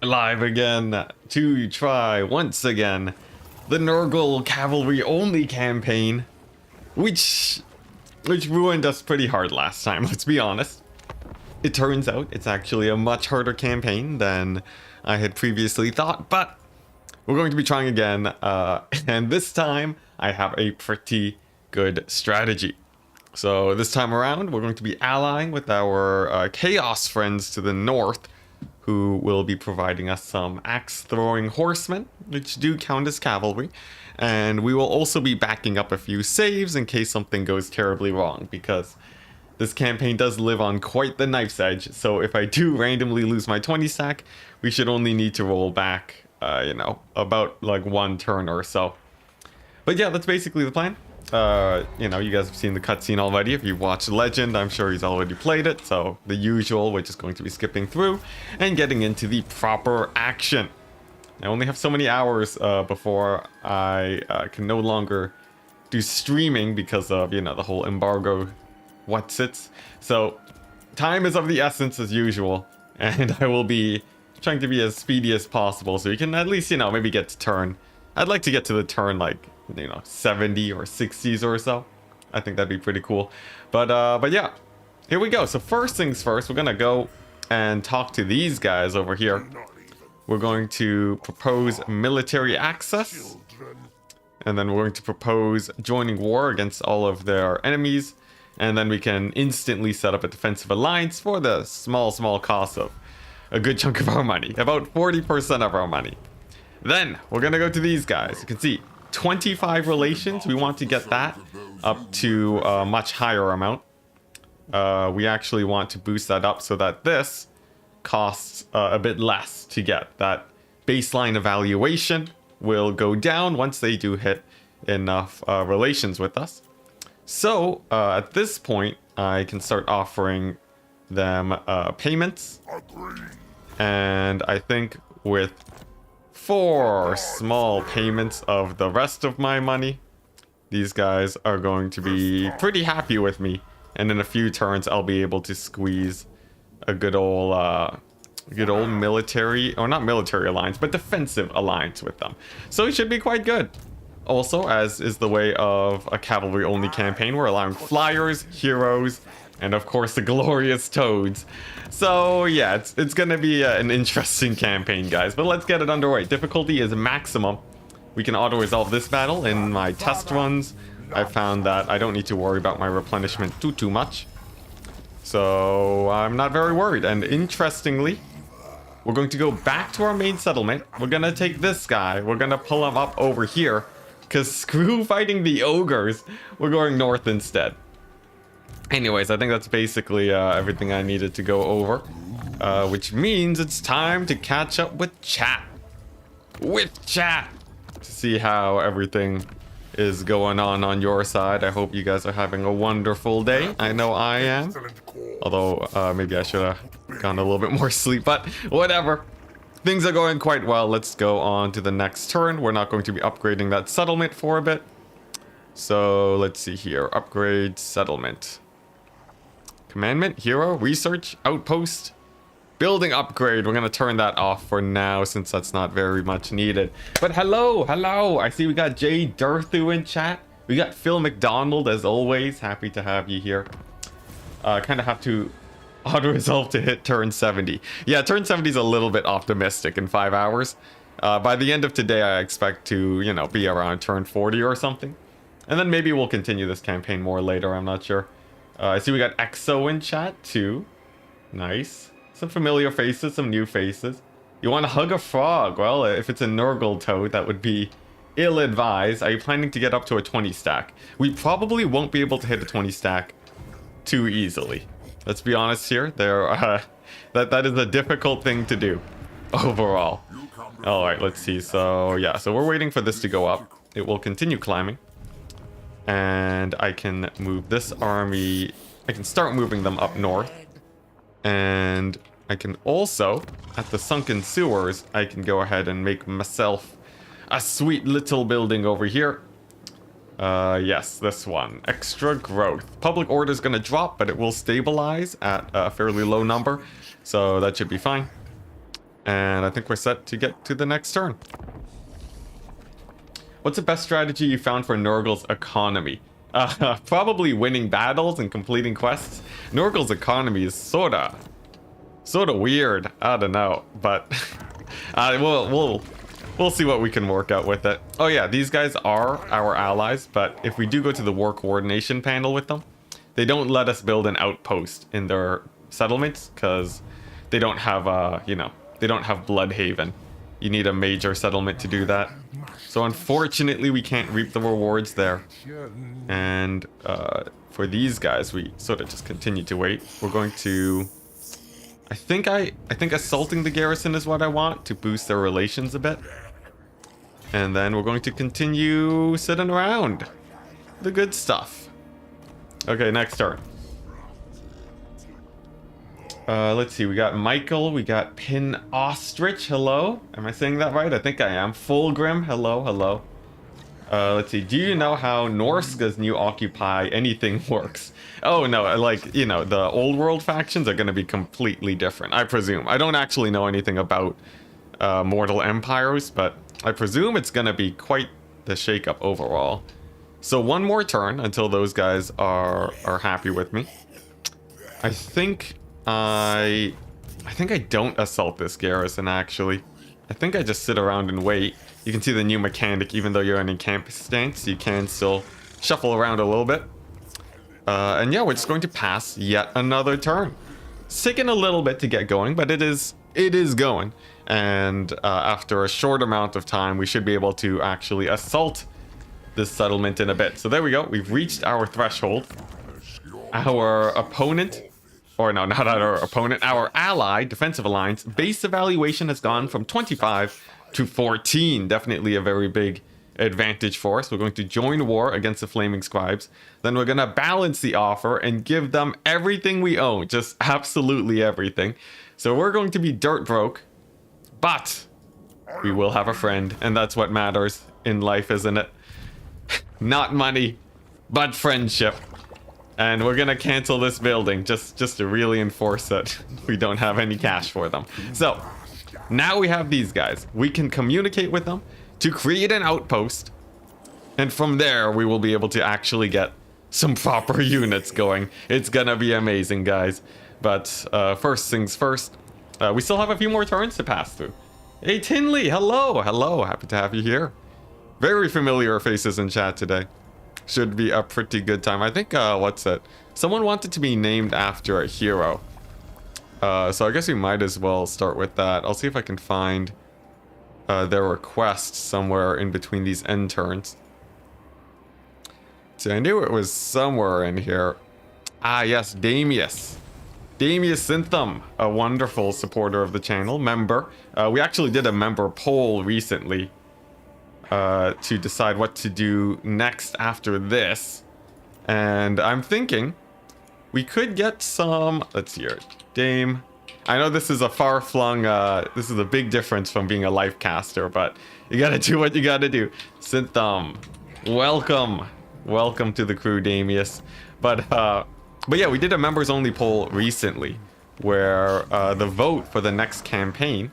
Live again to try once again the Nurgle cavalry only campaign, which ruined us pretty hard last time, let's be honest. It turns out it's actually a much harder campaign than I had previously thought, but we're going to be trying again, and this time I have a pretty good strategy. So this time around, we're going to be allying with our Chaos friends to the north, who will be providing us some axe-throwing horsemen, which do count as cavalry. And we will also be backing up a few saves in case something goes terribly wrong, because this campaign does live on quite the knife's edge. So if I do randomly lose my 20 stack, we should only need to roll back, about like one turn or so. But yeah, that's basically the plan. You guys have seen the cutscene already. If you've watched Legend, I'm sure he's already played it. So the usual, we're just going to be skipping through and getting into the proper action. I only have so many hours before I can no longer do streaming because of, the whole embargo whatsits. So time is of the essence as usual. And I will be trying to be as speedy as possible so you can at least, maybe get to turn. I'd like to get to the turn like 70 or 60s or so. I think that'd be pretty cool. But yeah, here we go. So first things first, we're gonna go and talk to these guys over here. We're going to propose military access, and then we're going to propose joining war against all of their enemies, and then we can instantly set up a defensive alliance for the small cost of a good chunk of our money, about 40% of our money. Then we're gonna go to these guys. You can see 25 relations. We want to get that up to a much higher amount. We actually want to boost that up so that this costs a bit less to get. That baseline evaluation will go down once they do hit enough relations with us. So at this point, I can start offering them payments. And I think with 4 small payments of the rest of my money, these guys are going to be pretty happy with me, and in a few turns I'll be able to squeeze a good old military, or not military alliance, but defensive alliance with them. So it should be quite good. Also, as is the way of a cavalry only campaign, we're allowing flyers, heroes, and of course the glorious toads. So yeah, it's gonna be an interesting campaign, guys, but let's get it underway. Difficulty is maximum. We can auto-resolve this battle. In my test runs, I found that I don't need to worry about my replenishment too much, so I'm not very worried. And interestingly, we're going to go back to our main settlement. We're gonna take this guy, we're gonna pull him up over here, because screw fighting the ogres, we're going north instead. Anyways, I think that's basically everything I needed to go over, which means it's time to catch up with chat. To see how everything is going on your side. I hope you guys are having a wonderful day. I know I am. Although, maybe I should have gotten a little bit more sleep, but whatever. Things are going quite well. Let's go on to the next turn. We're not going to be upgrading that settlement for a bit. So, let's see here. Upgrade settlement. Commandment, hero, research, outpost, building upgrade. We're gonna turn that off for now since that's not very much needed. But hello. I see we got Jay Durthu in chat. We got Phil McDonald as always. Happy to have you here. Kind of have to auto-resolve to hit turn 70. Yeah, turn 70 is a little bit optimistic in 5 hours. By the end of today, I expect to, be around turn 40 or something. And then maybe we'll continue this campaign more later, I'm not sure. I see we got Exo in chat too. Nice. Some familiar faces, some new faces. You want to hug a frog? Well, if it's a Nurgle toad, that would be ill-advised. Are you planning to get up to a 20 stack? We probably won't be able to hit a 20 stack too easily. Let's be honest here. That is a difficult thing to do overall. Alright, let's see. So yeah, so we're waiting for this to go up. It will continue climbing. And I can move this army. I can start moving them up north. And I can also, at the sunken sewers, I can go ahead and make myself a sweet little building over here. Yes, this one. Extra growth. Public order is going to drop, but it will stabilize at a fairly low number. So that should be fine. And I think we're set to get to the next turn. What's the best strategy you found for Nurgle's economy? Probably winning battles and completing quests. Nurgle's economy is sorta weird. I don't know, but we'll see what we can work out with it. Oh yeah, these guys are our allies, but if we do go to the war coordination panel with them, they don't let us build an outpost in their settlements because they don't have they don't have Bloodhaven. You need a major settlement to do that. So unfortunately, we can't reap the rewards there. And for these guys, we sort of just continue to wait. We're going to... I think assaulting the garrison is what I want to boost their relations a bit. And then we're going to continue sitting around. The good stuff. Okay, next turn. Let's see, we got Michael, we got Pin Ostrich, hello? Am I saying that right? I think I am. Fulgrim, hello, hello. Let's see, do you know how Norska's new Occupy anything works? Oh no, like, you know, the old world factions are going to be completely different, I presume. I don't actually know anything about Mortal Empires, but I presume it's going to be quite the shakeup overall. So one more turn until those guys are happy with me. I think I don't assault this garrison, actually. I think I just sit around and wait. You can see the new mechanic, even though you're in a camp stance, you can still shuffle around a little bit. And yeah, we're just going to pass yet another turn. It's taken a little bit to get going, but it is going. And after a short amount of time, we should be able to actually assault this settlement in a bit. So there we go. We've reached our threshold. Our opponent... Or no, not our opponent, our ally, Defensive Alliance, base evaluation has gone from 25 to 14. Definitely a very big advantage for us. We're going to join war against the Flaming Scribes. Then we're going to balance the offer and give them everything we own. Just absolutely everything. So we're going to be dirt broke, but we will have a friend. And that's what matters in life, isn't it? Not money, but friendship. And we're gonna cancel this building just to really enforce that we don't have any cash for them. So now we have these guys. We can communicate with them to create an outpost. And from there, we will be able to actually get some proper units going. It's gonna be amazing, guys. But first things first, we still have a few more turns to pass through. Hey, Tinley, hello, hello. Happy to have you here. Very familiar faces in chat today. Should be a pretty good time. I think, what's it? Someone wanted to be named after a hero. So I guess we might as well start with that. I'll see if I can find their request somewhere in between these end turns. See, I knew it was somewhere in here. Ah, yes, Damius. Damius Synthum, a wonderful supporter of the channel, member. We actually did a member poll recently. To decide what to do next after this. And I'm thinking we could get some, let's see here, Dame. I know this is a far-flung, this is a big difference from being a life caster, but you gotta do what you gotta do. Synthum, welcome. Welcome to the crew, Damius. But yeah, we did a members only poll recently where the vote for the next campaign,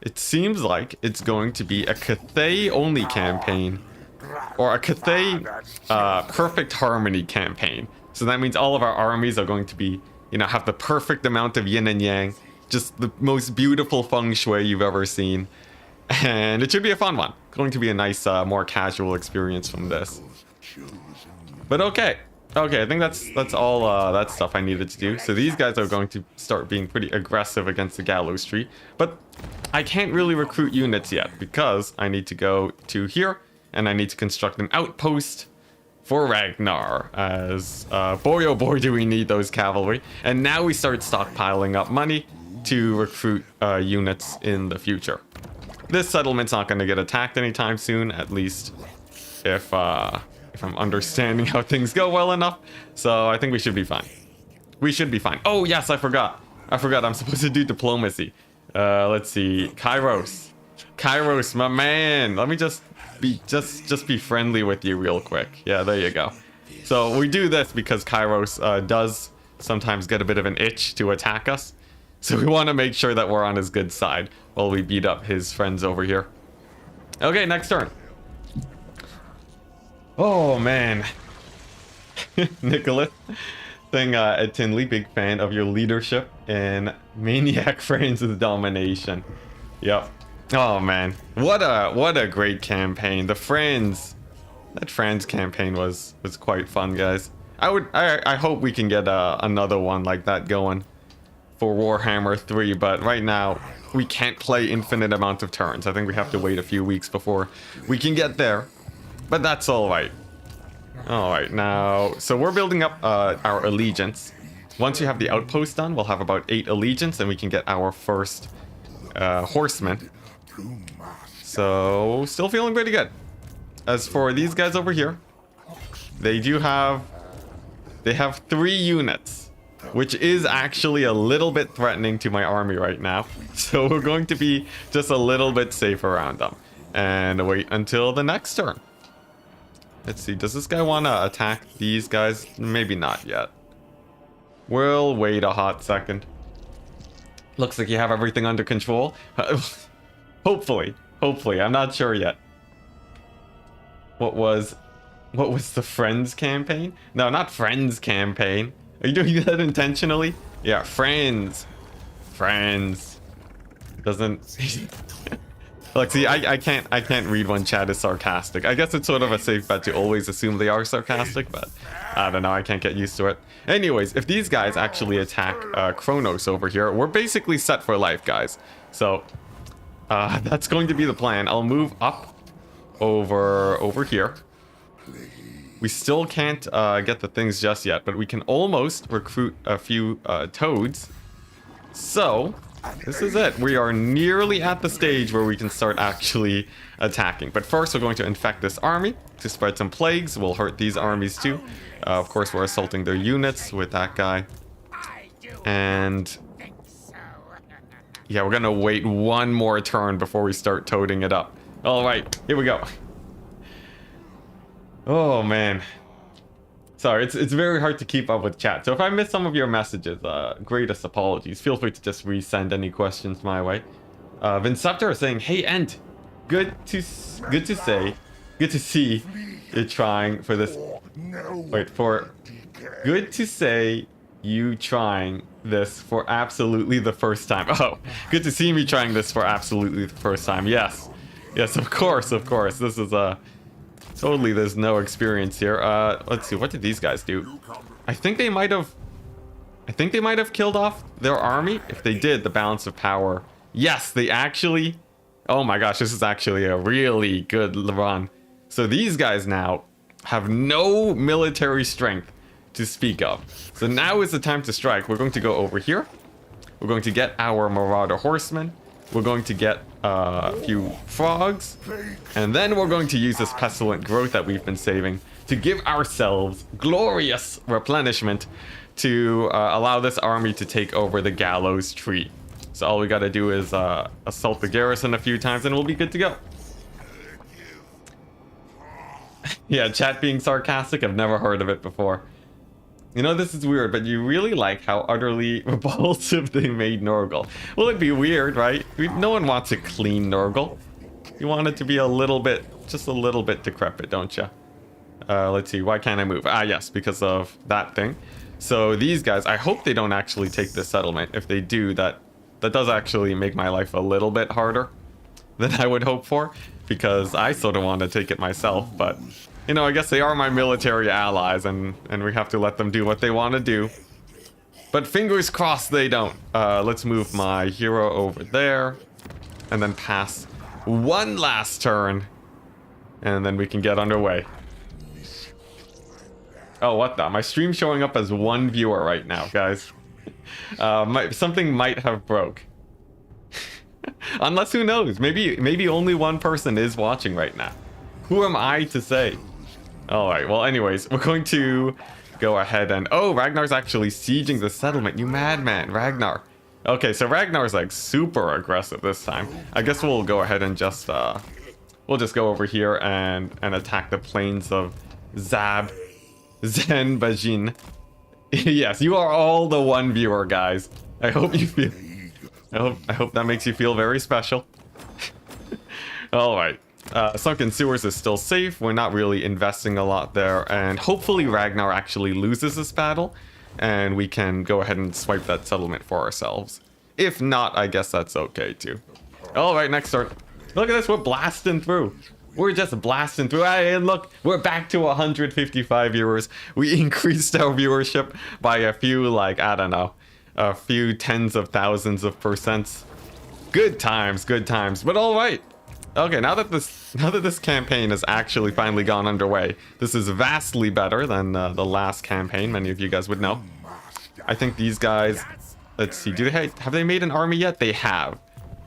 it seems like it's going to be a Cathay only campaign or a Cathay perfect harmony campaign. So that means all of our armies are going to be, you know, have the perfect amount of yin and yang, just the most beautiful feng shui you've ever seen. And it should be a fun one. Going to be a nice, more casual experience from this. But okay, I think that's all that stuff I needed to do. So these guys are going to start being pretty aggressive against the Gallows Tree. But I can't really recruit units yet because I need to go to here and I need to construct an outpost for Ragnar. As boy oh boy do we need those cavalry. And now we start stockpiling up money to recruit units in the future. This settlement's not going to get attacked anytime soon, at least if I'm understanding how things go well enough. So I think we should be fine. We should be fine. Oh yes, I forgot I'm supposed to do diplomacy. Let's see, Kairos, my man. Let me just be friendly with you real quick. Yeah, there you go. So we do this because Kairos does sometimes get a bit of an itch to attack us. So we want to make sure that we're on his good side while we beat up his friends over here. Okay, next turn. Oh, man. Nicholas, saying at Tinley, big fan of your leadership in Maniac France's domination. Yep. Oh, man. What a great campaign. That France campaign was quite fun, guys. I hope we can get another one like that going for Warhammer 3, but right now we can't play infinite amount of turns. I think we have to wait a few weeks before we can get there, but that's all right. All right, now, so we're building up our allegiance. Once you have the outpost done, we'll have about 8 allegiance, and we can get our first horseman. So, still feeling pretty good. As for these guys over here, they have 3 units, which is actually a little bit threatening to my army right now. So we're going to be just a little bit safe around them and wait until the next turn. Let's see, does this guy want to attack these guys? Maybe not yet. We'll wait a hot second. Looks like you have everything under control. Hopefully, I'm not sure yet. What was the Friends campaign? No, not Friends campaign. Are you doing that intentionally? Yeah, Friends. Doesn't... Look, see, I can't read when chat is sarcastic. I guess it's sort of a safe bet to always assume they are sarcastic, but I don't know, I can't get used to it. Anyways, if these guys actually attack Kronos over here, we're basically set for life, guys. So, that's going to be the plan. I'll move up over here. We still can't get the things just yet, but we can almost recruit a few toads. So, this is it. We are nearly at the stage where we can start actually attacking. But first, we're going to infect this army to spread some plagues. We'll hurt these armies too. Of course, we're assaulting their units with that guy. And yeah, we're gonna wait one more turn before we start toading it up. All right, here we go. Oh man. Sorry, it's very hard to keep up with chat. So if I miss some of your messages, greatest apologies. Feel free to just resend any questions my way. Vinceptor is saying, "Hey Ent, good to see you're trying for this. Good to say you trying this for absolutely the first time. Oh, good to see me trying this for absolutely the first time. Yes, of course. This is totally, there's no experience here. Let's see, what did these guys do? I think they might have killed off their army. If they did, the balance of power. Yes, they actually... Oh my gosh, this is actually a really good run. So these guys now have no military strength to speak of. So now is the time to strike. We're going to go over here. We're going to get our Marauder Horsemen. We're going to get a few frogs, and then we're going to use this pestilent growth that we've been saving to give ourselves glorious replenishment to allow this army to take over the gallows tree. So all we gotta do is assault the garrison a few times and we'll be good to go. Yeah, chat being sarcastic, I've never heard of it before. You know, this is weird, but you really like how utterly repulsive they made Nurgle. Well, it'd be weird, right? No one wants a clean Nurgle. You want it to be a little bit, just a little bit decrepit, don't you? Let's see, why can't I move? Ah, yes, because of that thing. So these guys, I hope they don't actually take this settlement. If they do, that does actually make my life a little bit harder than I would hope for, because I sort of want to take it myself, but... You know, I guess they are my military allies, and we have to let them do what they want to do. But fingers crossed they don't. Let's move my hero over there, and then pass one last turn, and then we can get underway. Oh, what the? My stream's showing up as 1 viewer right now, guys. Something might have broke. Unless, who knows? Maybe only one person is watching right now. Who am I to say? Alright, well anyways, we're going to go ahead and... Oh, Ragnar's actually sieging the settlement. You madman, Ragnar. Okay, so Ragnar's like super aggressive this time. I guess we'll go ahead and just... we'll just go over here and attack the plains of Zanbajin. Yes, you are all the 1 viewer, guys. I hope you feel... I hope that makes you feel very special. All right. Sunken Sewers is still safe. We're not really investing a lot there, and hopefully Ragnar actually loses this battle, and we can go ahead and swipe that settlement for ourselves. If not, I guess that's okay too. All right, next turn. Look at this, we're blasting through. We're just blasting through. Hey, and look, we're back to 155 viewers. We increased our viewership by a few, like, I don't know, a few tens of thousands of percents. Good times, good times. But all right. Okay, now that this campaign has actually finally gone underway, this is vastly better than the last campaign. Many of you guys would know. I think these guys, let's see, have they made an army yet? They have.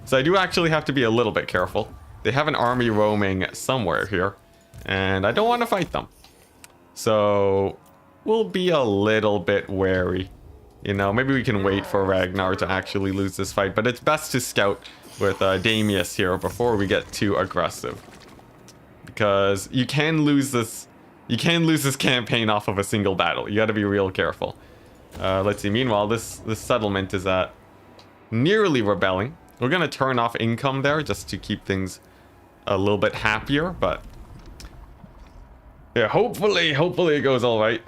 So I do actually have to be a little bit careful. They have an army roaming somewhere here, and I don't want to fight them. So we'll be a little bit wary. You know, maybe we can wait for Ragnar to actually lose this fight, but it's best to scout with Damius here before we get too aggressive, because you can lose this campaign off of a single battle. You got to be real careful. Let's see. Meanwhile, this settlement is nearly rebelling. We're gonna turn off income there just to keep things a little bit happier, but yeah, hopefully it goes all right.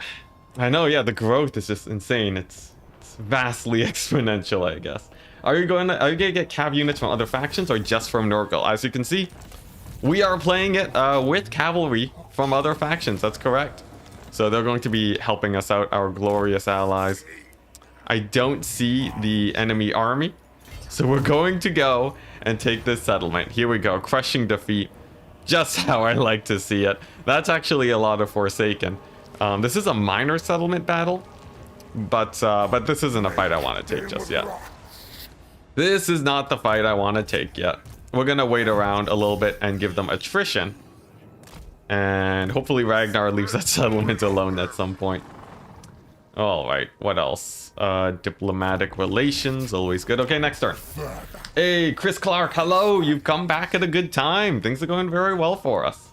I know, yeah, the growth is just insane. It's vastly exponential, I guess. Are you gonna get cav units from other factions or just from Nurgle? As you can see, we are playing it with cavalry from other factions. That's correct. So they're going to be helping us out, our glorious allies. I don't see the enemy army, so we're going to go and take this settlement. Here we go, crushing defeat. Just how I like to see it. That's actually a lot of Forsaken. This is a minor settlement battle, but this isn't a fight I want to take just yet. This is not the fight I want to take yet. We're gonna wait around a little bit and give them attrition, and hopefully Ragnar leaves that settlement alone at some point. All right, what else? Diplomatic relations, always good. Okay, next turn. Hey, Chris Clark, hello. You've come back at a good time. Things are going very well for us.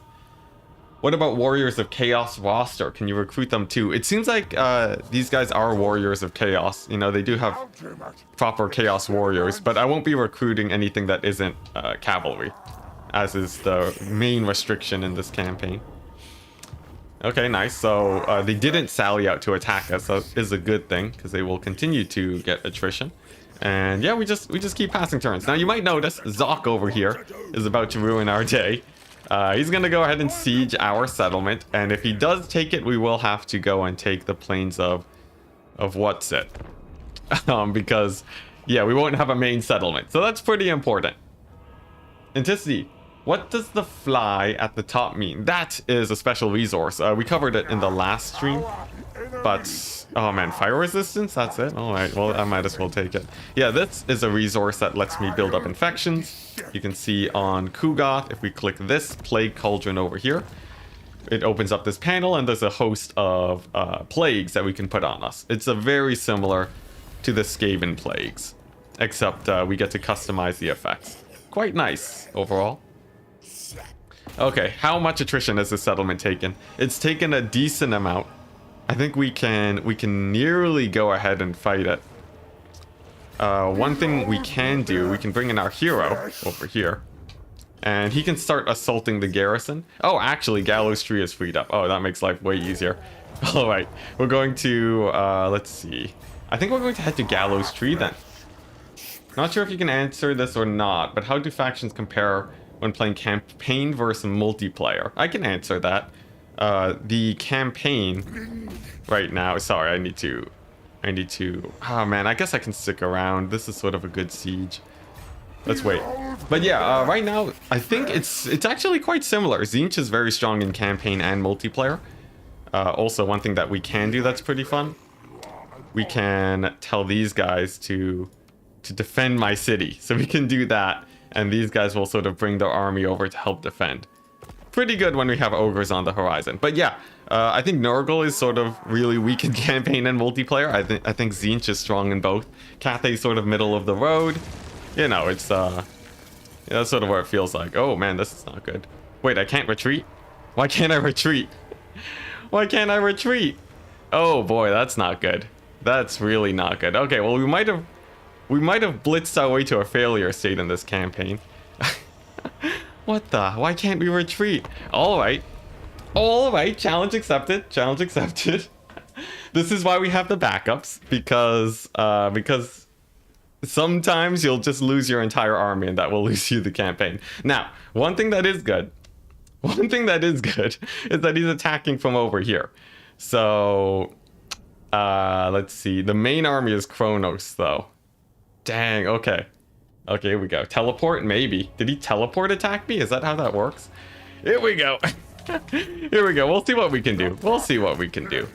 What about Warriors of Chaos roster? Can you recruit them too? It seems like these guys are Warriors of Chaos. You know, they do have proper Chaos Warriors, but I won't be recruiting anything that isn't cavalry, as is the main restriction in this campaign. Okay, nice. So they didn't sally out to attack us. That is a good thing, because they will continue to get attrition. And yeah, we just keep passing turns. Now you might notice Zoc over here is about to ruin our day. He's gonna go ahead and siege our settlement, and if he does take it, we will have to go and take the plains of what's it, because yeah, we won't have a main settlement, so that's pretty important. Enticity, what does the fly at the top mean? That is a special resource. We covered it in the last stream, but oh man, fire resistance, that's it. All right, well, I might as well take it. Yeah, this is a resource that lets me build up infections. You can see on Kugoth, if we click this plague cauldron over here, it opens up this panel, and there's a host of plagues that we can put on us. It's very similar to the Skaven plagues, except we get to customize the effects. Quite nice overall. Okay, how much attrition has this settlement taken? It's taken a decent amount. I think we can nearly go ahead and fight it. One thing we can do, we can bring in our hero over here, and he can start assaulting the garrison. Oh, actually, Gallows Tree is freed up. Oh, that makes life way easier. All right, we're going to, let's see. I think we're going to head to Gallows Tree then. Not sure if you can answer this or not, but how do factions compare when playing campaign versus multiplayer? I can answer that. The campaign right now, sorry, I need to, oh man, I guess I can stick around. This is sort of a good siege. Let's wait. But yeah, right now, I think it's actually quite similar. Tzeentch is very strong in campaign and multiplayer. Also, one thing that we can do that's pretty fun, we can tell these guys to defend my city. So we can do that, and these guys will sort of bring their army over to help defend. Pretty good when we have ogres on the horizon. But yeah, I think Nurgle is sort of really weak in campaign and multiplayer. I think Tzeentch is strong in both. Cathay's sort of middle of the road. You know, it's yeah, that's sort of where it feels like. Oh man, this is not good. Wait, I can't retreat? Why can't I retreat? Why can't I retreat? Oh boy, that's not good. That's really not good. Okay, well, we might have We might have blitzed our way to a failure state in this campaign. What the? Why can't we retreat? Alright. Alright, challenge accepted. Challenge accepted. This is why we have the backups, because sometimes you'll just lose your entire army and that will lose you the campaign. Now, one thing that is good is that he's attacking from over here. So, let's see. The main army is Kronos, though. Dang, okay. Okay, here we go. Teleport, maybe. Did he teleport attack me? Is that how that works? Here we go. Here we go. We'll see what we can do. We'll see what we can do.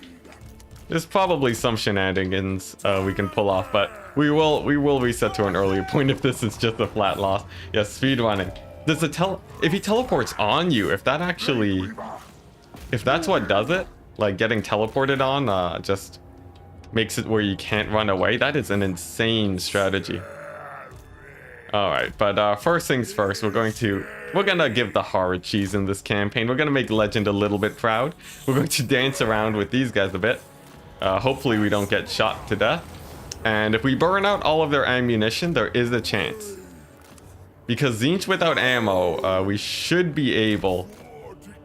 There's probably some shenanigans we can pull off, but we will reset to an earlier point if this is just a flat loss. Yeah, speed running. Does the if he teleports on you, if that's what does it, like getting teleported on, just makes it where you can't run away, that is an insane strategy. Alright, but first things first, we're gonna give the hard cheese in this campaign. We're gonna make Legend a little bit proud. We're going to dance around with these guys a bit. Hopefully we don't get shot to death. And if we burn out all of their ammunition, there is a chance. Because Tzeentch without ammo, we should be able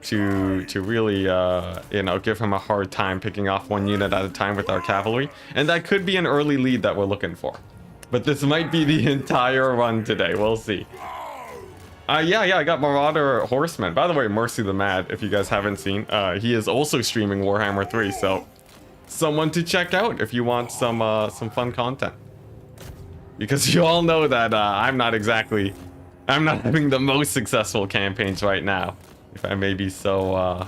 to really, you know, give him a hard time picking off one unit at a time with our cavalry. And that could be an early lead that we're looking for. But this might be the entire run today. We'll see. Yeah, I got Marauder Horseman. By the way, Mercy the Mad, if you guys haven't seen, he is also streaming Warhammer 3, so someone to check out if you want some fun content. Because you all know that I'm not having the most successful campaigns right now. If I may be so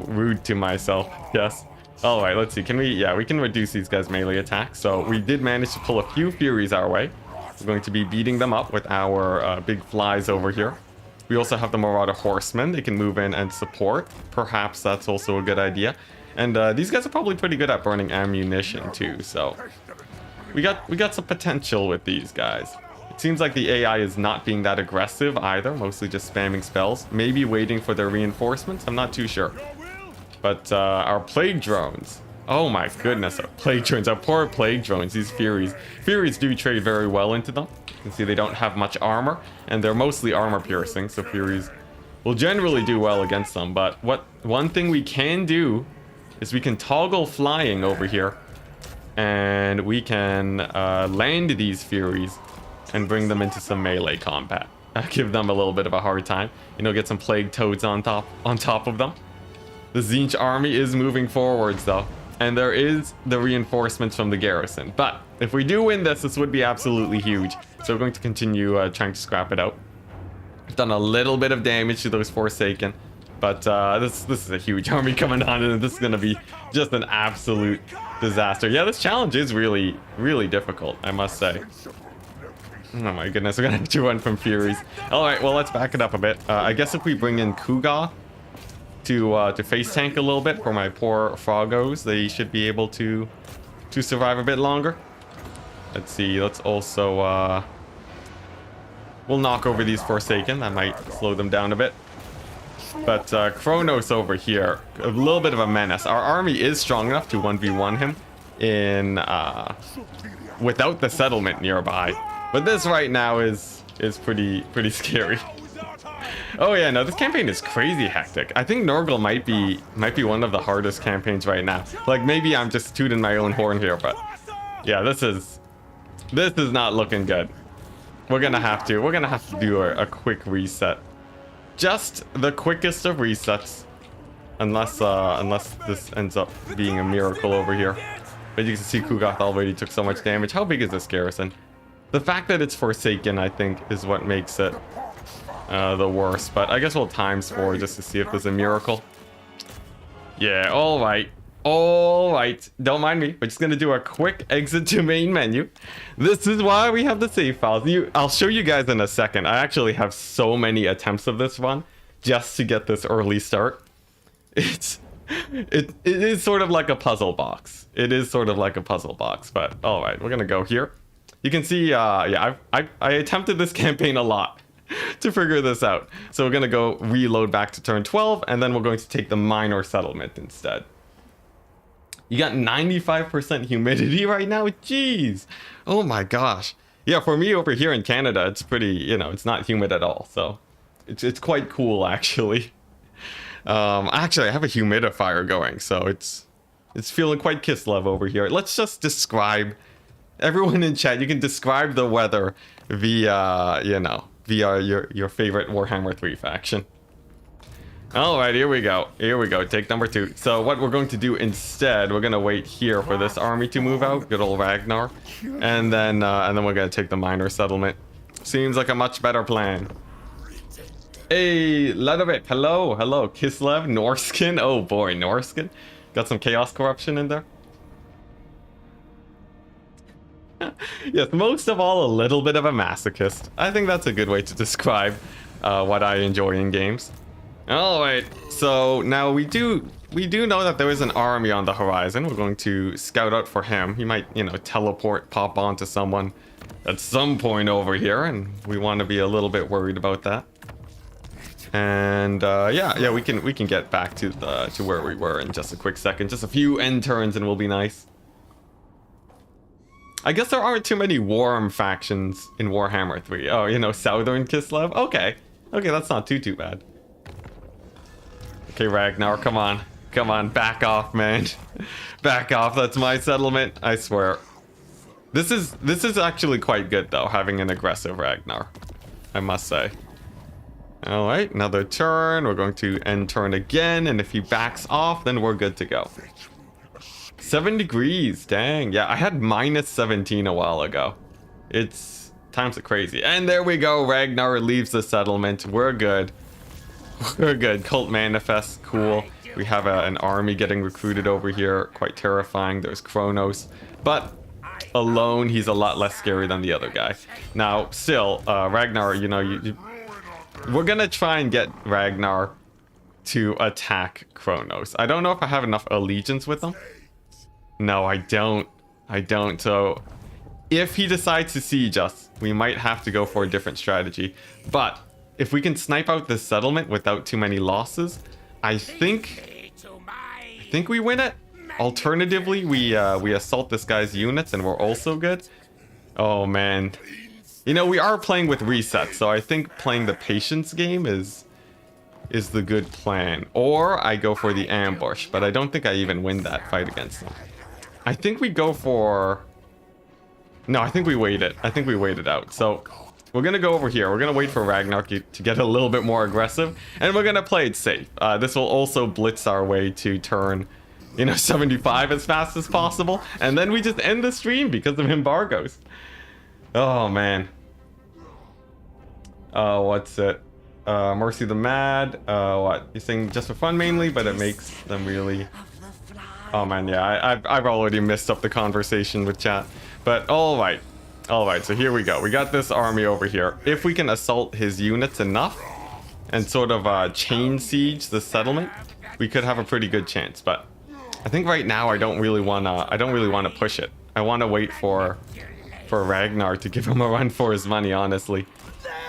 rude to myself. Yes. All right, let's see. We can reduce these guys' melee attacks. So we did manage to pull a few Furies our way. We're going to be beating them up with our big flies over here. We also have the Marauder Horsemen. They can move in and support. Perhaps that's also a good idea. And these guys are probably pretty good at burning ammunition too. So we got some potential with these guys. It seems like the AI is not being that aggressive either. Mostly just spamming spells. Maybe waiting for their reinforcements. I'm not too sure. But our plague drones, oh my goodness, our plague drones, our poor plague drones, these Furies. Furies do trade very well into them. You can see they don't have much armor, and they're mostly armor piercing, so Furies will generally do well against them. But one thing we can do is we can toggle flying over here, and we can land these Furies and bring them into some melee combat. Give them a little bit of a hard time. You know, get some plague toads on top of them. The Tzeentch army is moving forwards though, and there is the reinforcements from the garrison. But if we do win this would be absolutely huge. So we're going to continue trying to scrap it out. We've done a little bit of damage to those Forsaken, but this is a huge army coming on, and this is going to be just an absolute disaster. Yeah, this challenge is really, really difficult, I must say. Oh my goodness, we're going to have to run from Furies. All right, well, let's back it up a bit. I guess if we bring in Kuga to face tank a little bit for my poor Froggos, they should be able to survive a bit longer. Let's see, let's also we'll knock over these Forsaken. That might slow them down a bit. But Kronos over here, a little bit of a menace. Our army is strong enough to 1v1 him in without the settlement nearby, but this right now is pretty scary. Oh yeah, no, this campaign is crazy hectic. I think Nurgle might be one of the hardest campaigns right now. Like, maybe I'm just tooting my own horn here, but yeah, this is not looking good. We're gonna have to do a quick reset. Just the quickest of resets, unless this ends up being a miracle over here. But you can see Kugath already took so much damage. How big is this garrison? The fact that it's Forsaken, I think, is what makes it the worst. But I guess we'll times 4 just to see if there's a miracle. Yeah, all right. Don't mind me. We're just gonna do a quick exit to main menu. This is why we have the save files. I'll show you guys in a second. I actually have so many attempts of this run just to get this early start. It is sort of like a puzzle box. But all right, we're gonna go here. You can see, yeah, I attempted this campaign a lot to figure this out. So we're gonna go reload back to turn 12, and then we're going to take the minor settlement instead. You got 95% humidity right now? Jeez. Oh my gosh. Yeah, for me over here in Canada, it's pretty, you know, it's not humid at all. So it's quite cool, actually. Actually, I have a humidifier going, so it's feeling quite Kislev over here. Let's just describe, everyone in chat, you can describe the weather via, you know, via your favorite Warhammer 3 faction. Alright, here we go. Here we go. Take number 2. So what we're going to do instead, we're going to wait here for this army to move out. Good old Ragnar. And then we're going to take the minor settlement. Seems like a much better plan. Hey, Ledovic. Hello. Hello. Kislev. Norskin. Oh boy, Norskin. Got some chaos corruption in there. Yes, most of all, a little bit of a masochist. I think that's a good way to describe what I enjoy in games. Alright, so now we do know that there is an army on the horizon. We're going to scout out for him. He might, you know, teleport, pop onto someone at some point over here, and we want to be a little bit worried about that. And yeah, we can get back to where we were in just a quick second. Just a few end turns and we'll be nice. I guess there aren't too many warm factions in Warhammer 3. Oh, you know, Southern Kislev? Okay, that's not too bad. Okay, Ragnar, come on. Come on, back off, man. Back off, that's my settlement, I swear. This is actually quite good, though, having an aggressive Ragnar, I must say. Alright, another turn. We're going to end turn again, and if he backs off, then we're good to go. 7 degrees, dang. Yeah, I had minus 17 a while ago. It's times are crazy. And there we go, Ragnar leaves the settlement. We're good. We're good. Cult Manifest, cool. We have an army getting recruited over here. Quite terrifying. There's Kronos. But alone, he's a lot less scary than the other guy. Now, still, Ragnar, you know, we're gonna try and get Ragnar to attack Kronos. I don't know if I have enough allegiance with him. No, I don't. So, if he decides to siege us, we might have to go for a different strategy. But if we can snipe out this settlement without too many losses, I think we win it. Alternatively, we assault this guy's units and we're also good. Oh man, you know, we are playing with resets, so I think playing the patience game is the good plan. Or I go for the ambush, but I don't think I even win that fight against them. I think we go for, no, I think we wait it. I think we wait it out. So we're gonna go over here. We're gonna wait for Ragnar to get a little bit more aggressive, and we're gonna play it safe. This will also blitz our way to turn, you know, 75 as fast as possible, and then we just end the stream because of embargoes. Oh man. What's it? Mercy the Mad. What? You're saying just for fun mainly, but it makes them really. Oh man, yeah. I've already messed up the conversation with chat, but all right. Alright, so here we go. We got this army over here. If we can assault his units enough and sort of chain siege the settlement, we could have a pretty good chance. But I think right now I don't really wanna push it. I wanna wait for Ragnar to give him a run for his money, honestly.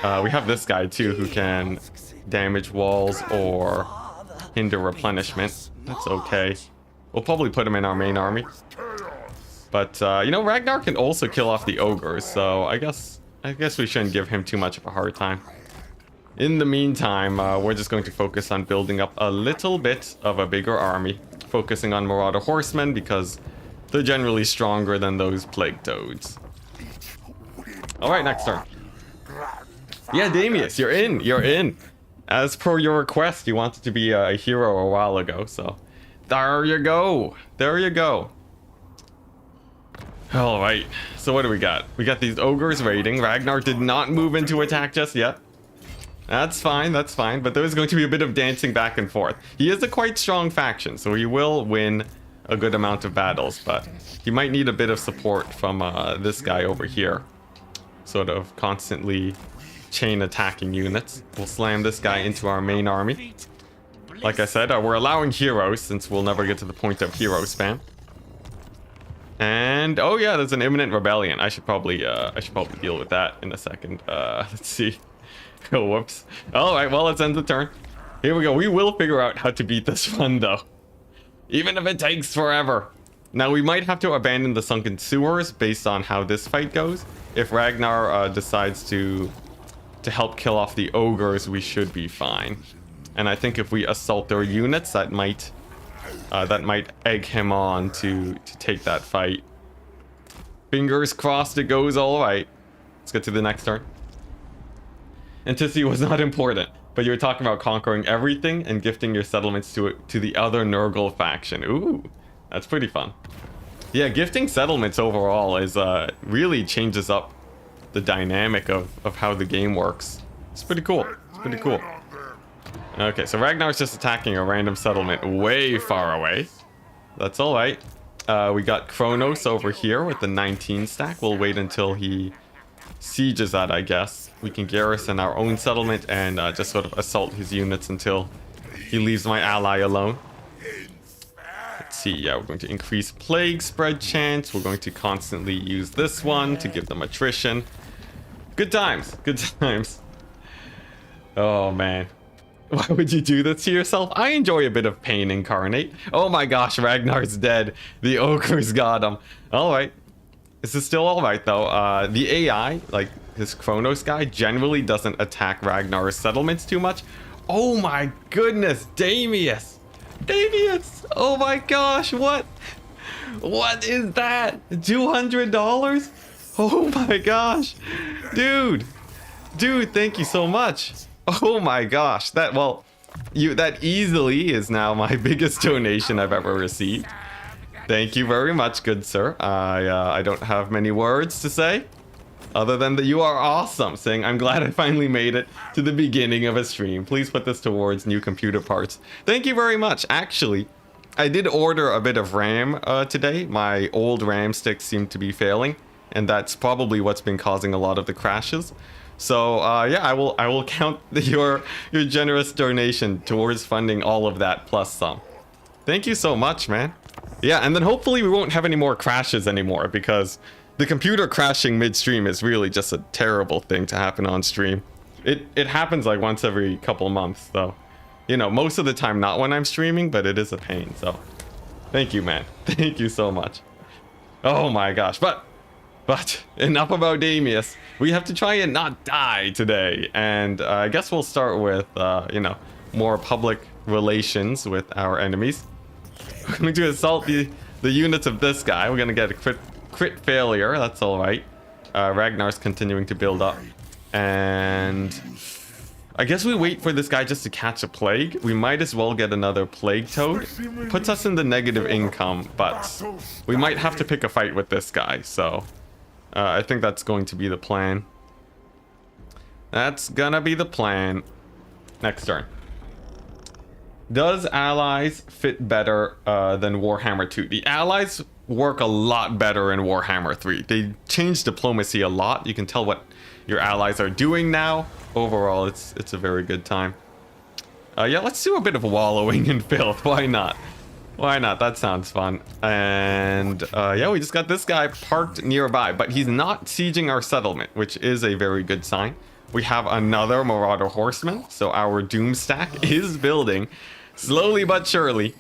We have this guy too who can damage walls or hinder replenishment. That's okay. We'll probably put him in our main army. But, you know, Ragnar can also kill off the ogres, so I guess we shouldn't give him too much of a hard time. In the meantime, we're just going to focus on building up a little bit of a bigger army, focusing on Marauder Horsemen because they're generally stronger than those Plague Toads. Alright, next turn. Yeah, Damius, you're in. As per your request, you wanted to be a hero a while ago, so there you go. Alright, so what do we got? We got these ogres raiding. Ragnar did not move into attack just yet. That's fine, but there is going to be a bit of dancing back and forth. He is a quite strong faction, so he will win a good amount of battles, but he might need a bit of support from this guy over here. Sort of constantly chain attacking units. We'll slam this guy into our main army. Like I said, we're allowing heroes since we'll never get to the point of hero spam. And oh yeah, there's an imminent rebellion. I should probably deal with that in a second. Let's see. Oh, whoops. All right, well, let's end the turn. Here we go. We will figure out how to beat this one though, even if it takes forever. Now we might have to abandon the sunken sewers based on how this fight goes. If Ragnar decides to help kill off the ogres, we should be fine. And I think if we assault their units, that might egg him on to take that fight. Fingers crossed it goes all right. Let's get to the next turn. Enticity was not important, but you were talking about conquering everything and gifting your settlements to the other Nurgle faction. Ooh, that's pretty fun. Yeah, gifting settlements overall is really changes up the dynamic of how the game works. It's pretty cool. It's pretty cool. Okay, so Ragnar's just attacking a random settlement way far away. That's all right. We got Kronos over here with the 19 stack. We'll wait until he sieges that, I guess. We can garrison our own settlement and just sort of assault his units until he leaves my ally alone. Let's see, yeah, we're going to increase plague spread chance. We're going to constantly use this one to give them attrition. Good times, good times. Oh man. Why would you do this to yourself? I enjoy a bit of pain incarnate. Oh my gosh, Ragnar's dead. The ogres got him. Alright. This is still alright though. The AI, like this Kronos guy, generally doesn't attack Ragnar's settlements too much. Oh my goodness, Damius! Damius! Oh my gosh, what? What is that? $200? Oh my gosh. Dude, thank you so much. Oh my gosh, that easily is now my biggest donation I've ever received. Thank you very much, good sir. I don't have many words to say other than that you are awesome, saying I'm glad I finally made it to the beginning of a stream. Please put this towards new computer parts. Thank you very much. Actually, I did order a bit of RAM today. My old RAM sticks seem to be failing, and that's probably what's been causing a lot of the crashes. So yeah, I will count your generous donation towards funding all of that plus some. Thank you so much, man. Yeah, and then hopefully we won't have any more crashes anymore, because the computer crashing midstream is really just a terrible thing to happen on stream. It happens like once every couple months though. You know, most of the time not when I'm streaming, but it is a pain. So thank you, man. Thank you so much. Oh my gosh, but enough about Damius. We have to try and not die today, and I guess we'll start with you know, more public relations with our enemies. We're going to assault the units of this guy. We're going to get a crit failure. That's all right. Ragnar's continuing to build up, and I guess we wait for this guy just to catch a plague. We might as well get another plague toad. Puts us in the negative income, but we might have to pick a fight with this guy, so I think that's going to be the plan. That's gonna be the plan. Next turn. Does allies fit better than Warhammer 2? The allies work a lot better in Warhammer 3. They changed diplomacy a lot. You can tell what your allies are doing now. Overall, it's a very good time. Yeah, let's do a bit of wallowing in filth. Why not? Why not? That sounds fun. And yeah, we just got this guy parked nearby, but he's not sieging our settlement, which is a very good sign. We have another Marauder Horseman, so our Doom stack is building slowly but surely.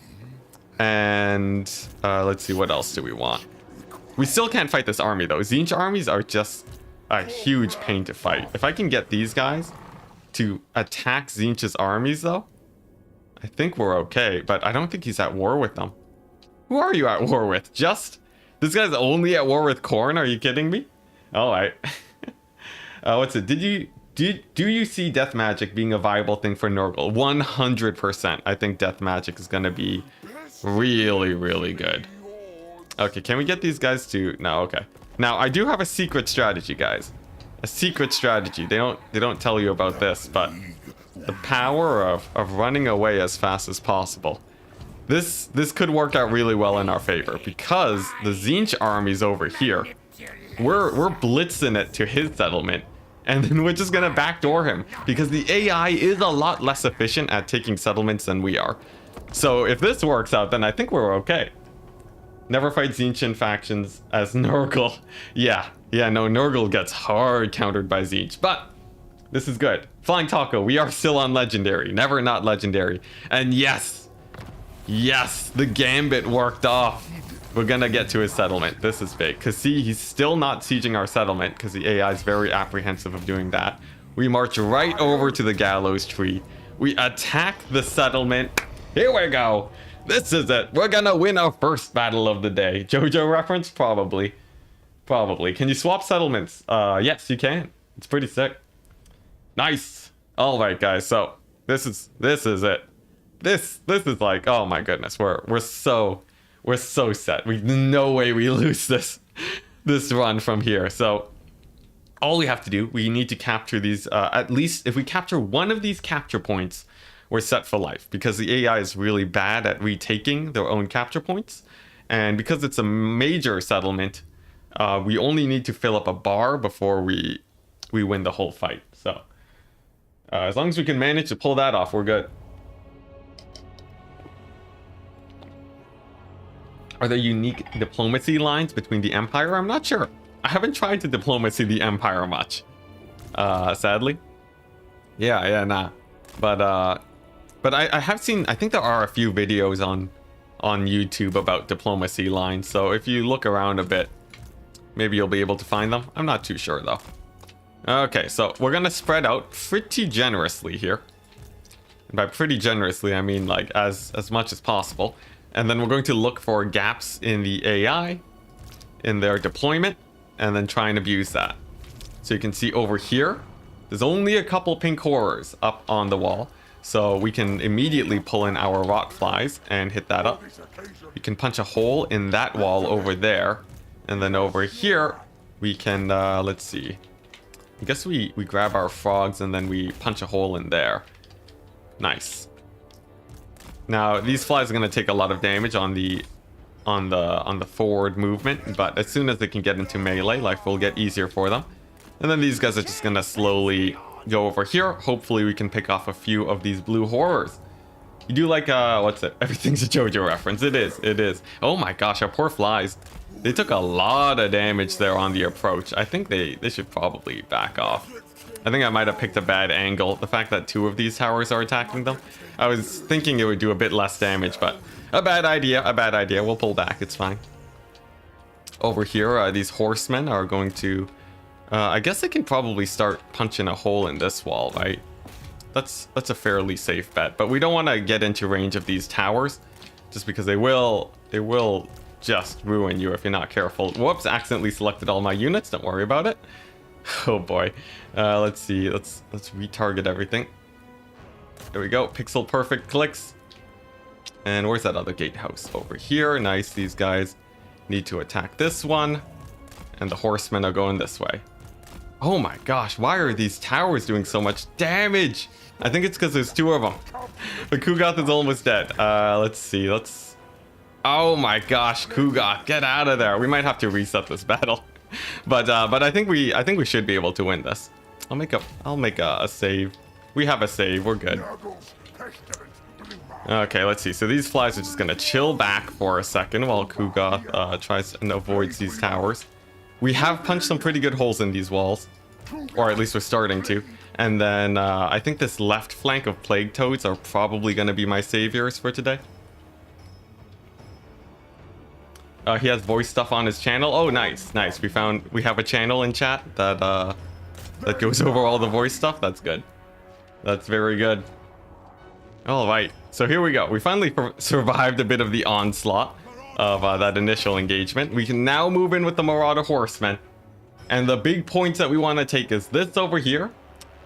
And let's see, what else do we want? We still can't fight this army though. Tzeentch armies are just a huge pain to fight. If I can get these guys to attack Tzeentch's armies though, I think we're okay, but I don't think he's at war with them. Who are you at war with? Just? This guy's only at war with Khorne? Are you kidding me? Alright. What's it? Do you see death magic being a viable thing for Nurgle? 100%. I think death magic is going to be really, really good. Okay, can we get these guys to... No, okay. Now, I do have a secret strategy, guys. A secret strategy. They don't tell you about this, but the power of running away as fast as possible. This could work out really well in our favor, because the Tzeentch army's over here. We're blitzing it to his settlement, and then we're just gonna backdoor him, because the AI is a lot less efficient at taking settlements than we are. So if this works out, then I think we're okay. Never fight Tzeentch factions as Nurgle. Yeah, no, Nurgle gets hard countered by Tzeentch, but this is good. Flying Taco, we are still on Legendary. Never not Legendary. And yes, the Gambit worked off. We're gonna get to his settlement. This is big. Because see, he's still not sieging our settlement because the AI is very apprehensive of doing that. We march right over to the gallows tree. We attack the settlement. Here we go. This is it. We're gonna win our first battle of the day. JoJo reference? Probably. Probably. Can you swap settlements? Yes, you can. It's pretty sick. Nice. All right, guys. So this is it. This is like, oh my goodness. We're so set. No way we lose this run from here. So all we have to do, we need to capture these. At least if we capture one of these capture points, we're set for life, because the AI is really bad at retaking their own capture points. And because it's a major settlement, we only need to fill up a bar before we win the whole fight. So as long as we can manage to pull that off, we're good. Are there unique diplomacy lines between the Empire? I'm not sure. I haven't tried to diplomacy the Empire much, sadly. Yeah, nah. But I have seen, I think there are a few videos on YouTube about diplomacy lines. So if you look around a bit, maybe you'll be able to find them. I'm not too sure though. Okay, so we're gonna spread out pretty generously here. And by pretty generously, I mean like as much as possible. And then we're going to look for gaps in the AI, in their deployment, and then try and abuse that. So you can see over here, there's only a couple pink horrors up on the wall. So we can immediately pull in our rot flies and hit that up. You can punch a hole in that wall over there. And then over here, we can, let's see. I guess we grab our frogs and then we punch a hole in there. Nice. Now, these flies are going to take a lot of damage on the forward movement. But as soon as they can get into melee, life will get easier for them. And then these guys are just going to slowly go over here. Hopefully we can pick off a few of these blue horrors. You do like, what's it? Everything's a JoJo reference. It is. Oh my gosh, our poor flies. They took a lot of damage there on the approach. I think they should probably back off. I think I might have picked a bad angle. The fact that two of these towers are attacking them. I was thinking it would do a bit less damage, but a bad idea. We'll pull back, it's fine. Over here, these horsemen are going to... I guess I can probably start punching a hole in this wall, right? That's a fairly safe bet, but we don't want to get into range of these towers, just because they will just ruin you if you're not careful. Whoops, accidentally selected all my units. Don't worry about it. Oh boy. Let's see. Let's retarget everything. There we go. Pixel perfect clicks. And where's that other gatehouse? Over here. Nice. These guys need to attack this one, and the horsemen are going this way. Oh my gosh, why are these towers doing so much damage? I think it's because there's two of them. But Kugoth is almost dead. Let's see. Oh my gosh, Kugoth, get out of there. We might have to reset this battle. But I think we should be able to win this. I'll make a save. We have a save. We're good. Okay, let's see. So these flies are just gonna chill back for a second while Kugoth tries and avoids these towers. We have punched some pretty good holes in these walls, or at least we're starting to. And then I think this left flank of plague toads are probably going to be my saviors for today. He has voice stuff on his channel. Oh, nice. We have a channel in chat that goes over all the voice stuff. That's good. That's very good. All right, so here we go. We finally survived a bit of the onslaught of that initial engagement. We can now move in with the Marauder Horsemen. And the big points that we want to take is this over here,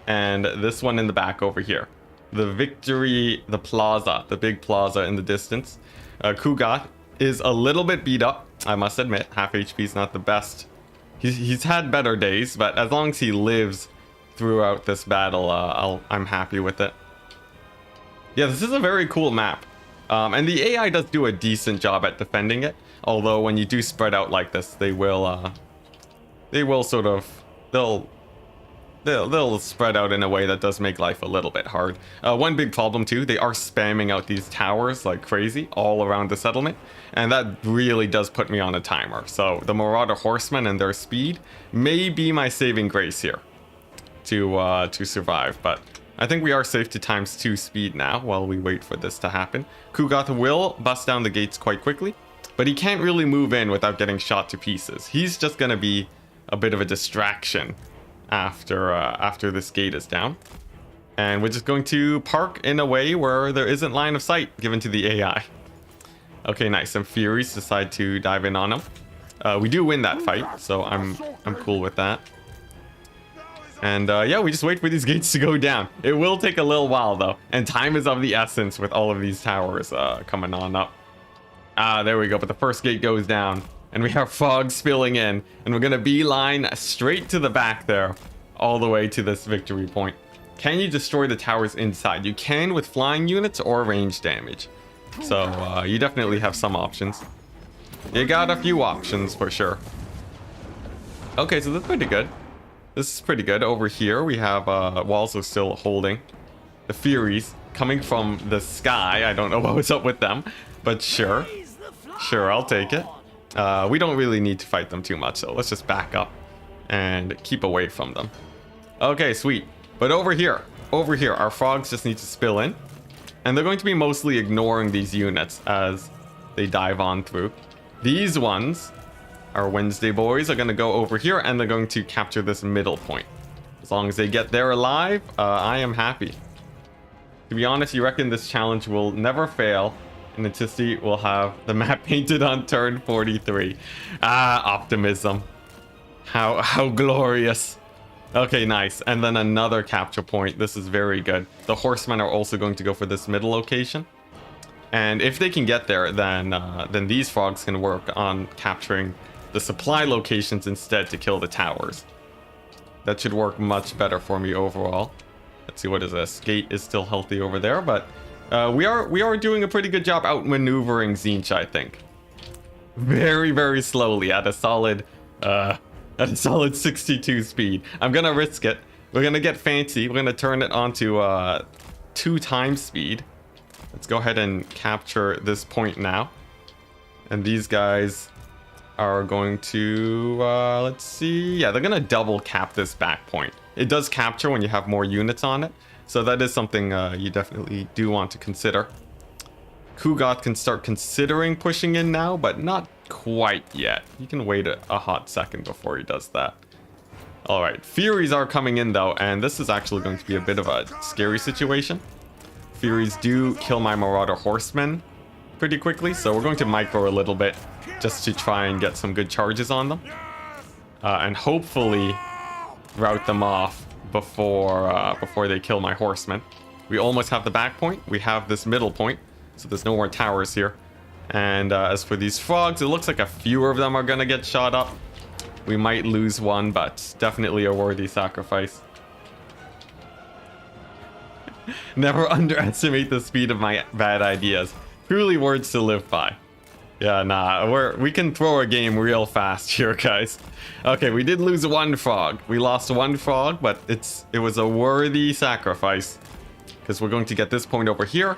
and this one in the back over here. The victory, the plaza, the big plaza in the distance. Kugoth is a little bit beat up, I must admit. Half HP is not the best. He's had better days, but as long as he lives throughout this battle, I'm happy with it. Yeah, this is a very cool map. And the AI does do a decent job at defending it. Although when you do spread out like this, they will sort of, they'll spread out in a way that does make life a little bit hard. One big problem too, they are spamming out these towers like crazy all around the settlement, and that really does put me on a timer. So the Marauder Horsemen and their speed may be my saving grace here to survive, but I think we are safe to ×2 speed now while we wait for this to happen. Kugoth will bust down the gates quite quickly. but he can't really move in without getting shot to pieces. He's just gonna be a bit of a distraction after this gate is down. And we're just going to park in a way where there isn't line of sight given to the AI. Okay, nice. Some Furies decide to dive in on him. We do win that fight, so I'm cool with that. And yeah, we just wait for these gates to go down. It will take a little while though, and time is of the essence with all of these towers coming on up. There we go. But the first gate goes down, and we have fog spilling in, and we're gonna beeline straight to the back there, all the way to this victory point. Can you destroy the towers inside? You can with flying units or range damage. So you definitely have some options. You got a few options for sure. Okay, so that's pretty good. This is pretty good. Over here we have walls are still holding. The Furies coming from the sky. I don't know what's up with them, but sure. Sure, I'll take it. We don't really need to fight them too much, so let's just back up and keep away from them. Okay, sweet. But over here, our frogs just need to spill in. And they're going to be mostly ignoring these units as they dive on through. These ones, our Wednesday boys, are going to go over here and they're going to capture this middle point. As long as they get there alive, I am happy. To be honest, you reckon this challenge will never fail and Enticity will have the map painted on turn 43. Optimism. How glorious. Okay, nice. And then another capture point. This is very good. The horsemen are also going to go for this middle location. And if they can get there, then these frogs can work on capturing the supply locations instead to kill the towers. That should work much better for me overall. Let's see, what is this? Gate is still healthy over there, but we are doing a pretty good job outmaneuvering Tzeentch, I think. Very, very slowly at a solid 62 speed. I'm gonna risk it. We're gonna get fancy. We're gonna turn it onto 2 times speed. Let's go ahead and capture this point now. And these guys are going to let's see. Yeah, they're gonna double cap this back point. It does capture when you have more units on it, so that is something you definitely do want to consider. Kugat can start considering pushing in now, but not quite yet. You can wait a hot second before he does that. All right, Furies are coming in though, and this is actually going to be a bit of a scary situation. Furies do kill my Marauder Horsemen pretty quickly, so we're going to micro a little bit just to try and get some good charges on them. And hopefully route them off before they kill my horsemen. We almost have the back point. We have this middle point, so there's no more towers here. And as for these frogs, it looks like a few of them are gonna get shot up. We might lose one, but definitely a worthy sacrifice. Never underestimate the speed of my bad ideas. Truly words to live by. Yeah, nah, we can throw a game real fast here, guys. Okay, we did lose 1 frog. We lost 1 frog, but it was a worthy sacrifice. Because we're going to get this point over here.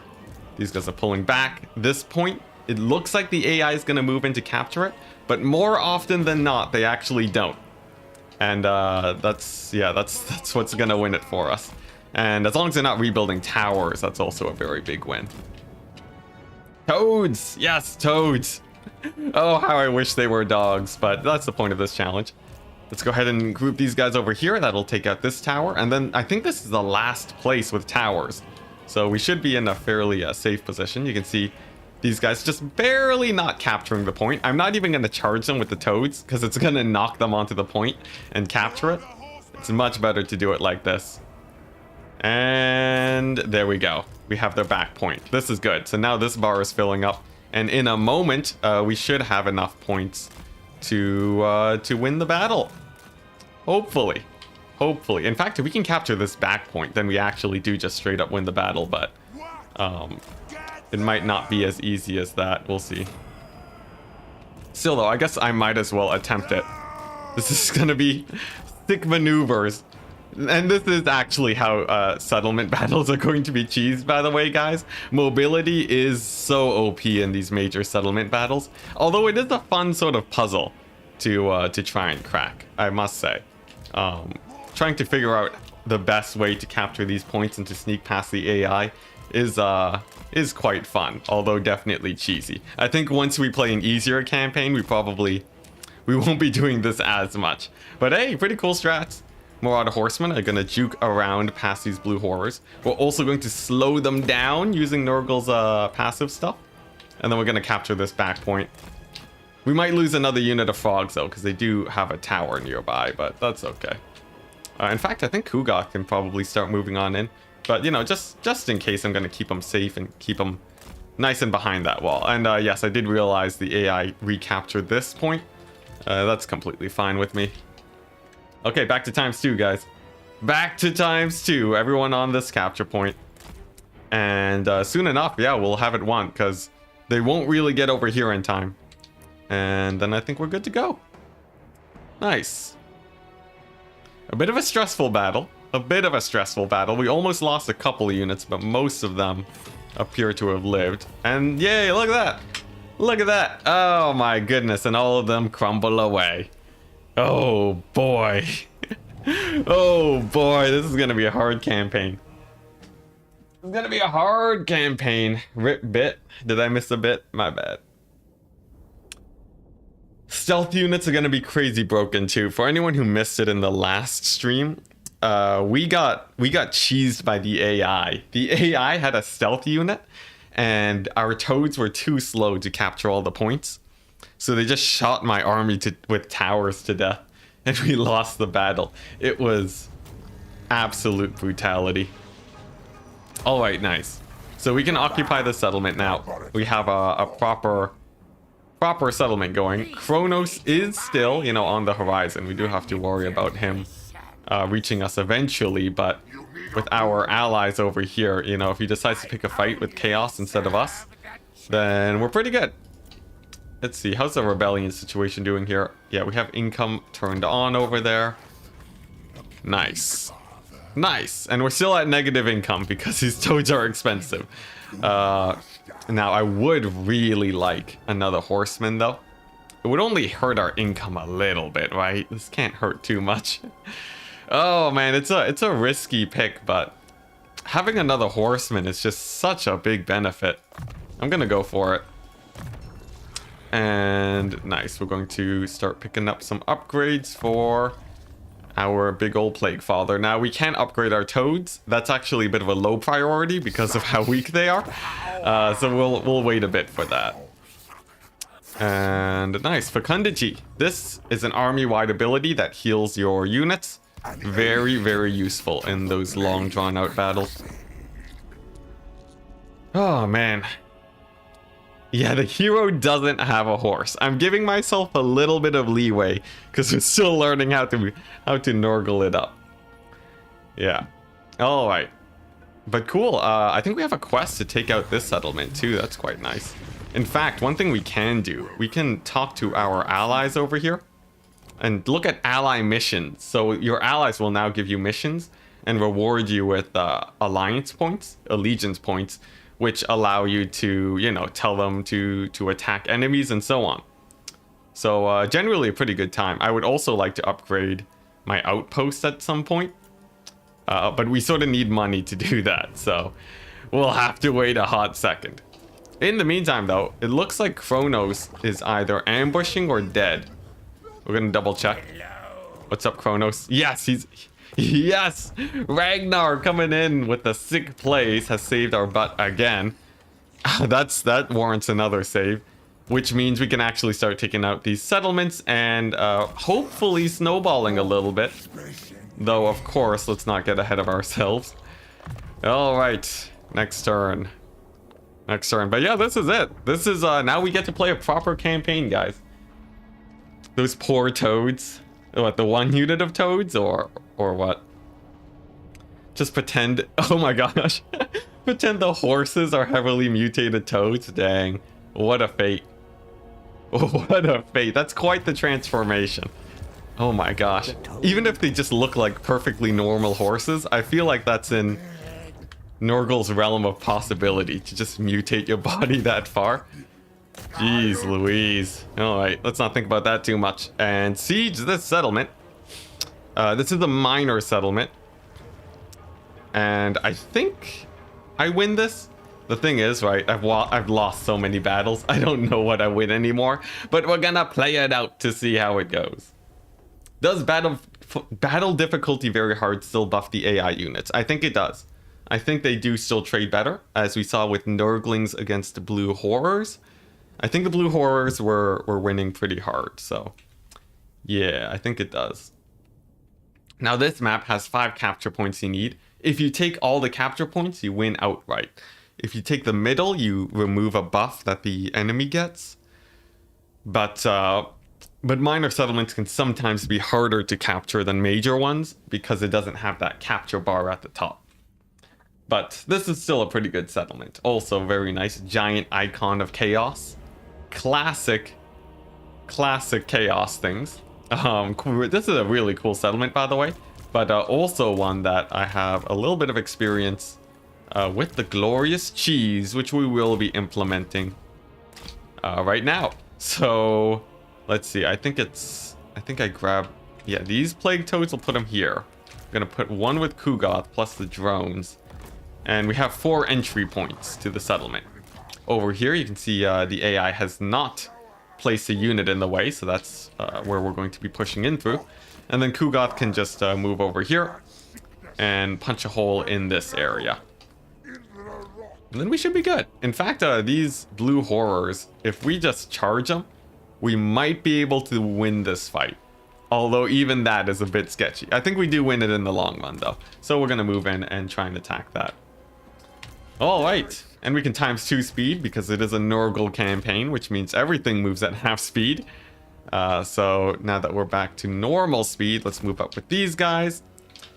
These guys are pulling back. This point, it looks like the AI is going to move in to capture it, but more often than not, they actually don't. And that's what's going to win it for us. And as long as they're not rebuilding towers, that's also a very big win. Toads! Yes, toads! Oh, how I wish they were dogs, but that's the point of this challenge. Let's go ahead and group these guys over here. That'll take out this tower, and then I think this is the last place with towers. So we should be in a fairly safe position. You can see these guys just barely not capturing the point. I'm not even going to charge them with the toads because it's going to knock them onto the point and capture it. It's much better to do it like this. And there we go. We have their back point. This is good. So now this bar is filling up. And in a moment, we should have enough points to win the battle. Hopefully. Hopefully. In fact, if we can capture this back point, then we actually do just straight up win the battle. But it might not be as easy as that. We'll see. Still, though, I guess I might as well attempt it. This is going to be thick maneuvers. And this is actually how settlement battles are going to be cheesed, by the way, guys. Mobility is so OP in these major settlement battles. Although it is a fun sort of puzzle to try and crack, I must say. Trying to figure out the best way to capture these points and to sneak past the AI is quite fun, although definitely cheesy. I think once we play an easier campaign, we won't be doing this as much. But hey, pretty cool strats. Marauder Horsemen are gonna juke around past these blue horrors. We're also going to slow them down using Nurgle's passive stuff. And then we're gonna capture this back point. We might lose another unit of frogs though, because they do have a tower nearby, but that's okay. In fact, I think Kuga can probably start moving on in. But, you know, just in case, I'm gonna keep them safe and keep them nice and behind that wall. And yes, I did realize the AI recaptured this point. That's completely fine with me. Okay, back to ×2, guys. Back to ×2. Everyone on this capture point. And soon enough, yeah, we'll have it won, because they won't really get over here in time. And then I think we're good to go. Nice. A bit of a stressful battle. A bit of a stressful battle. We almost lost a couple of units, but most of them appear to have lived. And yay, look at that. Look at that. Oh my goodness. And all of them crumble away. Oh boy. Oh boy. This is going to be a hard campaign. It's going to be a hard campaign. Rip bit. Did I miss a bit? My bad. Stealth units are going to be crazy broken too. For anyone who missed it in the last stream, we got cheesed by the AI. The AI had a stealth unit, and our toads were too slow to capture all the points. So they just shot my army with towers to death, and we lost the battle. It was absolute brutality. All right, nice. So we can occupy the settlement now. We have a proper settlement going. Kronos is still, you know, on the horizon. We do have to worry about him reaching us eventually, but with our allies over here, you know, if he decides to pick a fight with Chaos instead of us, then we're pretty good. Let's see, how's the rebellion situation doing here? Yeah, we have income turned on over there. Nice. Nice. And we're still at negative income because these toads are expensive. Now, I would really like another horseman, though. It would only hurt our income a little bit, right? This can't hurt too much. Oh, man, it's a risky pick, but having another horseman is just such a big benefit. I'm gonna go for it. And nice, we're going to start picking up some upgrades for our big old Plague Father. Now, we can't upgrade our toads. That's actually a bit of a low priority because of how weak they are. So we'll wait a bit for that. And nice, Fecundity. This is an army-wide ability that heals your units. Very, very useful in those long, drawn-out battles. Oh, man. Yeah, the hero doesn't have a horse. I'm giving myself a little bit of leeway because we're still learning how to Nurgle it up. Yeah. All right. But cool. I think we have a quest to take out this settlement too. That's quite nice. In fact, one thing we can do, we can talk to our allies over here and look at ally missions. So your allies will now give you missions and reward you with alliance points, allegiance points, which allow you to, you know, tell them to attack enemies and so on. So generally a pretty good time. I would also like to upgrade my outpost at some point. But we sort of need money to do that, so we'll have to wait a hot second. In the meantime, though, it looks like Kronos is either ambushing or dead. We're gonna double check. What's up, Kronos? Yes, yes! Ragnar coming in with a sick plays has saved our butt again. That warrants another save, which means we can actually start taking out these settlements and hopefully snowballing a little bit. Though, of course, let's not get ahead of ourselves. All right, next turn. Next turn. But yeah, this is it. This is, now we get to play a proper campaign, guys. Those poor toads. What, the one unit of toads or what? Just pretend, oh my gosh. Pretend the horses are heavily mutated toads. Dang, what a fate. What a fate. That's quite the transformation. Oh my gosh. Even if they just look like perfectly normal horses, I feel like that's in Nurgle's realm of possibility to just mutate your body that far. Jeez Louise. Alright, let's not think about that too much. And siege this settlement. This is a minor settlement. And I think I win this. The thing is, right, I've lost so many battles. I don't know what I win anymore. But we're gonna play it out to see how it goes. Does battle difficulty very hard still buff the AI units? I think it does. I think they do still trade better, as we saw with Nurglings against the Blue Horrors. I think the Blue Horrors were winning pretty hard, so yeah, I think it does. Now this map has 5 capture points you need. If you take all the capture points, you win outright. If you take the middle, you remove a buff that the enemy gets. But minor settlements can sometimes be harder to capture than major ones because it doesn't have that capture bar at the top. But this is still a pretty good settlement. Also very nice, giant icon of chaos. Classic chaos things. This is a really cool settlement, by the way. But also one that I have a little bit of experience with the glorious cheese, which we will be implementing right now. So let's see. I think I grab, yeah, these plague toads. We'll put them here. I'm gonna put one with Kugoth plus the drones, and we have 4 entry points to the settlement. Over here, you can see the AI has not placed a unit in the way, so that's where we're going to be pushing in through. And then Kugoth can just move over here and punch a hole in this area. And then we should be good. In fact, these Blue Horrors, if we just charge them, we might be able to win this fight. Although even that is a bit sketchy. I think we do win it in the long run, though. So we're going to move in and try and attack that. All right. And we can ×2 speed because it is a Nurgle campaign, which means everything moves at half speed. So now that we're back to normal speed, let's move up with these guys.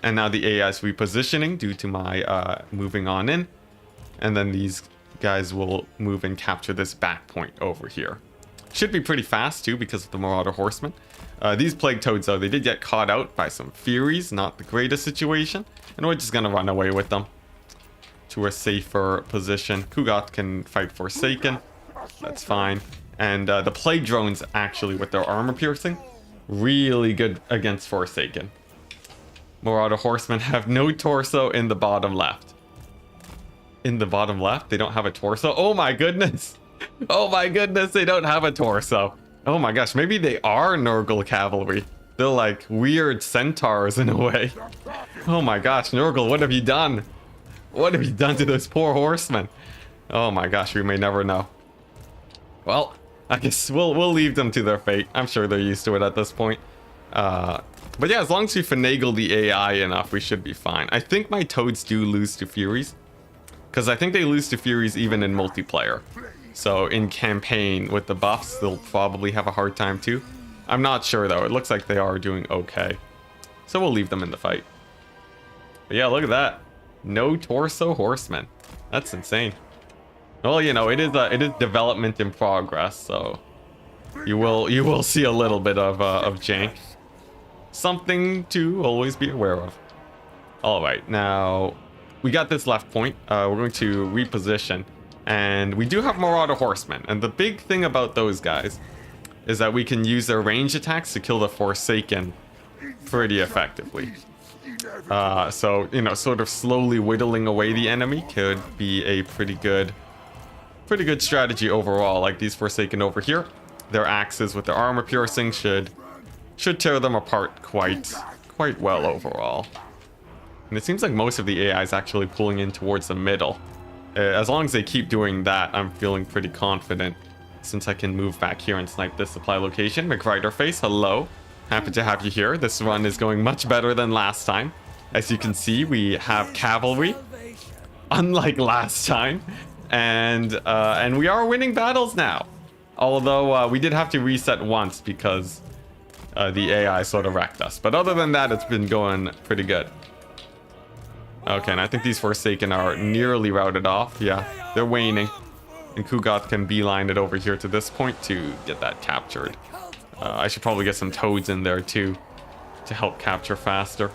And now the AI is repositioning due to my moving on in. And then these guys will move and capture this back point over here. Should be pretty fast too because of the Marauder Horsemen. These Plague Toads though, they did get caught out by some Furies, not the greatest situation. And we're just gonna run away with them to a safer position. Kugoth can fight Forsaken. That's fine. And the Plague Drones actually with their armor piercing, really good against Forsaken. Marauder Horsemen have no torso in the bottom left. In the bottom left, they don't have a torso. Oh my goodness. Oh my goodness, they don't have a torso. Oh my gosh, maybe they are Nurgle cavalry. They're like weird centaurs in a way. Oh my gosh, Nurgle, what have you done? What have you done to those poor horsemen? Oh my gosh, we may never know. Well, I guess we'll leave them to their fate. I'm sure they're used to it at this point. But yeah, as long as we finagle the AI enough, we should be fine. I think my toads do lose to Furies, because I think they lose to Furies even in multiplayer. So in campaign with the buffs, they'll probably have a hard time too. I'm not sure though. It looks like they are doing okay. So we'll leave them in the fight. But yeah, look at that. No torso horsemen. That's insane. Well, you know, it is development in progress, so you will see a little bit of jank. Something to always be aware of. All right, now we got this left point. We're going to reposition, and we do have Marauder Horsemen. And the big thing about those guys is that we can use their range attacks to kill the Forsaken pretty effectively. So, you know, sort of slowly whittling away the enemy could be a pretty good strategy overall. Like these Forsaken over here, their axes with their armor piercing should tear them apart quite well overall. And it seems like most of the AI is actually pulling in towards the middle. As long as they keep doing that, I'm feeling pretty confident, since I can move back here and snipe this supply location. McRiderface, hello. Happy to have you here. This run is going much better than last time. As you can see, we have cavalry, unlike last time. And we are winning battles now. Although we did have to reset once because the AI sort of wrecked us. But other than that, it's been going pretty good. Okay, and I think these Forsaken are nearly routed off. Yeah, they're waning. And Kugoth can beeline it over here to this point to get that captured. I should probably get some toads in there too to help capture faster.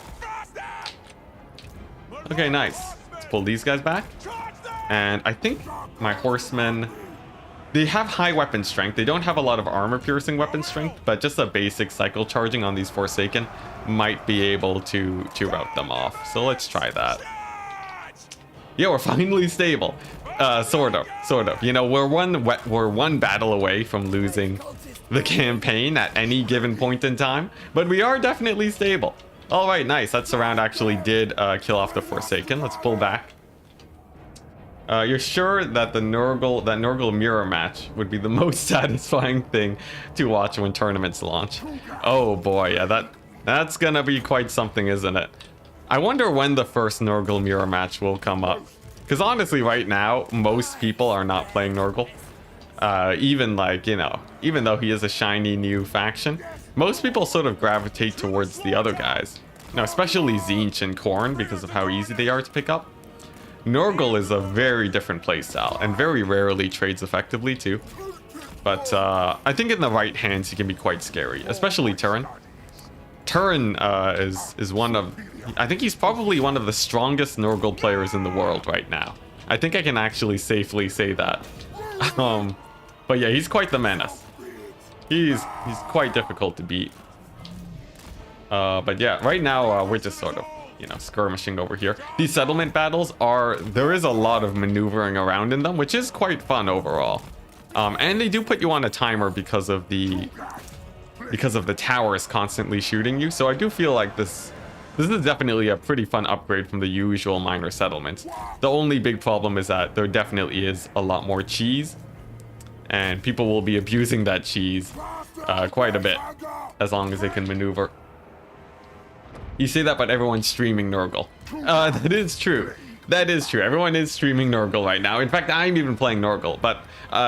Okay, nice. Let's pull these guys back. And I think my horsemen, they have high weapon strength. They don't have a lot of armor piercing weapon strength, but just a basic cycle charging on these Forsaken might be able to rout them off. So let's try that. Yeah, we're finally stable. Sort of. You know, we're one battle away from losing the campaign at any given point in time, but we are definitely stable. All right, nice. That surround actually did kill off the Forsaken. Let's pull back. You're sure that that Nurgle mirror match would be the most satisfying thing to watch when tournaments launch? Oh boy, yeah, that's gonna be quite something, isn't it? I wonder when the first Nurgle mirror match will come up. Because honestly, right now, most people are not playing Nurgle. Even like, you know, even though he is a shiny new faction, most people sort of gravitate towards the other guys. Now, especially Tzeentch and Khorne, because of how easy they are to pick up. Nurgle is a very different playstyle, and very rarely trades effectively too. But I think in the right hands, he can be quite scary, especially Turin. Turin is one of... I think he's probably one of the strongest Nurgle players in the world right now. I think I can actually safely say that. But yeah, he's quite the menace. He's quite difficult to beat. But yeah, right now we're just sort of, you know, skirmishing over here. These settlement battles there is a lot of maneuvering around in them, which is quite fun overall. And they do put you on a timer because of the towers constantly shooting you. So I do feel like this is definitely a pretty fun upgrade from the usual minor settlements. The only big problem is that there definitely is a lot more cheese, and people will be abusing that cheese quite a bit as long as they can maneuver. You say that, but everyone's streaming Nurgle. That is true. That is true. Everyone is streaming Nurgle right now. In fact, I'm even playing Nurgle, but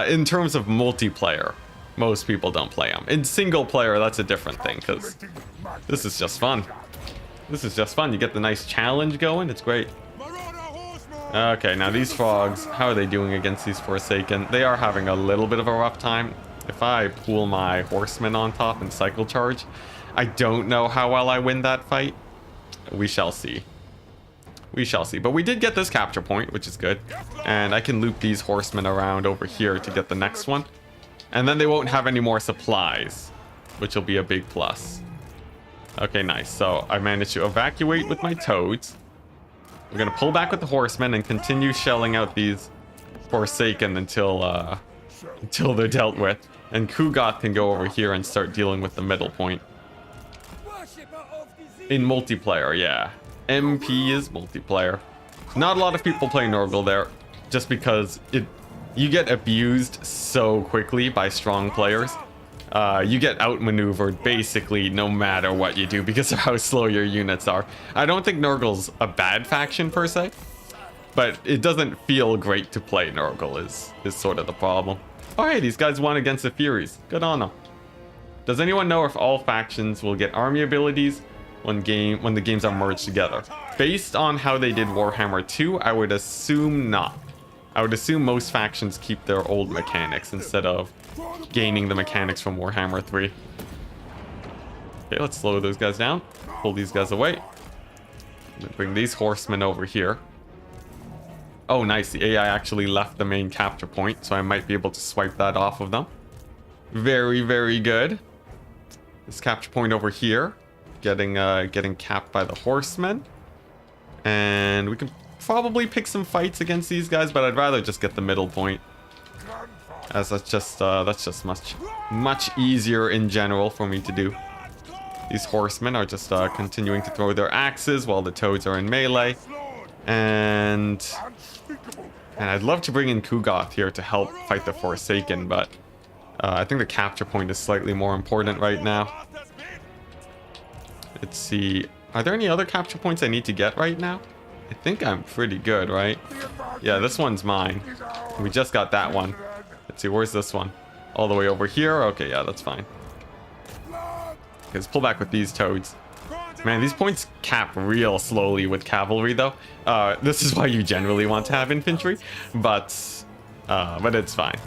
in terms of multiplayer, most people don't play them. In single player, that's a different thing, because this is just fun. This is just fun. You get the nice challenge going. It's great. Okay, now these frogs, how are they doing against these Forsaken? They are having a little bit of a rough time. If I pool my horsemen on top and cycle charge, I don't know how well I win that fight. We shall see. We shall see. But we did get this capture point, which is good. And I can loop these horsemen around over here to get the next one. And then they won't have any more supplies, which will be a big plus. Okay, nice. So I managed to evacuate with my toads. We're going to pull back with the horsemen and continue shelling out these Forsaken until they're dealt with. And Kugat can go over here and start dealing with the middle point. In multiplayer, yeah. MP is multiplayer. Not a lot of people play Nurgle there, just because you get abused so quickly by strong players. You get outmaneuvered basically no matter what you do because of how slow your units are. I don't think Nurgle's a bad faction per se, but it doesn't feel great to play Nurgle is sort of the problem. Oh hey, these guys won against the Furies. Good on them. Does anyone know if all factions will get army abilities when the games are merged together? Based on how they did Warhammer 2, I would assume not. I would assume most factions keep their old mechanics instead of gaining the mechanics from Warhammer 3. Okay, let's slow those guys down. Pull these guys away. Bring these horsemen over here. Oh, nice. The AI actually left the main capture point, so I might be able to swipe that off of them. Very, very good. This capture point over here. Getting capped by the horsemen. And we can probably pick some fights against these guys, but I'd rather just get the middle point, as that's just much easier in general for me to do. These horsemen are just continuing to throw their axes while the toads are in melee, and I'd love to bring in Kugat here to help fight the Forsaken, but I think the capture point is slightly more important right now. Let's see. Are there any other capture points I need to get right now? I think I'm pretty good, right? Yeah, this one's mine. We just got that one. Let's see, where's this one? All the way over here? Okay, yeah, that's fine. Okay, let's pull back with these toads. Man, these points cap real slowly with cavalry, though. This is why you generally want to have infantry, but it's fine.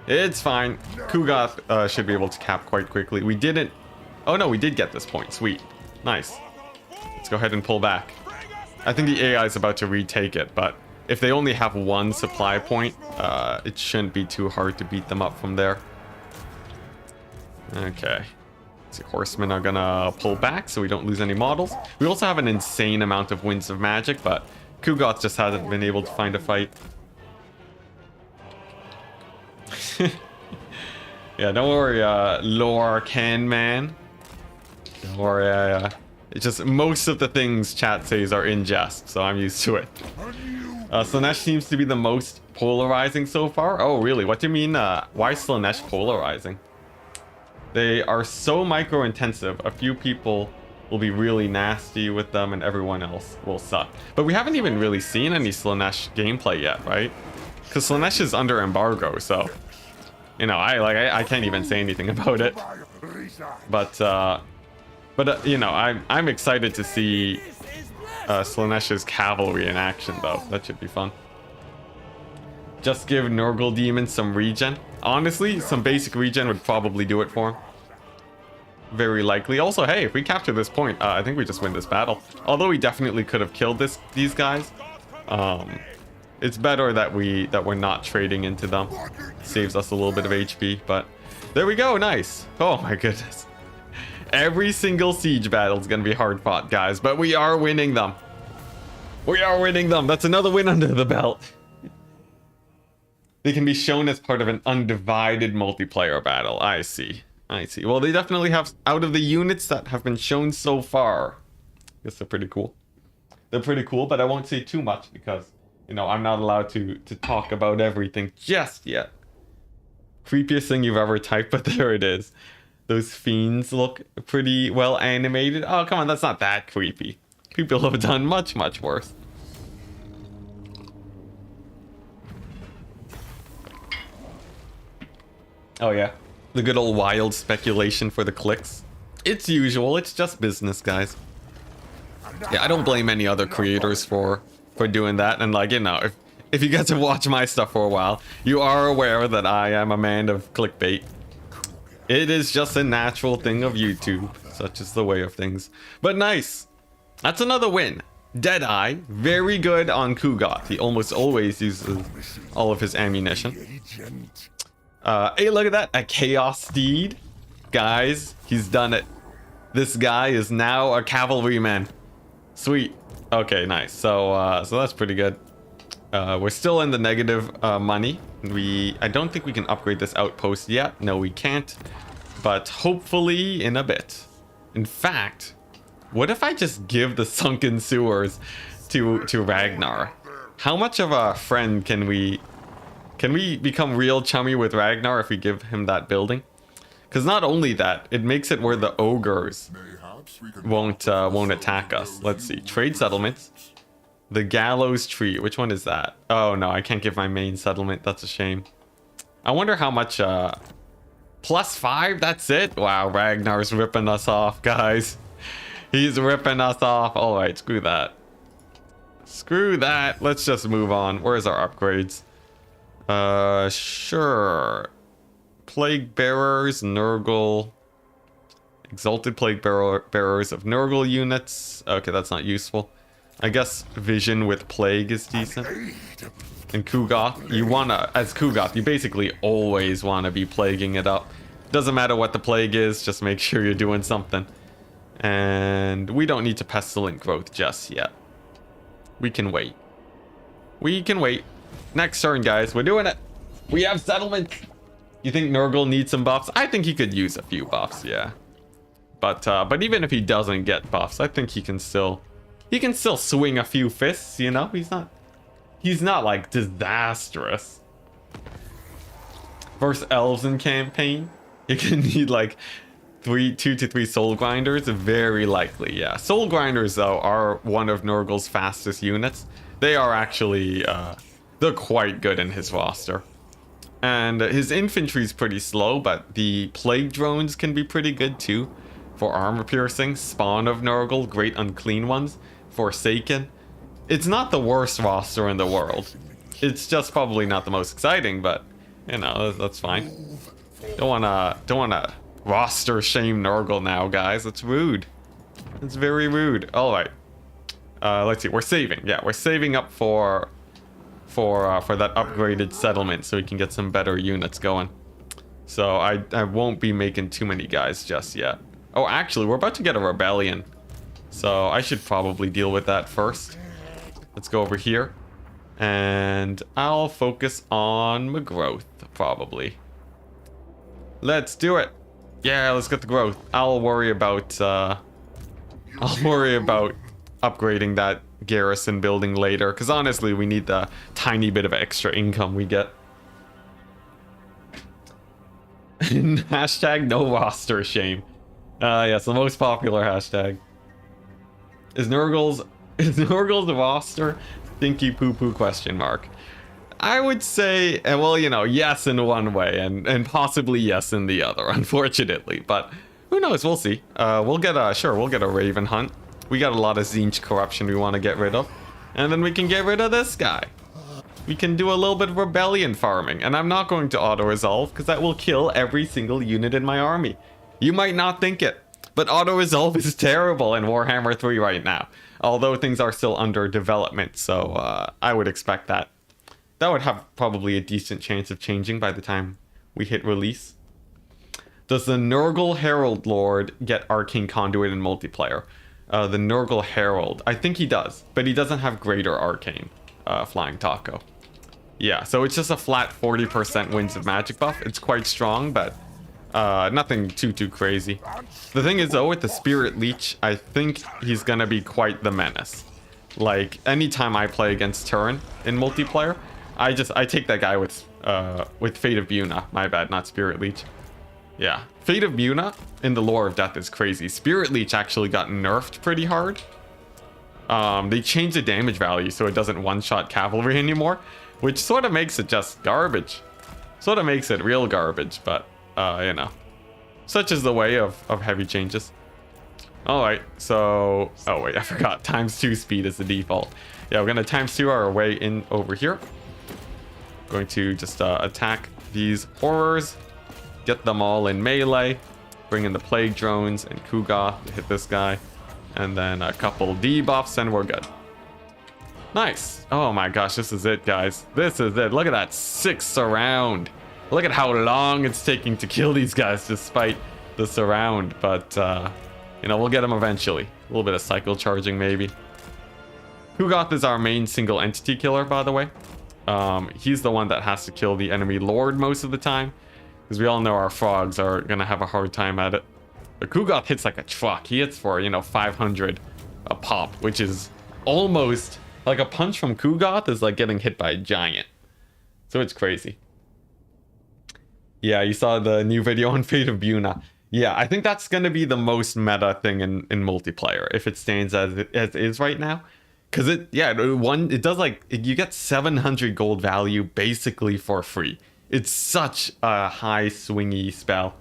It's fine. Kugat should be able to cap quite quickly. We didn't... Oh, no, we did get this point. Sweet. Nice. Let's go ahead and pull back. I think the AI is about to retake it, but if they only have one supply point, it shouldn't be too hard to beat them up from there. Okay. Let's see, horsemen are gonna pull back so we don't lose any models. We also have an insane amount of Winds of Magic, but Kugot just hasn't been able to find a fight. Yeah, don't worry, lore can man. Don't worry, it's just most of the things chat says are in jest, so I'm used to it. Slanesh seems to be the most polarizing so far. Oh, really? What do you mean? Why is Slanesh polarizing? They are so micro-intensive. A few people will be really nasty with them, and everyone else will suck. But we haven't even really seen any Slanesh gameplay yet, right? Because Slanesh is under embargo, so you know, I can't even say anything about it. But you know, I'm excited to see Slanesh's cavalry in action, though. That should be fun. Just give Nurgle demons some regen. Honestly, some basic regen would probably do it for him. Very likely. Also, hey, if we capture this point, I think we just win this battle. Although we definitely could have killed these guys. It's better that we're not trading into them. Saves us a little bit of HP, but there we go. Nice. Oh my goodness. Every single siege battle is going to be hard fought, guys, but we are winning them. We are winning them. That's another win under the belt. They can be shown as part of an undivided multiplayer battle. I see. I see. Well, they definitely have, out of the units that have been shown so far, I guess they're pretty cool. They're pretty cool, but I won't say too much because, you know, I'm not allowed to talk about everything just yet. Creepiest thing you've ever typed, but there it is. Those fiends look pretty well animated. Oh, come on, that's not that creepy. People have done much, much worse. Oh yeah, the good old wild speculation for the clicks. It's usual, it's just business, guys. Yeah, I don't blame any other creators for doing that. And like, you know, if you get to watch my stuff for a while, you are aware that I am a man of clickbait. It is just a natural thing of YouTube. Such is the way of things. But nice. That's another win. Deadeye, very good on Kugot. He almost always uses all of his ammunition. Hey, look at that. A Chaos Steed. Guys, he's done it. This guy is now a cavalryman. Sweet. Okay, nice. So that's pretty good. We're still in the negative money. I don't think we can upgrade this outpost yet. No, we can't. But hopefully in a bit. In fact, what if I just give the sunken sewers to Ragnar? How much of a friend can we become real chummy with Ragnar if we give him that building? Because not only that, it makes it where the ogres won't attack us. Let's see. Trade settlements. The gallows tree. Which one is that? Oh no, I can't give my main settlement. That's a shame. I wonder how much +5, that's it? Wow, Ragnar's ripping us off, guys. He's ripping us off. Alright, screw that. Screw that. Let's just move on. Where's our upgrades? Sure. Plague Bearers, Nurgle. Exalted Plague Bearers of Nurgle units. Okay, that's not useful. I guess Vision with Plague is decent. And Kugoth, you wanna, as Kugoth, you basically always wanna be plaguing it up. Doesn't matter what the plague is, just make sure you're doing something. And we don't need to Pestilent Growth just yet. We can wait. We can wait. Next turn, guys, we're doing it. We have settlement. You think Nurgle needs some buffs? I think he could use a few buffs, yeah. But even if he doesn't get buffs, I think he can still swing a few fists, you know? He's not like disastrous. Versus elves in campaign, you can need like 2 to 3 soul grinders, very likely, yeah. Soul grinders though are one of Nurgle's fastest units. They are actually they're quite good in his roster. And his infantry is pretty slow, but the plague drones can be pretty good too for armor piercing. Spawn of Nurgle, great unclean ones. Forsaken. It's not the worst roster in the world. It's just probably not the most exciting, but you know, that's fine. Don't wanna roster shame Nurgle now, guys. It's rude. It's very rude. All right. Let's see. We're saving. Yeah, we're saving up for that upgraded settlement so we can get some better units going. So I won't be making too many guys just yet. Oh, actually, we're about to get a rebellion. So I should probably deal with that first. Let's go over here. And I'll focus on my growth, probably. Let's do it. Yeah, let's get the growth. I'll worry about upgrading that garrison building later, because honestly, we need the tiny bit of extra income we get. Hashtag no roster shame. Yes, the most popular hashtag. Is Nurgle's roster stinky poo poo question mark? I would say, well, you know, yes in one way and possibly yes in the other, unfortunately. But who knows? We'll see. We'll get a Raven Hunt. We got a lot of Tzeentch corruption we want to get rid of. And then we can get rid of this guy. We can do a little bit of rebellion farming. And I'm not going to auto-resolve because that will kill every single unit in my army. You might not think it, but auto-resolve is terrible in Warhammer 3 right now. Although things are still under development, so I would expect that. That would have probably a decent chance of changing by the time we hit release. Does the Nurgle Herald Lord get Arcane Conduit in multiplayer? The Nurgle Herald, I think he does, but he doesn't have Greater Arcane Flying Taco. Yeah, so it's just a flat 40% Winds of Magic buff. It's quite strong, but nothing too crazy. The thing is, though, with the Spirit Leech, I think he's gonna be quite the menace. Like, anytime I play against Turin in multiplayer, I take that guy with Fate of Buna. My bad, not Spirit Leech. Yeah, Fate of Buna in the Lore of Death is crazy. Spirit Leech actually got nerfed pretty hard. They changed the damage value so it doesn't one-shot cavalry anymore, which sort of makes it just garbage. Sort of makes it real garbage, but, you know. Such is the way of heavy changes. Alright, so... Oh wait, I forgot. ×2 speed is the default. Yeah, we're gonna ×2 our way in over here. Going to just attack these horrors. Get them all in melee. Bring in the Plague Drones and Kuga to hit this guy. And then a couple debuffs and we're good. Nice. Oh my gosh, this is it, guys. This is it. Look at that 6 surround. Look at how long it's taking to kill these guys despite the surround. But, you know, we'll get them eventually. A little bit of cycle charging, maybe. Kugoth is our main single entity killer, by the way. He's the one that has to kill the enemy lord most of the time. Because we all know our frogs are going to have a hard time at it. The Kugoth hits like a truck. He hits for, you know, 500 a pop, which is almost... Like a punch from Kugoth is like getting hit by a giant. So it's crazy. Yeah, you saw the new video on Fate of Buna. Yeah, I think that's going to be the most meta thing in multiplayer, if it stands as it is right now. Because it does like, you get 700 gold value basically for free. It's such a high swingy spell.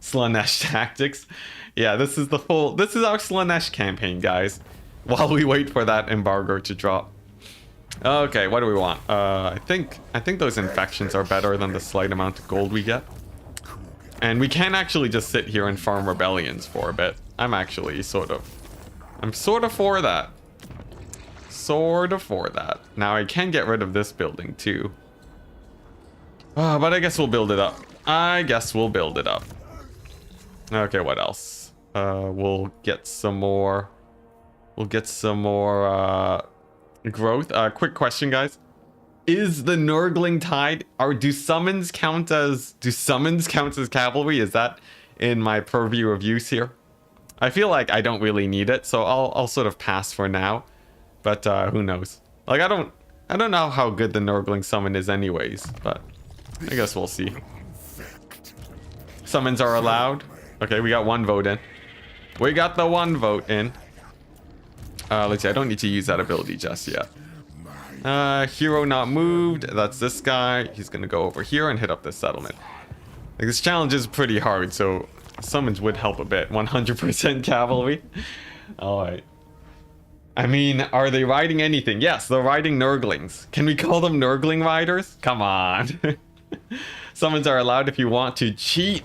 Slaanesh Tactics. Yeah, this is our Slaanesh campaign, guys. While we wait for that embargo to drop. Okay, what do we want? I think those infections are better than the slight amount of gold we get. And we can actually just sit here and farm rebellions for a bit. I'm sort of for that. Sort of for that. Now I can get rid of this building too. But I guess we'll build it up. Okay, what else? We'll get some more... growth. Quick question, guys. Is the Nurgling Tide... Do summons count as cavalry? Is that in my purview of use here? I feel like I don't really need it, so I'll sort of pass for now. But who knows? Like, I don't know how good the Nurgling summon is anyways, but I guess we'll see. Summons are allowed. Okay, we got 1 vote in. We got the 1 vote in. Let's see, I don't need to use that ability just yet. Hero not moved. That's this guy. He's gonna go over here and hit up this settlement. Like, this challenge is pretty hard, so summons would help a bit. 100% cavalry. Alright. I mean, are they riding anything? Yes, they're riding Nurglings. Can we call them Nurgling riders? Come on. Summons are allowed if you want to cheat.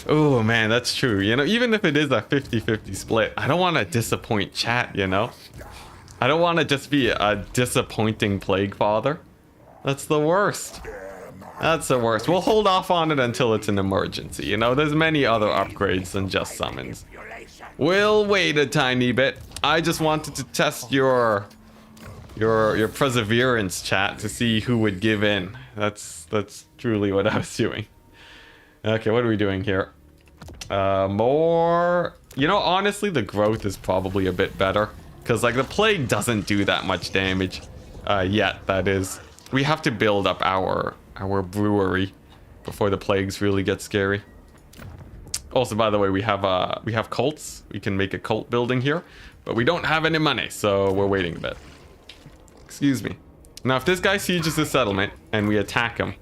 Oh man, that's true. You know, even if it is a 50-50 split, I don't want to disappoint chat, you know? I don't want to just be a disappointing Plague Father. That's the worst. That's the worst. We'll hold off on it until it's an emergency. You know, there's many other upgrades than just summons. We'll wait a tiny bit. I just wanted to test your your perseverance, chat, to see who would give in. That's truly what I was doing. Okay, what are we doing here? More... You know, honestly, the growth is probably a bit better. Because, like, the plague doesn't do that much damage. Yet, that is. We have to build up our brewery before the plagues really get scary. Also, by the way, we have cults. We can make a cult building here. But we don't have any money, so we're waiting a bit. Excuse me. Now, if this guy sieges the settlement and we attack him,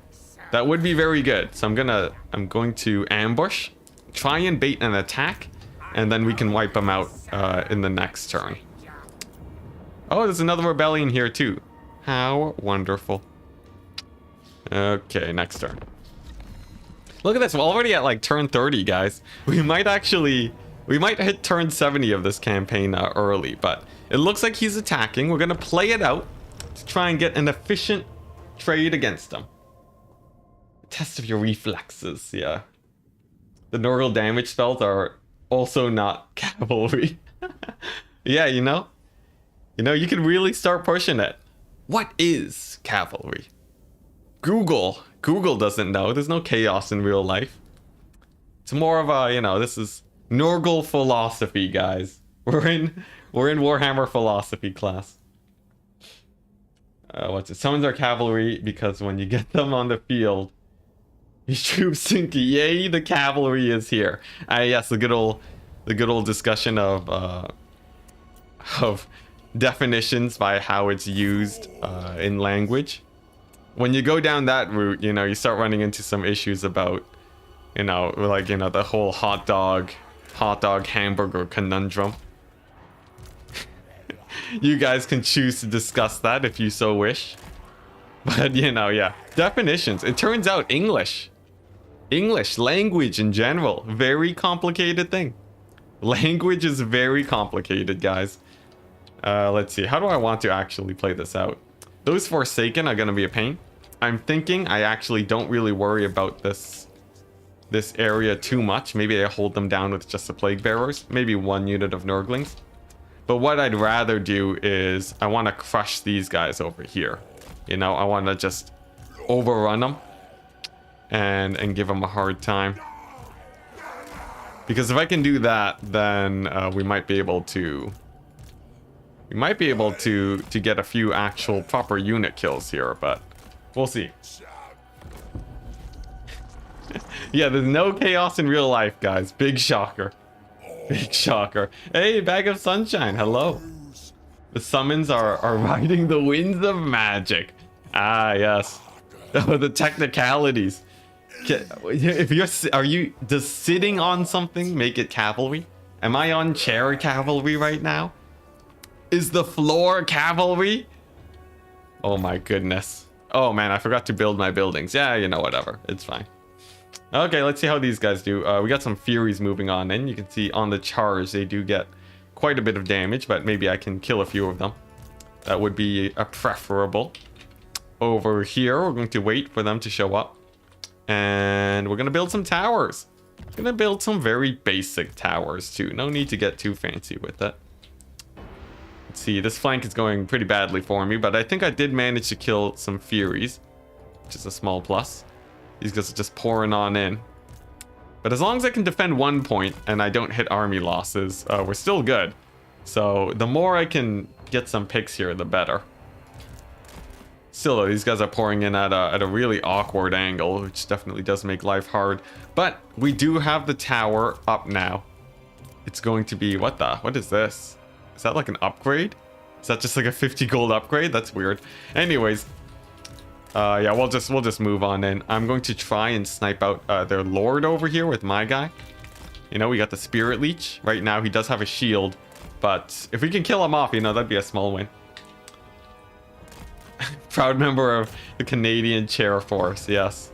that would be very good. So I'm going to ambush, try and bait an attack, and then we can wipe him out in the next turn. Oh, there's another rebellion here too. How wonderful. Okay, next turn. Look at this, we're already at like turn 30, guys. We might hit turn 70 of this campaign early, but it looks like he's attacking. We're gonna play it out to try and get an efficient trade against him. Test of your reflexes, yeah. The Nurgle damage spells are also not cavalry. Yeah, you know, you can really start pushing it. What is cavalry? Google doesn't know. There's no chaos in real life. It's more of a, this is Nurgle philosophy, guys. We're in Warhammer philosophy class. What's it? Summons are cavalry because when you get them on the field, your troops think, yay, the cavalry is here. Yes, the good old discussion of definitions by how it's used in language. When you go down that route, you start running into some issues about, the whole hot dog hamburger conundrum. You guys can choose to discuss that if you so wish. But, yeah. Definitions. It turns out English, language in general, very complicated thing. Language is very complicated, guys. Let's see. How do I want to actually play this out? Those Forsaken are going to be a pain. I'm thinking I actually don't really worry about this area too much. Maybe I hold them down with just the Plague Bearers. Maybe one unit of Nurglings. But what I'd rather do is I want to crush these guys over here. I want to just overrun them and give them a hard time. Because if I can do that, then we might be able to get a few actual proper unit kills here, but we'll see. Yeah, there's no chaos in real life, guys. Big shocker. Big shocker. Hey, Bag of Sunshine, hello. The summons are riding the winds of magic. Ah, yes. The technicalities. Does sitting on something make it cavalry? Am I on chair cavalry right now? Is the floor cavalry? Oh my goodness. Oh man, I forgot to build my buildings. Yeah, whatever. It's fine. Okay, let's see how these guys do. We got some Furies moving on in. You can see on the charge, they do get quite a bit of damage, but maybe I can kill a few of them. That would be preferable. Over here, we're going to wait for them to show up. And we're going to build some towers. Going to build some very basic towers too. No need to get too fancy with it. Let's see, this flank is going pretty badly for me, but I think I did manage to kill some Furies, which is a small plus. These guys are just pouring on in. But as long as I can defend 1 point and I don't hit army losses, we're still good. So the more I can get some picks here, the better. Still though, these guys are pouring in at a really awkward angle, which definitely does make life hard. But we do have the tower up now. It's going to be, what is this? Is that like an upgrade? Is that just like a 50 gold upgrade? That's weird. Anyways, yeah, we'll just move on in. I'm going to try and snipe out their lord over here with my guy. We got the Spirit Leech. Right now, he does have a shield. But if we can kill him off, that'd be a small win. Proud member of the Canadian Chair Force, yes.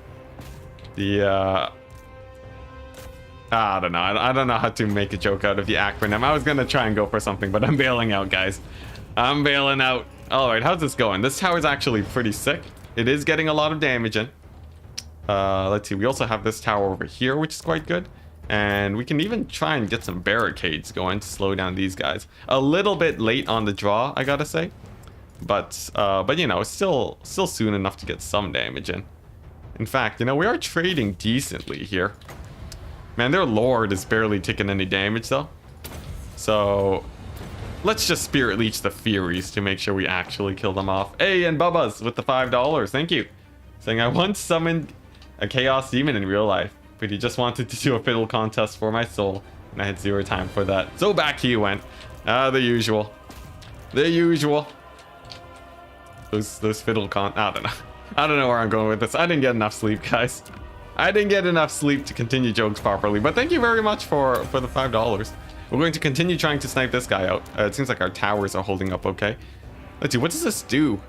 I don't know. I don't know how to make a joke out of the acronym. I was going to try and go for something, but I'm bailing out, guys. I'm bailing out. All right, how's this going? This tower is actually pretty sick. It is getting a lot of damage in. Let's see. We also have this tower over here, which is quite good. And we can even try and get some barricades going to slow down these guys. A little bit late on the draw, I gotta say. But you know, it's still soon enough to get some damage in. In fact, you know, we are trading decently here. Man, their lord is barely taking any damage though. So let's just Spirit Leech the Furies to make sure we actually kill them off. Hey, and Bubba's with the $5. Thank you. Saying I once summoned a Chaos Demon in real life, but he just wanted to do a fiddle contest for my soul, and I had 0 time for that. So back he went. The usual. The usual. Those fiddle I don't know. I don't know where I'm going with this. I didn't get enough sleep, guys. I didn't get enough sleep to continue jokes properly, but thank you very much for the $5. We're going to continue trying to snipe this guy out. It seems like our towers are holding up okay. Let's see, what does this do?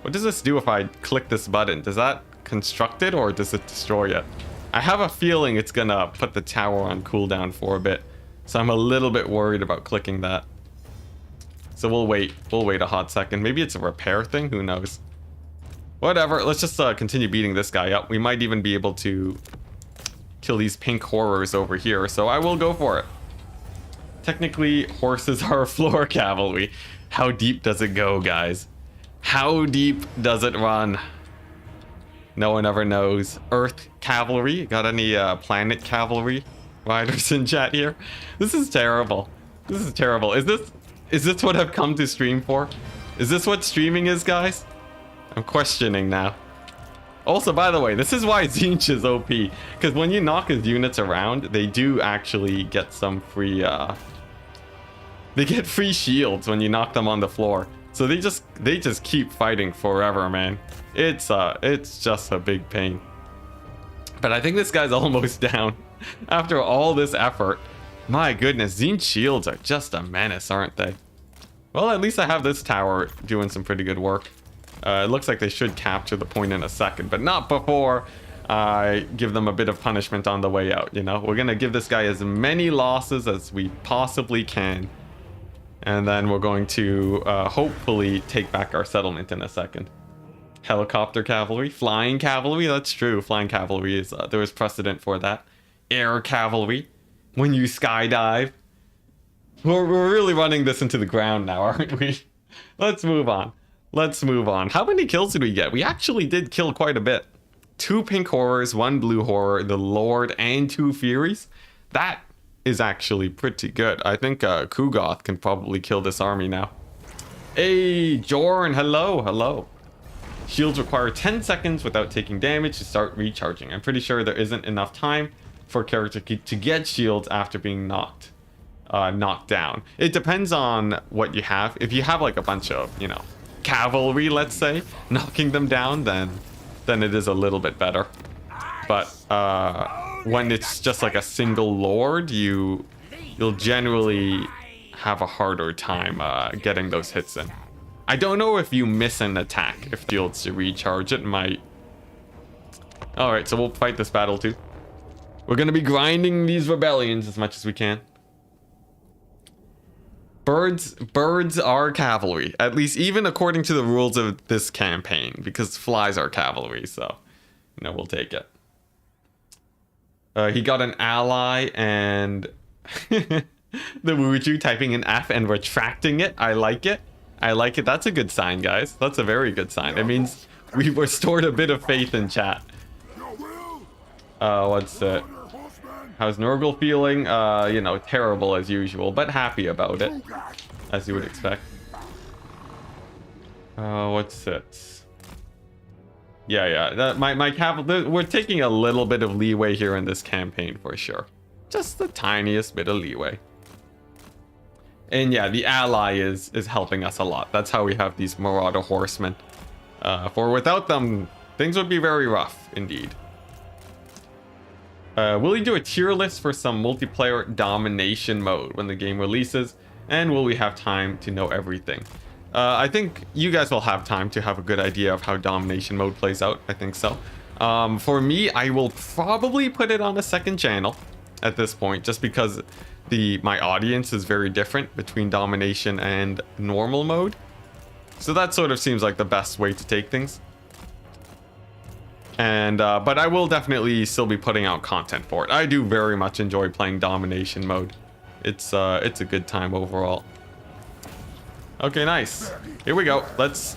What does this do if I click this button? Does that construct it or does it destroy it? I have a feeling it's gonna put the tower on cooldown for a bit. So I'm a little bit worried about clicking that. So we'll wait a hot second. Maybe it's a repair thing, who knows? Whatever, let's just continue beating this guy up. We might even be able to kill these pink horrors over here, so I will go for it. Technically, horses are floor cavalry. How deep does it go, guys? How deep does it run? No one ever knows. Earth cavalry? Got any planet cavalry riders in chat here? This is terrible. This is terrible. Is this what I've come to stream for? Is this what streaming is, guys? I'm questioning now. Also, by the way, this is why Zinch is OP. Because when you knock his units around, they do actually get some free... They get free shields when you knock them on the floor. So they just keep fighting forever, man. It's just a big pain. But I think this guy's almost down. After all this effort. My goodness, Zinch shields are just a menace, aren't they? Well, at least I have this tower doing some pretty good work. It looks like they should capture the point in a second, but not before I give them a bit of punishment on the way out, you know? We're gonna give this guy as many losses as we possibly can. And then we're going to hopefully take back our settlement in a second. Helicopter cavalry, flying cavalry, that's true. Flying cavalry is, there is precedent for that. Air cavalry, when you skydive. We're really running this into the ground now, aren't we? Let's move on. Let's move on. How many kills did we get? We actually did kill quite a bit. 2 pink horrors, 1 blue horror, the Lord, and 2 Furies. That is actually pretty good. I think Kugoth can probably kill this army now. Hey, Jorn, hello, hello. Shields require 10 seconds without taking damage to start recharging. I'm pretty sure there isn't enough time for a character to get shields after being knocked down. It depends on what you have. If you have like a bunch of, you know, cavalry, let's say, knocking them down, then it is a little bit better. But when it's just like a single lord, you'll generally have a harder time getting those hits in. I don't know if you miss an attack if shields to recharge. It might. All right, so we'll fight this battle too. We're gonna be grinding these rebellions as much as we can. Birds are cavalry, at least even according to the rules of this campaign, because flies are cavalry, so you know, we'll take it. He got an ally and the Wuju typing an F and retracting it. I like it. I like it. That's a good sign, guys. That's a very good sign. It means we've restored a bit of faith in chat. What's it? How's Nurgle feeling? You know, terrible as usual, but happy about it, as you would expect. What's it? Yeah. My cavalry. We're taking a little bit of leeway here in this campaign for sure. Just the tiniest bit of leeway. And yeah, the ally is helping us a lot. That's how we have these Marauder horsemen. For without them, things would be very rough indeed. Will we do a tier list for some multiplayer domination mode when the game releases? And will we have time to know everything? I think you guys will have time to have a good idea of how domination mode plays out. I think so. For me, I will probably put it on a second channel at this point, just because my audience is very different between domination and normal mode. So that sort of seems like the best way to take things. And but I will definitely still be putting out content for it. I do very much enjoy playing domination mode. It's a good time overall. Okay, nice. Here we go. Let's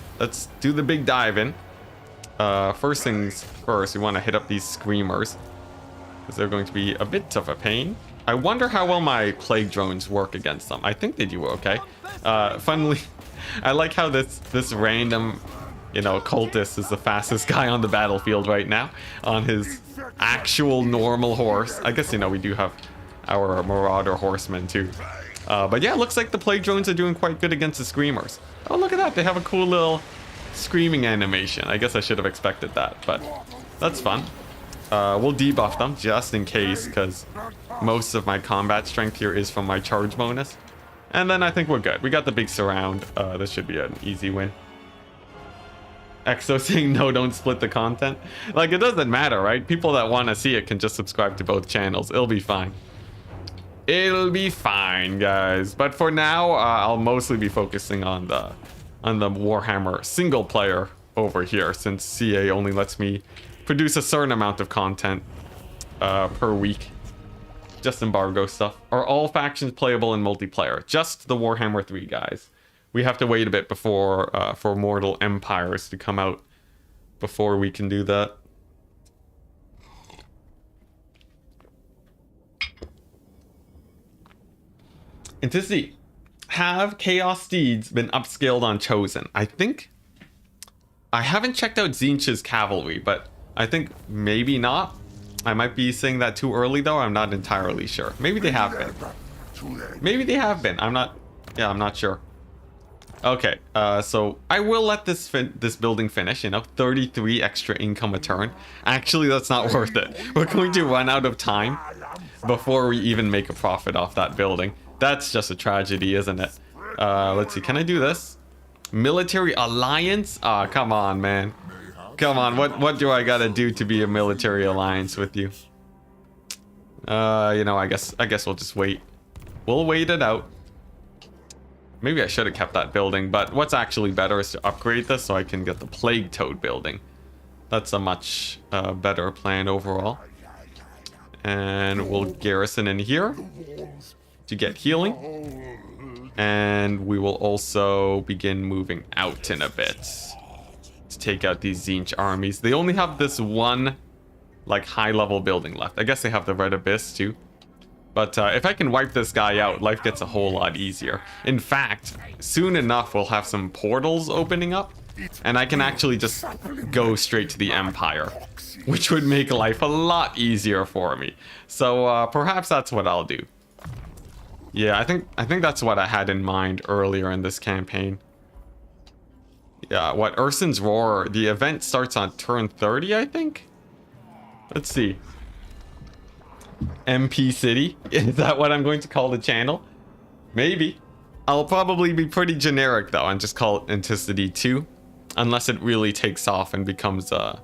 do the big dive in. First things first, we want to hit up these screamers, because they're going to be a bit of a pain. I wonder how well my plague drones work against them. I think they do okay. Funnily, I like how this random, you know, cultist is the fastest guy on the battlefield right now on his actual normal horse. I guess, you know, we do have our marauder horsemen too. But yeah, it looks like the plague drones are doing quite good against the screamers. Oh, look at that. They have a cool little screaming animation. I guess I should have expected that, but that's fun. We'll debuff them just in case, because most of my combat strength here is from my charge bonus. And then I think we're good. We got the big surround. This should be an easy win. Exo saying no, don't split the content. Like, it doesn't matter, right? People that want to see it can just subscribe to both channels. It'll be fine. It'll be fine, guys. But for now, I'll mostly be focusing on the Warhammer single player over here, since CA only lets me produce a certain amount of content per week. Just embargo stuff. Are all factions playable in multiplayer? Just the Warhammer 3, guys. We have to wait a bit before for Mortal Empires to come out before we can do that. Enticity. Have Chaos Steeds been upscaled on Chosen? I think... I haven't checked out Tzeentch's cavalry, but I think maybe not. I might be saying that too early, though. I'm not entirely sure. Maybe they have been. Maybe they have been. I'm not... Yeah, I'm not sure. Okay, so I will let this building finish, you know, 33 extra income a turn. Actually, that's not worth it. We're going to run out of time before we even make a profit off that building. That's just a tragedy, isn't it? Let's see, can I do this? Military alliance? Ah, come on, man. Come on, what do I gotta do to be a military alliance with you? You know, I guess we'll just wait. We'll wait it out. Maybe I should have kept that building, but what's actually better is to upgrade this so I can get the Plague Toad building. That's a much better plan overall. And we'll garrison in here to get healing. And we will also begin moving out in a bit to take out these Tzeentch armies. They only have this one, like, high-level building left. I guess they have the Red Abyss, too. But if I can wipe this guy out, life gets a whole lot easier. In fact, soon enough, we'll have some portals opening up, and I can actually just go straight to the Empire, which would make life a lot easier for me. So perhaps that's what I'll do. Yeah, I think that's what I had in mind earlier in this campaign. Yeah, what, Ursun's Roar, the event starts on turn 30, I think? Let's see. MP City? Is that what I'm going to call the channel? Maybe. I'll probably be pretty generic though and just call it Enticity 2. Unless it really takes off and becomes the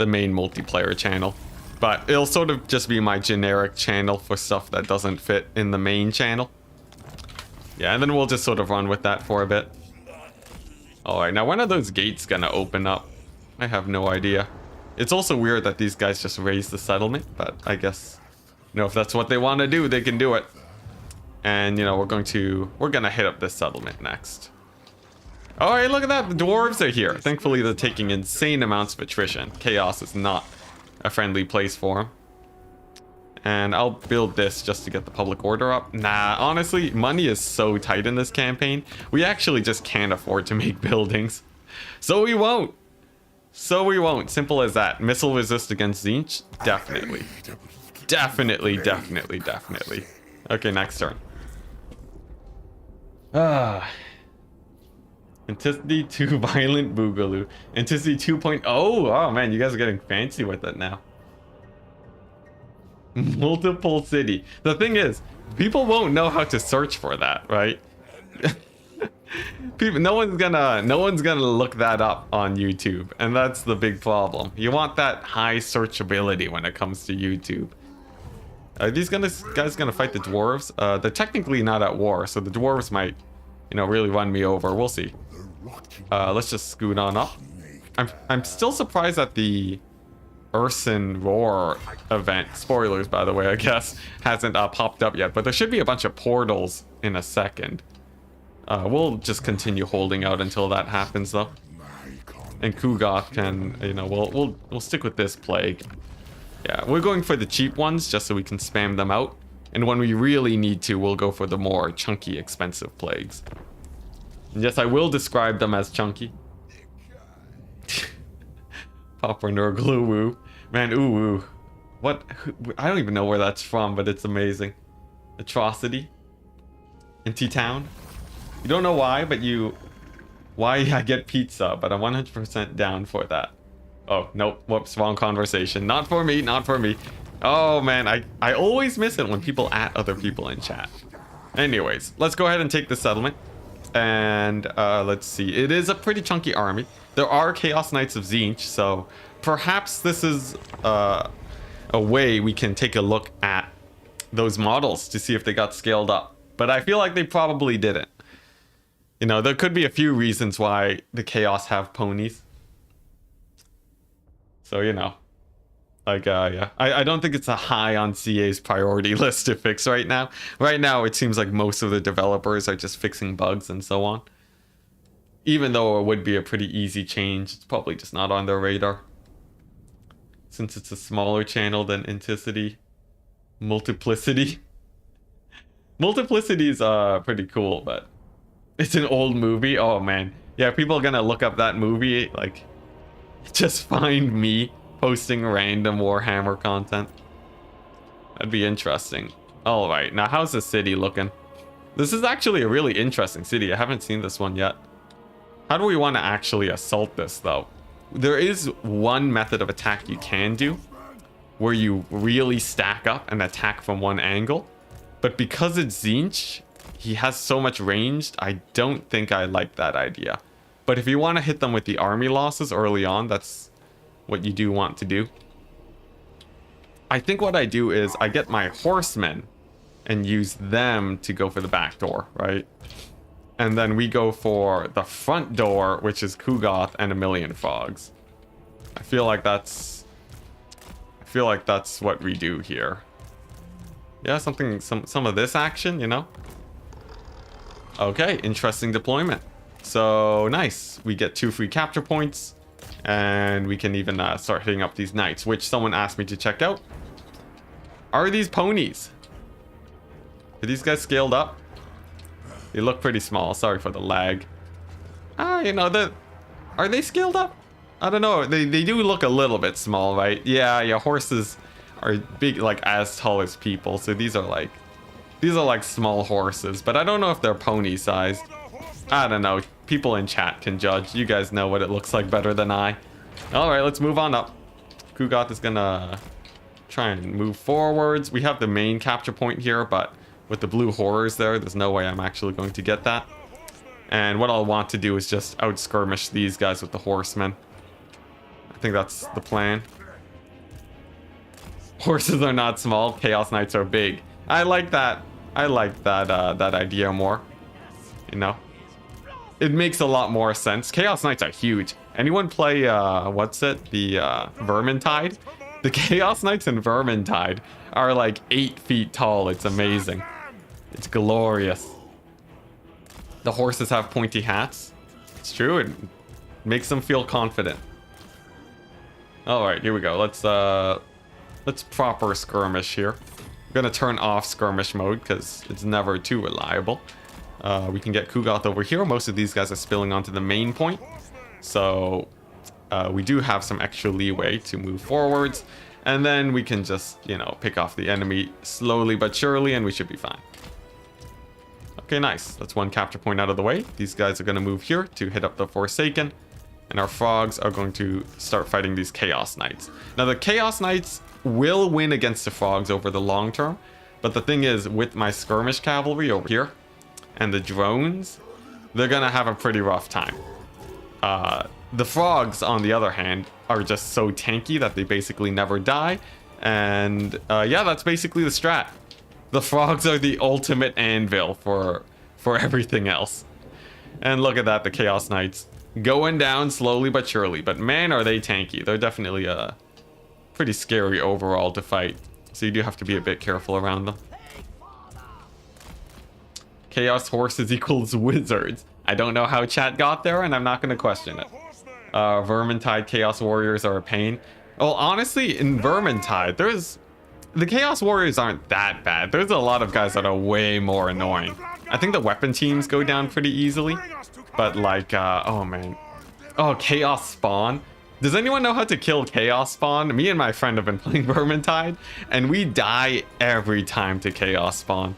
main multiplayer channel. But it'll sort of just be my generic channel for stuff that doesn't fit in the main channel. Yeah, and then we'll just sort of run with that for a bit. Alright, now when are those gates gonna open up? I have no idea. It's also weird that these guys just raised the settlement, but I guess... You know, if that's what they want to do, they can do it. And, you know, we're gonna hit up this settlement next. Oh, hey, look at that. The dwarves are here. Thankfully, they're taking insane amounts of attrition. Chaos is not a friendly place for them. And I'll build this just to get the public order up. Nah, honestly, money is so tight in this campaign. We actually just can't afford to make buildings. So we won't. So we won't. Simple as that. Missile resist against Tzeentch? Definitely. Definitely, definitely, definitely. Okay, next turn. Enticity 2 Violent Boogaloo. Enticity 2.0. Oh man, you guys are getting fancy with it now. Multiple city. The thing is, people won't know how to search for that, right? No one's gonna look that up on YouTube, and that's the big problem. You want that high searchability when it comes to YouTube. Are these guys gonna fight the dwarves? They're technically not at war, so the dwarves might, you know, really run me over. We'll see. Let's just scoot on up. I'm still surprised that the Ursun Roar event, spoilers by the way, I guess, hasn't popped up yet. But there should be a bunch of portals in a second. We'll just continue holding out until that happens, though. And Kugoth can, you know, we'll stick with this plague. Yeah, we're going for the cheap ones just so we can spam them out. And when we really need to, we'll go for the more chunky, expensive plagues. And yes, I will describe them as chunky. Popper Nurgle, ooh woo. Man, ooh woo. What? I don't even know where that's from, but it's amazing. Atrocity. In T-Town. You don't know why, but why I get pizza, but I'm 100% down for that. Oh, nope. Whoops, wrong conversation. Not for me, not for me. Oh, man, I always miss it when people at other people in chat. Anyways, let's go ahead and take the settlement. And let's see. It is a pretty chunky army. There are Chaos Knights of Tzeentch, so perhaps this is a way we can take a look at those models to see if they got scaled up. But I feel like they probably didn't. You know, there could be a few reasons why the Chaos have ponies. So, you know. Like, yeah. I don't think it's a high on CA's priority list to fix right now. Right now, it seems like most of the developers are just fixing bugs and so on. Even though it would be a pretty easy change, it's probably just not on their radar. Since it's a smaller channel than Enticity. Multiplicity. Multiplicity is pretty cool, but it's an old movie. Oh man, yeah, people are gonna look up that movie, like, just find me posting random Warhammer content. That'd be interesting. All right, now how's the city looking? This is actually a really interesting city. I haven't seen this one yet. How do we want to actually assault this though? There is one method of attack you can do where you really stack up and attack from one angle. But because it's Tzeentch, he has so much range, I don't think I like that idea. But if you want to hit them with the army losses early on, that's what you do want to do. I think what I do is I get my horsemen and use them to go for the back door, right? And then we go for the front door, which is Kugoth and a million frogs. I feel like that's what we do here. Yeah, some of this action, you know? Okay, interesting deployment. So, nice. We get 2 free capture points. And we can even start hitting up these knights, which someone asked me to check out. Are these ponies? Are these guys scaled up? They look pretty small. Sorry for the lag. You know, are they scaled up? I don't know. They do look a little bit small, right? Yeah, your horses are big, like as tall as people. So these are like small horses, but I don't know if they're pony sized. I don't know. People in chat can judge. You guys know what it looks like better than I. All right, let's move on up. Kugoth is gonna try and move forwards. We have the main capture point here, but with the blue horrors there's no way I'm actually going to get that. And what I'll want to do is just out-skirmish these guys with the horsemen. I think that's the plan. Horses are not small. Chaos Knights are big. I like that. I like that that idea more. You know, it makes a lot more sense. Chaos Knights are huge. Anyone play what's it? The Vermintide? The Chaos Knights in Vermintide are like 8 feet tall. It's amazing. It's glorious. The horses have pointy hats. It's true. It makes them feel confident. All right, here we go. Let's proper skirmish here. I'm gonna turn off skirmish mode because it's never too reliable. We can get Kugoth over here. Most of these guys are spilling onto the main point, so we do have some extra leeway to move forwards, and then we can just, you know, pick off the enemy slowly but surely, and we should be fine. Okay, nice. That's one capture point out of the way. These guys are gonna move here to hit up the Forsaken, and our frogs are going to start fighting these Chaos Knights. Now, the Chaos Knights will win against the frogs over the long term, but the thing is, with my skirmish cavalry over here and the drones, they're gonna have a pretty rough time. The frogs, on the other hand, are just so tanky that they basically never die, and yeah, that's basically the strat. The frogs are the ultimate anvil for everything else. And look at that, the Chaos Knights going down slowly but surely, but man, are they tanky. They're definitely pretty scary overall to fight, so you do have to be a bit careful around them. Chaos horses equals wizards. I don't know how chat got there, and I'm not going to question it. Vermintide Chaos Warriors are a pain. Well, honestly, in Vermintide, the Chaos Warriors aren't that bad. There's a lot of guys that are way more annoying. I think the weapon teams go down pretty easily. But like, oh man. Oh, Chaos Spawn. Does anyone know how to kill Chaos Spawn? Me and my friend have been playing Vermintide, and we die every time to Chaos Spawn.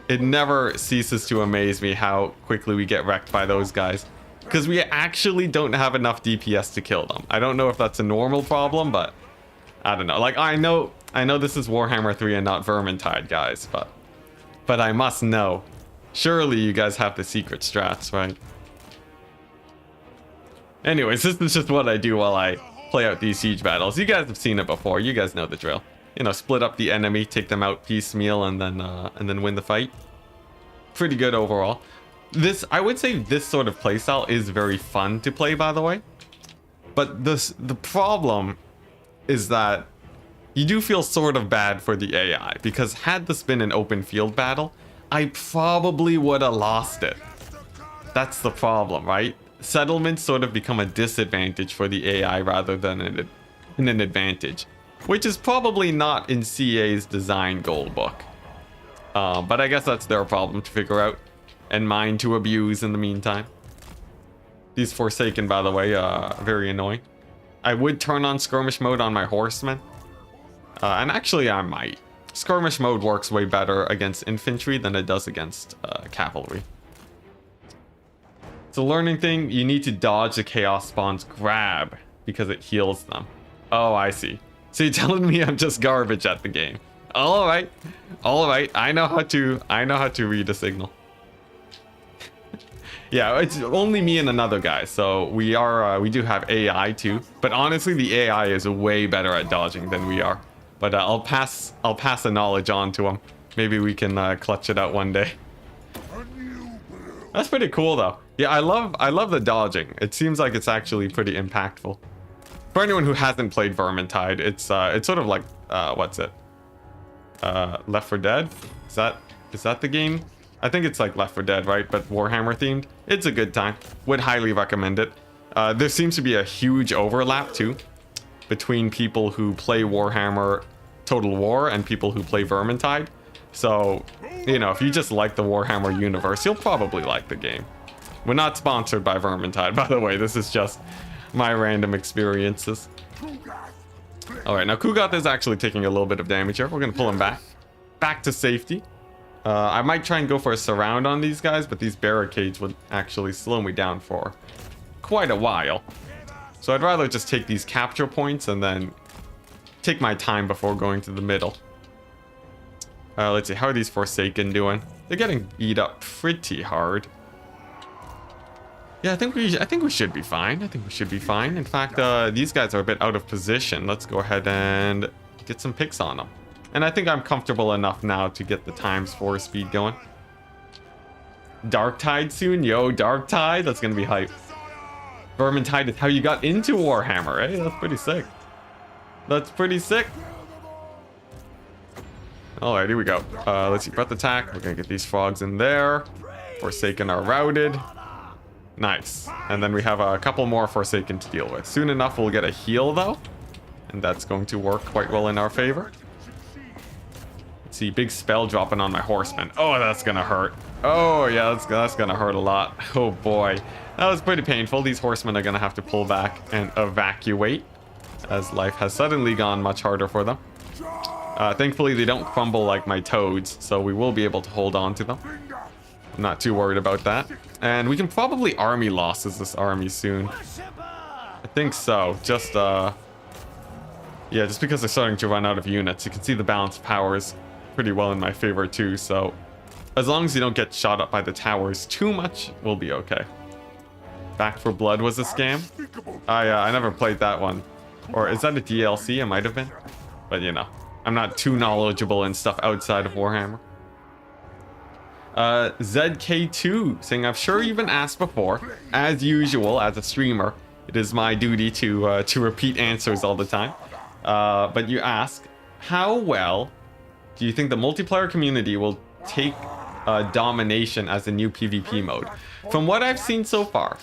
It never ceases to amaze me how quickly we get wrecked by those guys. Because we actually don't have enough DPS to kill them. I don't know if that's a normal problem, but I don't know. Like, I know this is Warhammer 3 and not Vermintide, guys, but I must know. Surely you guys have the secret strats, right? Anyways, this is just what I do while I play out these siege battles. You guys have seen it before. You guys know the drill. You know, split up the enemy, take them out piecemeal, and then win the fight. Pretty good overall. I would say this sort of playstyle is very fun to play, by the way. But the problem is that you do feel sort of bad for the AI, because had this been an open field battle, I probably would have lost it. That's the problem, right? Settlements sort of become a disadvantage for the AI rather than an advantage, which is probably not in CA's design goal book. But I guess that's their problem to figure out, and mine to abuse in the meantime. These Forsaken, by the way, very annoying. I would turn on skirmish mode on my horsemen. And actually I might. Skirmish mode works way better against infantry than it does against cavalry. It's a learning thing. You need to dodge the Chaos Spawn's grab because it heals them. Oh, I see. So you're telling me I'm just garbage at the game. All right. I know how to read a signal. Yeah, it's only me and another guy, so we do have AI too. But honestly, the AI is way better at dodging than we are. But I'll pass the knowledge on to him. Maybe we can clutch it out one day. That's pretty cool though. Yeah, I love the dodging. It seems like it's actually pretty impactful. For anyone who hasn't played Vermintide, it's sort of like what's it? Left 4 Dead? Is that the game? I think it's like Left 4 Dead, right? But Warhammer themed. It's a good time. Would highly recommend it. There seems to be a huge overlap too between people who play Warhammer Total War and people who play Vermintide. So, you know, if you just like the Warhammer universe, you'll probably like the game. We're not sponsored by Vermintide, by the way. This is just my random experiences. Alright, now Kugath is actually taking a little bit of damage here. We're going to pull him back to safety. I might try and go for a surround on these guys, but these barricades would actually slow me down for quite a while. So I'd rather just take these capture points and then take my time before going to the middle. Let's see, how are these Forsaken doing? They're getting beat up pretty hard. Yeah, I think we should be fine. In fact, these guys are a bit out of position. Let's go ahead and get some picks on them. And I think I'm comfortable enough now to get the ×4 speed going. Darktide soon? Yo, Darktide? That's gonna be hype. Vermintide is how you got into Warhammer, eh? That's pretty sick. Alright, here we go. Let's see, breath attack. We're gonna get these frogs in there. Forsaken are routed. Nice. And then we have a couple more Forsaken to deal with. Soon enough, we'll get a heal, though. And that's going to work quite well in our favor. Let's see, big spell dropping on my horseman. Oh, that's gonna hurt. Oh, yeah, that's gonna hurt a lot. Oh, boy. That was pretty painful. These horsemen are gonna have to pull back and evacuate, as life has suddenly gone much harder for them. Thankfully, they don't crumble like my toads, so we will be able to hold on to them. I'm not too worried about that. And we can probably army losses this army soon. I think so. Just, yeah, just because they're starting to run out of units. You can see the balance of powers pretty well in my favor too, so as long as you don't get shot up by the towers too much, we'll be okay. Back 4 Blood was a scam? I never played that one. Or is that a DLC? It might have been. But, you know, I'm not too knowledgeable in stuff outside of Warhammer. ZK2 saying, I'm sure you've been asked before. As usual, as a streamer, it is my duty to repeat answers all the time. But you ask, how well do you think the multiplayer community will take domination as a new PvP mode. From what I've seen so far,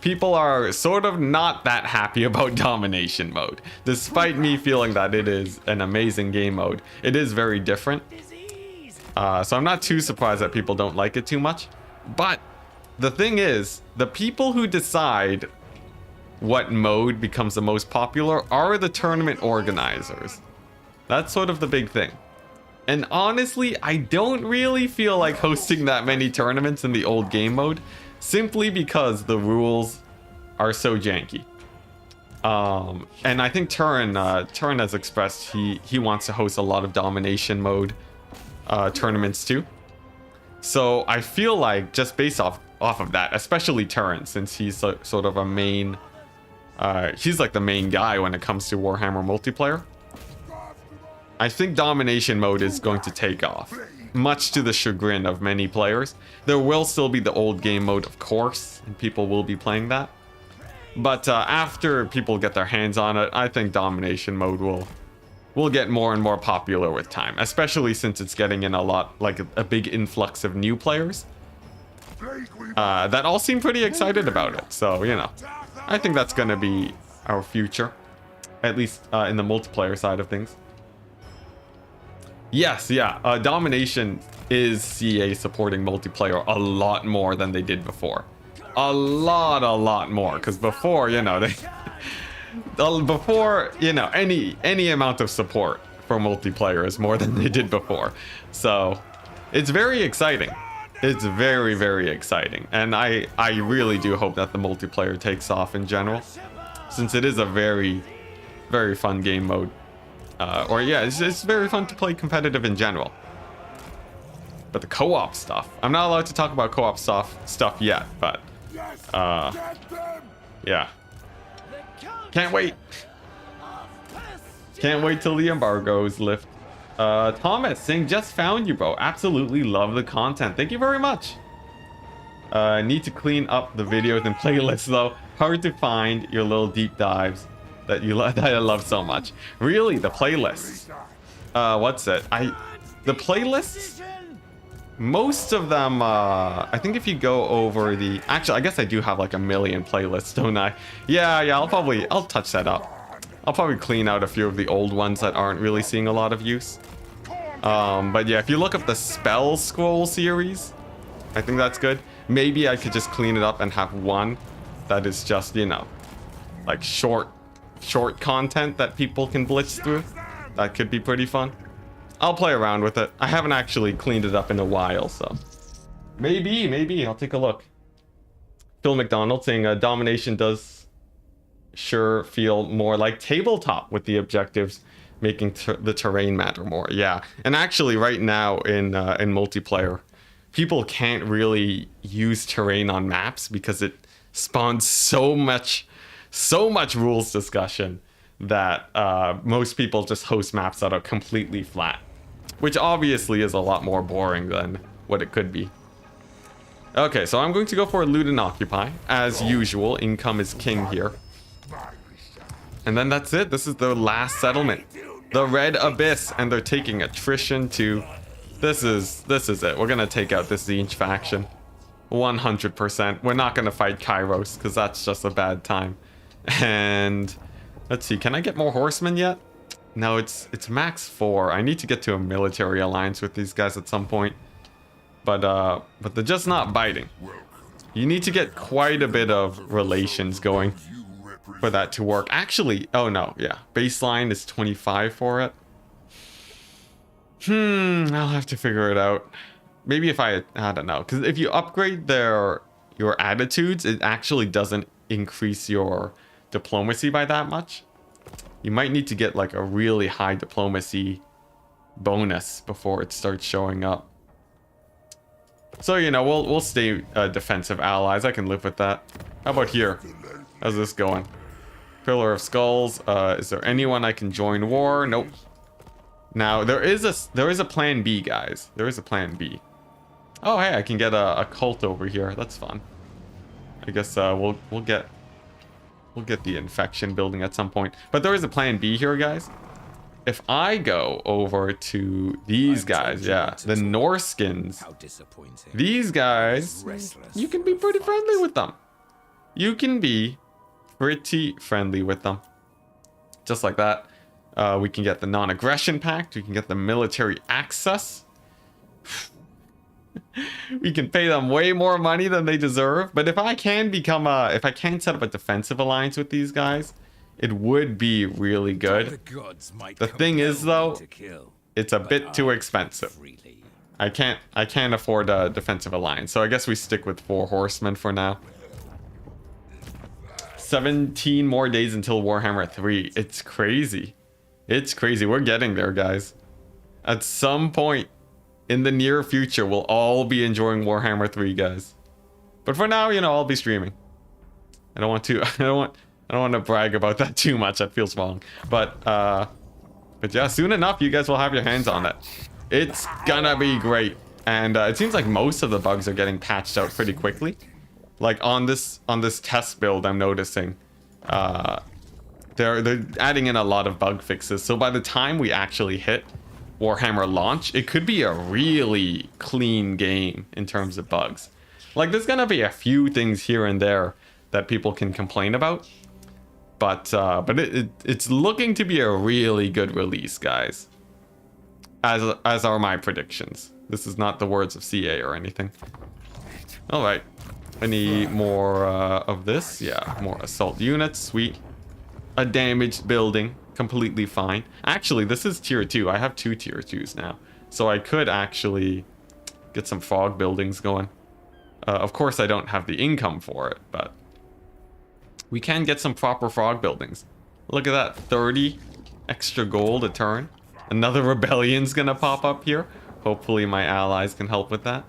people are sort of not that happy about domination mode, despite me feeling that it is an amazing game mode. It is very different. So I'm not too surprised that people don't like it too much. But the thing is, the people who decide what mode becomes the most popular are the tournament organizers. That's sort of the big thing. And honestly, I don't really feel like hosting that many tournaments in the old game mode, simply because the rules are so janky. And I think Turin has expressed he wants to host a lot of domination mode tournaments too. So I feel like just based off of that, especially Turin, since he's sort of a main, he's like the main guy when it comes to Warhammer multiplayer. I think domination mode is going to take off, much to the chagrin of many players. There will still be the old game mode, of course, and people will be playing that. But after people get their hands on it, I think domination mode will get more and more popular with time, especially since it's getting in a lot, like a big influx of new players that all seem pretty excited about it. So, you know, I think that's going to be our future, at least in the multiplayer side of things. Yes, yeah, domination is CA supporting multiplayer a lot more than they did before. A lot more, because before, you know, before, you know, any amount of support for multiplayer is more than they did before. So it's very exciting. It's very, very exciting. And I really do hope that the multiplayer takes off in general, since it is a very, very fun game mode. It's very fun to play competitive in general. But the co-op stuff, I'm not allowed to talk about co-op stuff yet, but yeah. Can't wait. Can't wait till the embargoes lift. Thomas saying, just found you, bro. Absolutely love the content. Thank you very much. Need to clean up the videos and playlists though. Hard to find your little deep dives that I love so much. Really, the playlists. What's it? The playlists? Most of them, I think if you go over the... Actually, I guess I do have like a million playlists, don't I? Yeah, I'll touch that up. I'll probably clean out a few of the old ones that aren't really seeing a lot of use. But yeah, if you look up the Spell Scroll series, I think that's good. Maybe I could just clean it up and have one that is just, you know, like short content that people can blitz through. That could be pretty fun. I'll play around with it. I haven't actually cleaned it up in a while, so maybe I'll take a look. Phil McDonald saying domination does sure feel more like tabletop with the objectives making the terrain matter more. Yeah, and actually right now in multiplayer, people can't really use terrain on maps because it spawns so much rules discussion that most people just host maps that are completely flat, which obviously is a lot more boring than what it could be. Okay, so I'm going to go for loot and occupy. As usual, income is king here. And then that's it. This is the last settlement. The Red Abyss, and they're taking attrition too. This is it. We're gonna take out this Tzeentch faction. 100%. We're not gonna fight Kairos, because that's just a bad time. And let's see, can I get more horsemen yet? No, it's max 4. I need to get to a military alliance with these guys at some point. But they're just not biting. You need to get quite a bit of relations going for that to work. Actually, oh no, yeah. Baseline is 25 for it. I'll have to figure it out. Maybe if I don't know. Because if you upgrade your attitudes, it actually doesn't increase your diplomacy by that much. You might need to get like a really high diplomacy bonus before it starts showing up. So, you know, we'll stay defensive allies. I can live with that. How about here? How's this going? Pillar of Skulls. Is there anyone I can join war? Nope. Now there is a plan B, guys. There is a plan B. Oh, hey, I can get a cult over here. That's fun. I guess we'll get the infection building at some point. But there is a plan B here, guys. if I go over to these guys, yeah, the Norskins, these guys, you can be pretty friendly with them. You can be pretty friendly with them. Just like that. We can get the non-aggression pact. We can get the military access. We can pay them way more money than they deserve. But if I can become if I can set up a defensive alliance with these guys, it would be really good. The thing is though, it's a bit too expensive. I can't afford a defensive alliance. So I guess we stick with 4 horsemen for now. 17 more days until Warhammer 3. It's crazy. It's crazy. We're getting there, guys. At some point in the near future, we'll all be enjoying Warhammer 3, guys. But for now, you know, I'll be streaming. I don't want to brag about that too much. That feels wrong. But yeah, soon enough, you guys will have your hands on it. It's gonna be great. And it seems like most of the bugs are getting patched out pretty quickly. Like on this test build, I'm noticing they're adding in a lot of bug fixes. So by the time we actually hit Warhammer launch, it could be a really clean game in terms of bugs. Like there's gonna be a few things here and there that people can complain about, but it's looking to be a really good release, guys. As are my predictions. This is not the words of CA or anything. All right. I need more of this. Yeah, more assault units. Sweet. A damaged building. Completely fine. Actually, this is tier 2. I have 2 tier 2s now. So I could actually get some fog buildings going. Of course, I don't have the income for it, but we can get some proper frog buildings. Look at that. 30 extra gold a turn. Another rebellion's gonna pop up here. Hopefully my allies can help with that.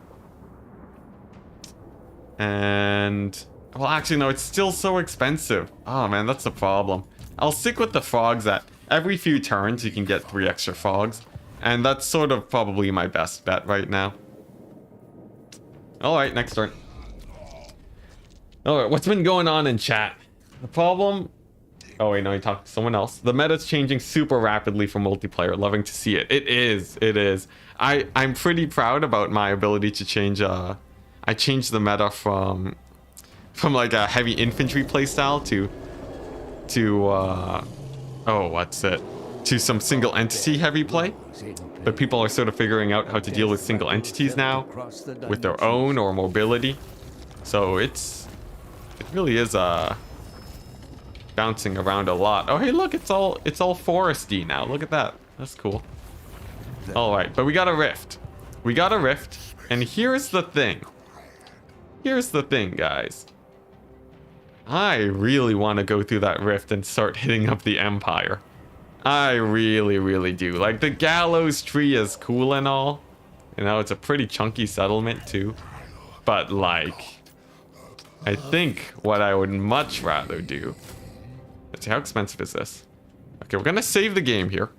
And well, actually no, it's still so expensive. Oh man, that's the problem. I'll stick with the frogs. That every few turns you can get 3 extra frogs, and that's sort of probably my best bet right now. All right, next turn. All right, what's been going on in chat? The problem. Oh wait, no, he talked to someone else. The meta's changing super rapidly for multiplayer. Loving to see it. It is. It is. I'm pretty proud about my ability to change. I changed the meta from like a heavy infantry playstyle to some single entity heavy play. But people are sort of figuring out how to deal with single entities now with their own or mobility. So it really is bouncing around a lot. Oh hey, look, it's all foresty now. Look at that. That's cool. All right, but we got a rift. We got a rift, and here's the thing. Here's the thing, guys. I really want to go through that rift and start hitting up the Empire. I really, really do. Like, the gallows tree is cool and all. You know, it's a pretty chunky settlement too. But, like, I think what I would much rather do... Let's see, how expensive is this? Okay, we're going to save the game here.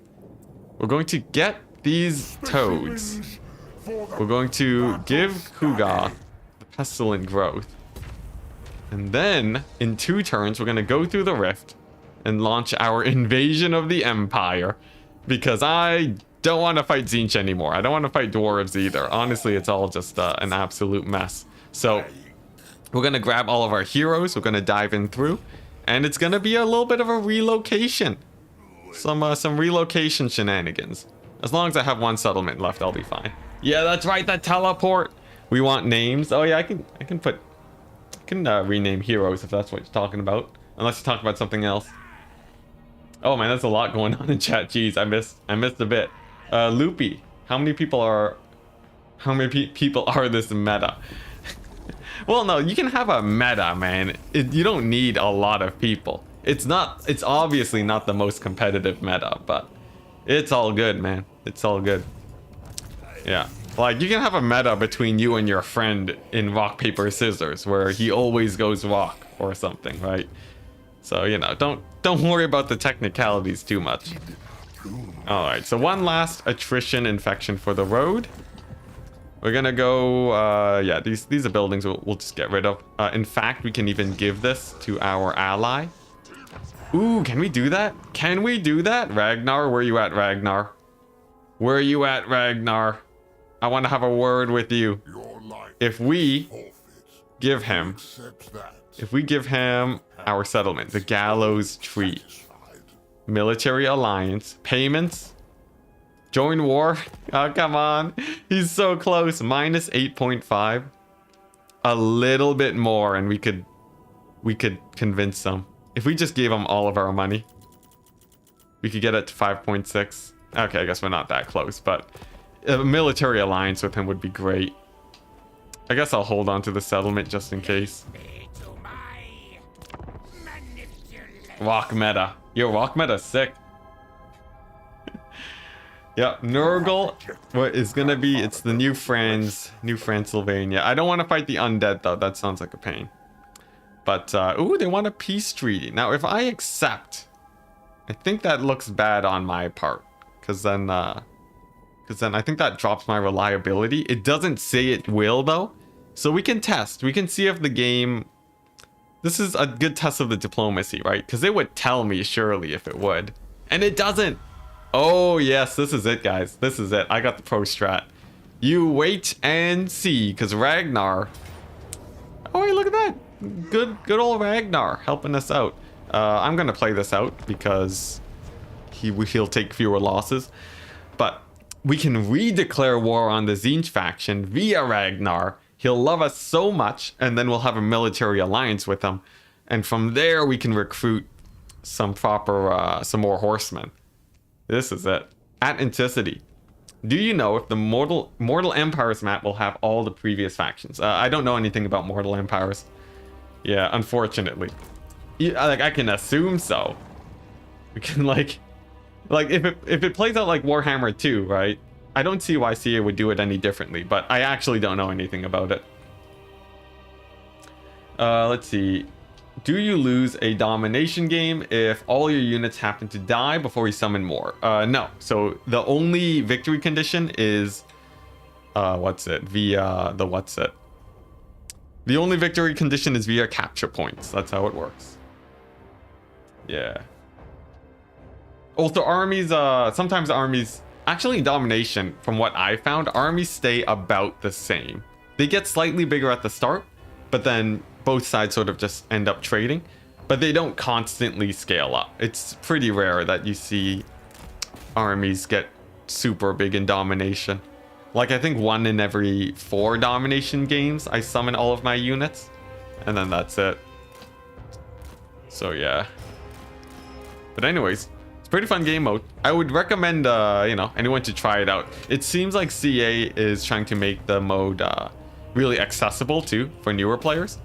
We're going to get these toads. We're going to give Kuga the pestilent growth. And then, in 2 turns, we're going to go through the rift and launch our invasion of the Empire. Because I don't want to fight Tzeentch anymore. I don't want to fight dwarves either. Honestly, it's all just an absolute mess. So, we're going to grab all of our heroes. We're going to dive in through. And it's going to be a little bit of a relocation. Some relocation shenanigans. As long as I have 1 settlement left, I'll be fine. Yeah, that's right, that teleport. We want names. Oh yeah, I can rename heroes if that's what you're talking about. Unless you talk about something else. Oh man, there's a lot going on in chat. Jeez, I missed a bit. Loopy, how many people are this meta? Well, no, you can have a meta, man. You don't need a lot of people. It's obviously not the most competitive meta, but it's all good, man. It's all good. Yeah. Like, you can have a meta between you and your friend in rock, paper, scissors, where he always goes rock or something, right? So, you know, don't worry about the technicalities too much. Alright, so 1 last attrition infection for the road. We're gonna go, yeah, these are buildings we'll just get rid of. In fact, we can even give this to our ally. Ooh, can we do that? Can we do that? Ragnar, where you at, Ragnar? Where are you at, Ragnar? I want to have a word with you. If we give him... If we give him our settlement, the Gallows Tree, military alliance, payments, join war. Oh, come on. He's so close. Minus 8.5. A little bit more and we could convince them. If we just gave them all of our money, we could get it to 5.6. Okay, I guess we're not that close, but a military alliance with him would be great. I guess I'll hold on to the settlement just in case. Rock meta. Yo, rock meta sick. Yeah, Nurgle, what is gonna be, it's the New Transylvania. I don't want to fight the undead though, that sounds like a pain. But, ooh, they want a peace treaty. Now, if I accept, I think that looks bad on my part. Because then I think that drops my reliability. It doesn't say it will though. So we can test, we can see if the game... This is a good test of the diplomacy, right? Because it would tell me surely if it would. And it doesn't. Oh yes, this is it, guys. This is it. I got the pro strat. You wait and see, because Ragnar... Oh, hey, look at that. Good old Ragnar helping us out. I'm going to play this out because he'll take fewer losses. But we can redeclare war on the Tzeentch faction via Ragnar. He'll love us so much, and then we'll have a military alliance with him. And from there, we can recruit some more horsemen. This is it. At Enticity. Do you know if the Mortal Empires map will have all the previous factions? I don't know anything about Mortal Empires. Yeah, unfortunately. Like, I can assume so. We can, like if it plays out like Warhammer 2, right? I don't see why CA would do it any differently, but I actually don't know anything about it. Let's see. Do you lose a domination game if all your units happen to die before you summon more? No. So the only victory condition is... Via the what's it? The only victory condition is via capture points. That's how it works. Yeah. Also, armies... sometimes armies... Actually, in domination, from what I found, armies stay about the same. They get slightly bigger at the start, but then both sides sort of just end up trading. But they don't constantly scale up. It's pretty rare that you see armies get super big in domination. Like, I think 1 in every 4 domination games, I summon all of my units. And then that's it. So, yeah. But anyways... Pretty fun game mode. I would recommend, anyone to try it out. It seems like CA is trying to make the mode really accessible too for newer players,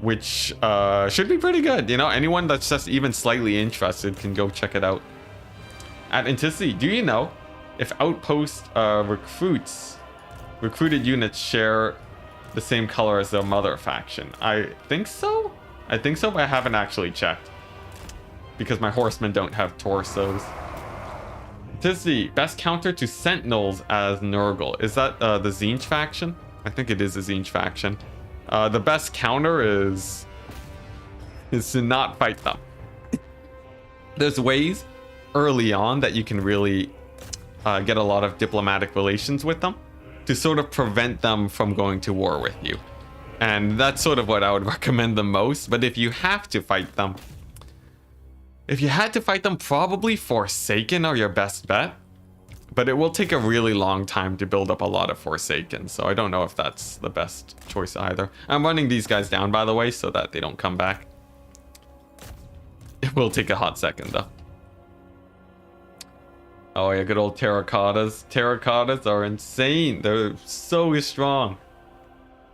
which should be pretty good. You know, anyone that's just even slightly interested can go check it out. At Enticity, do you know if outpost recruited units share the same color as their mother faction? I think so. But I haven't actually checked. Because my horsemen don't have torsos. Enticity, best counter to sentinels as Nurgle. Is that the Tzeentch faction? I think it is the Tzeentch faction. The best counter is to not fight them. There's ways early on that you can really get a lot of diplomatic relations with them to sort of prevent them from going to war with you. And that's sort of what I would recommend the most. But if you have to fight them, probably Forsaken are your best bet. But it will take a really long time to build up a lot of Forsaken, so I don't know if that's the best choice either. I'm running these guys down, by the way, so that they don't come back. It will take a hot second, though. Oh yeah, good old Terracottas. Terracottas are insane. They're so strong.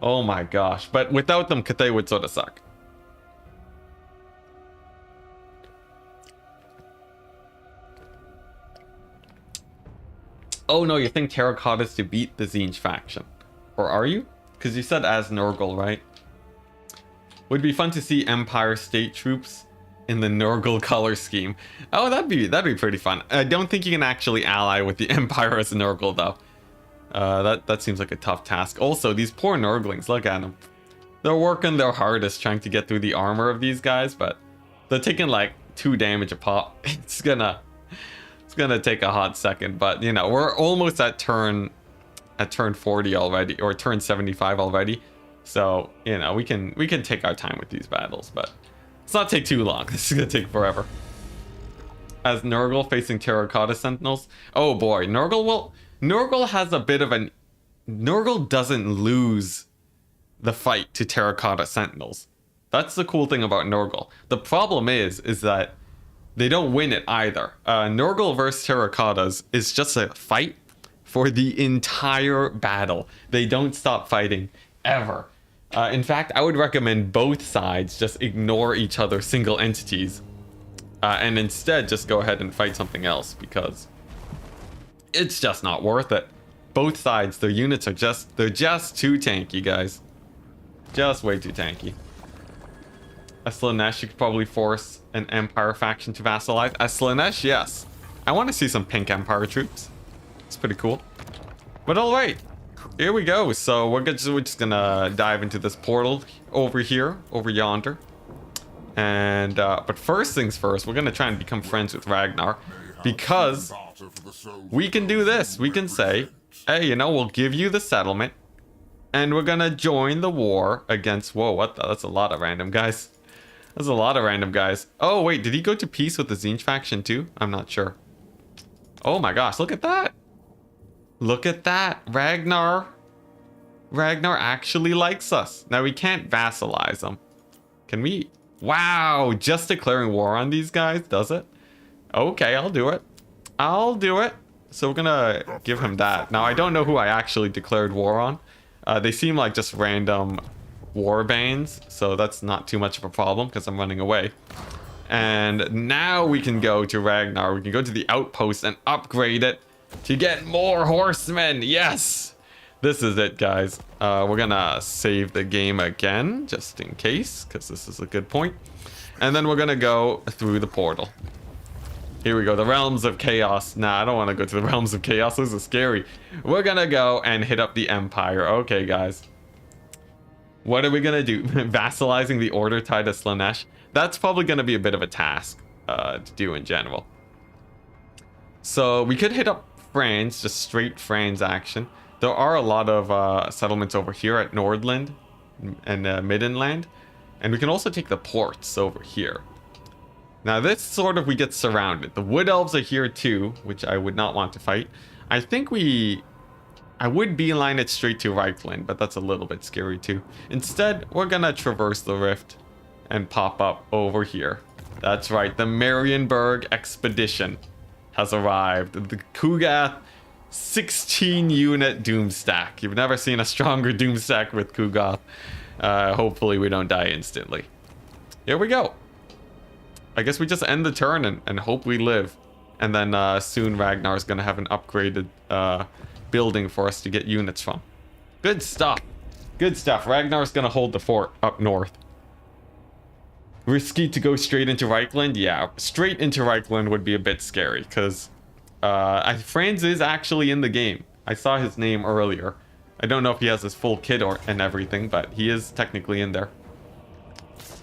Oh my gosh. But without them, Cathay would sort of suck. Oh no, you think Terracottas to beat the Tzeentch faction. Or are you? Because you said as Nurgle, right? Would be fun to see Empire State troops in the Nurgle color scheme. Oh, that'd be pretty fun. I don't think you can actually ally with the Empire as Nurgle, though. That seems like a tough task. Also, these poor Nurglings, look at them. They're working their hardest trying to get through the armor of these guys, but They're taking like 2 damage a pop. It's gonna take a hot second, but you know, we're almost at turn 40 already, or turn 75 already. So, you know, we can take our time with these battles, but let's not take too long. This is gonna take forever. As Nurgle facing Terracotta Sentinels. Oh boy, Nurgle has a bit of an... Nurgle doesn't lose the fight to Terracotta Sentinels. That's the cool thing about Nurgle. The problem is that they don't win it either. Nurgle versus Terracottas is just a fight for the entire battle. They don't stop fighting ever. In fact, I would recommend both sides just ignore each other's single entities and instead just go ahead and fight something else, because it's just not worth it. Both sides, their units are they're just too tanky, guys. Just way too tanky. Slaanesh, you could probably force an Empire faction to vassalize. Slaanesh, yes. I want to see some pink Empire troops. It's pretty cool. But alright, here we go. So we're just gonna dive into this portal over here, over yonder. And, but first things first, we're gonna try and become friends with Ragnar. Because we can do this. We can say, hey, you know, we'll give you the settlement. And we're gonna join the war against... Whoa, what the... That's a lot of random guys. That's a lot of random guys. Oh, wait, did he go to peace with the Tzeentch faction too? I'm not sure. Oh my gosh, look at that. Look at that. Ragnar actually likes us. Now, we can't vassalize him. Can we? Wow, just declaring war on these guys, does it? Okay, I'll do it. I'll do it. So we're gonna give him that. Now, I don't know who I actually declared war on. They seem like just random war banes, so that's not too much of a problem because I'm running away. And now we can go to Ragnar. We can go to the outpost and upgrade it to get more horsemen. Yes! This is it, guys. We're gonna save the game again, just in case, because this is a good point. And then we're gonna go through the portal. Here we go, the Realms of Chaos. Nah, I don't want to go to the Realms of Chaos. This is scary. We're gonna go and hit up the Empire. Okay, guys. What are we gonna do? Vassalizing the Order tied to Slaanesh? That's probably gonna be a bit of a task to do in general. So we could hit up France, just straight France action. There are a lot of settlements over here at Nordland and Middenland. And we can also take the ports over here. Now this sort of, we get surrounded. The Wood Elves are here too, which I would not want to fight. I think I would beeline it straight to Reichland, but that's a little bit scary too. Instead, we're gonna traverse the rift and pop up over here. That's right, the Marienburg expedition has arrived. The Kugath 16 unit Doomstack. You've never seen a stronger Doomstack with Kugath. Hopefully we don't die instantly. Here we go. I guess we just end the turn and hope we live. And then soon Ragnar's gonna have an upgraded building for us to get units from. Good stuff. Good stuff. Ragnar's gonna hold the fort up north. Risky to go straight into Reichland? Yeah, straight into Reichland would be a bit scary, because Franz is actually in the game. I saw his name earlier. I don't know if he has his full kit and everything, but he is technically in there.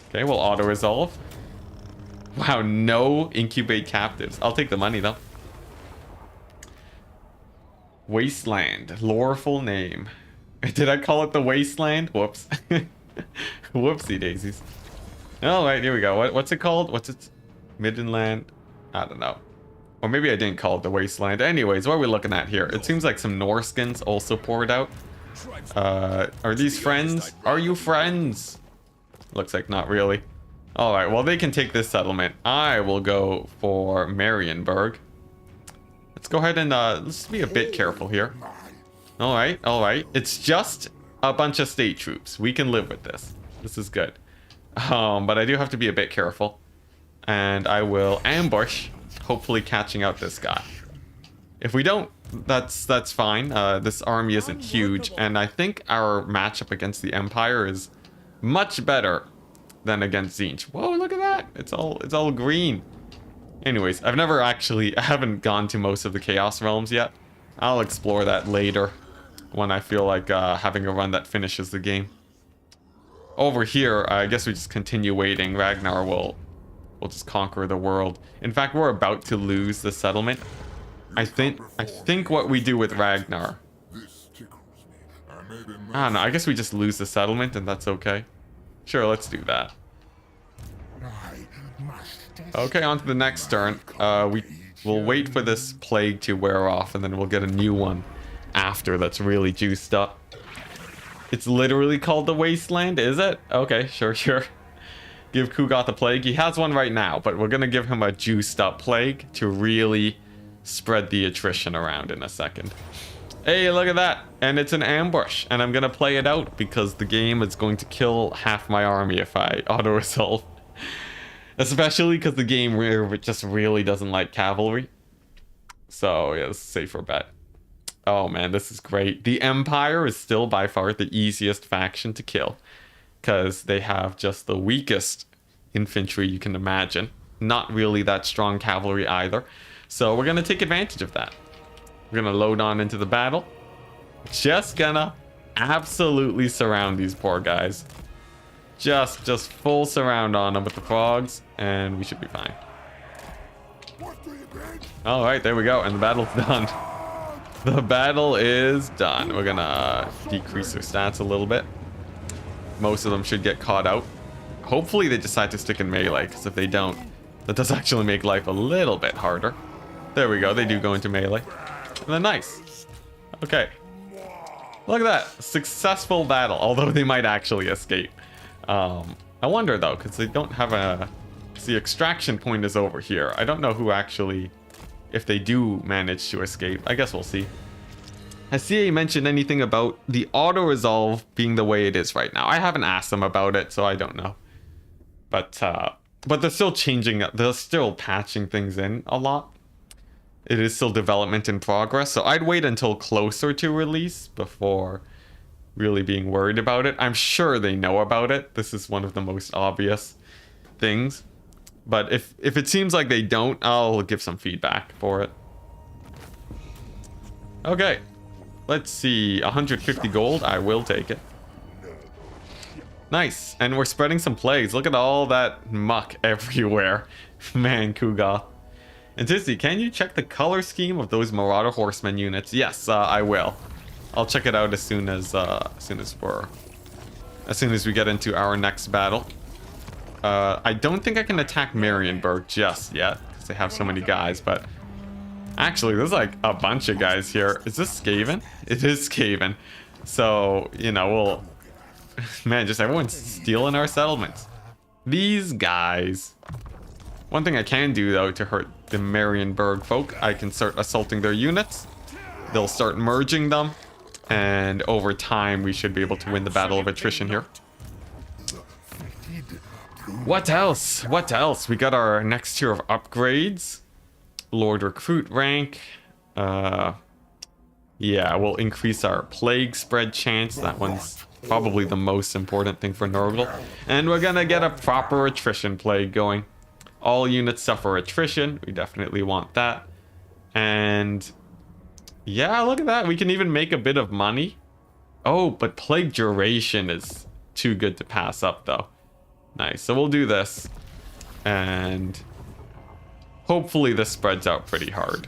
Okay, we'll auto-resolve. Wow, no incubate captives. I'll take the money, though. Wasteland. Loreful name. Did I call it the Wasteland? Whoops. Whoopsie daisies. Alright, here we go. What's it called? What's it? Middenland? I don't know. Or maybe I didn't call it the Wasteland. Anyways, what are we looking at here? It seems like some Norskins also poured out. Are these friends? Are you friends? Looks like not really. Alright, well, they can take this settlement. I will go for Marienburg. Let's go ahead and let's be a bit careful here. Alright, alright. It's just a bunch of state troops. We can live with this. This is good. But I do have to be a bit careful. And I will ambush, hopefully catching out this guy. If we don't, that's fine. This army isn't huge, and I think our matchup against the Empire is much better than against Tzeentch. Whoa, look at that! It's all green. Anyways, I haven't gone to most of the Chaos Realms yet. I'll explore that later when I feel like having a run that finishes the game. Over here, I guess we just continue waiting. Ragnar will We'll just conquer the world. In fact, we're about to lose the settlement. I think what we do with Ragnar. I don't know. I guess we just lose the settlement and that's okay. Sure, let's do that. Okay, on to the next turn. We'll wait for this plague to wear off and then we'll get a new one after that's really juiced up. It's literally called the Wasteland, is it? Okay, sure. Give Kugat the plague. He has one right now, but we're gonna give him a juiced up plague to really spread the attrition around in a second. Hey, look at that. And it's an ambush. And I'm gonna play it out because the game is going to kill half my army if I auto-resolve. Especially because the game just really doesn't like cavalry. So, yeah, this is a safer bet. Oh man, this is great. The Empire is still by far the easiest faction to kill. Because they have just the weakest infantry you can imagine. Not really that strong cavalry either. So we're going to take advantage of that. We're going to load on into the battle. Just gonna absolutely surround these poor guys. Just full surround on them with the frogs. And we should be fine. Alright, there we go. And the battle's done. The battle is done. We're going to decrease their stats a little bit. Most of them should get caught out. Hopefully they decide to stick in melee, because if they don't, that does actually make life a little bit harder. There we go, they do go into melee. And then nice. Okay. Look at that. Successful battle, although they might actually escape. I wonder though, because they don't have a... The extraction point is over here. I don't know who actually... If they do manage to escape. I guess we'll see. Has CA mentioned anything about the auto-resolve being the way it is right now? I haven't asked them about it, so I don't know. But they're still changing, they're still patching things in a lot. It is still development in progress, so I'd wait until closer to release before really being worried about it. I'm sure they know about it. This is one of the most obvious things. But if it seems like they don't, I'll give some feedback for it. Okay. Let's see, 150 gold, I will take it. Nice, and we're spreading some plagues. Look at all that muck everywhere. Man, Kugat. Enticity, can you check the color scheme of those Marauder Horsemen units? Yes, I will. I'll check it out as soon as we get into our next battle. I don't think I can attack Marienburg just yet, because they have so many guys, but... Actually, there's like a bunch of guys here. Is this Skaven? It is Skaven. So, you know, we'll... Man, just everyone's stealing our settlements. These guys... One thing I can do, though, to hurt the Marienburg folk, I can start assaulting their units. They'll start merging them. And over time, we should be able to win the battle of attrition here. What else? What else? We got our next tier of upgrades. Lord Recruit rank. Yeah, we'll increase our plague spread chance. That one's probably the most important thing for Nurgle. And we're gonna get a proper attrition plague going. All units suffer attrition. We definitely want that. And yeah, look at that. We can even make a bit of money. Oh, but plague duration is too good to pass up though. Nice, so we'll do this. And hopefully this spreads out pretty hard.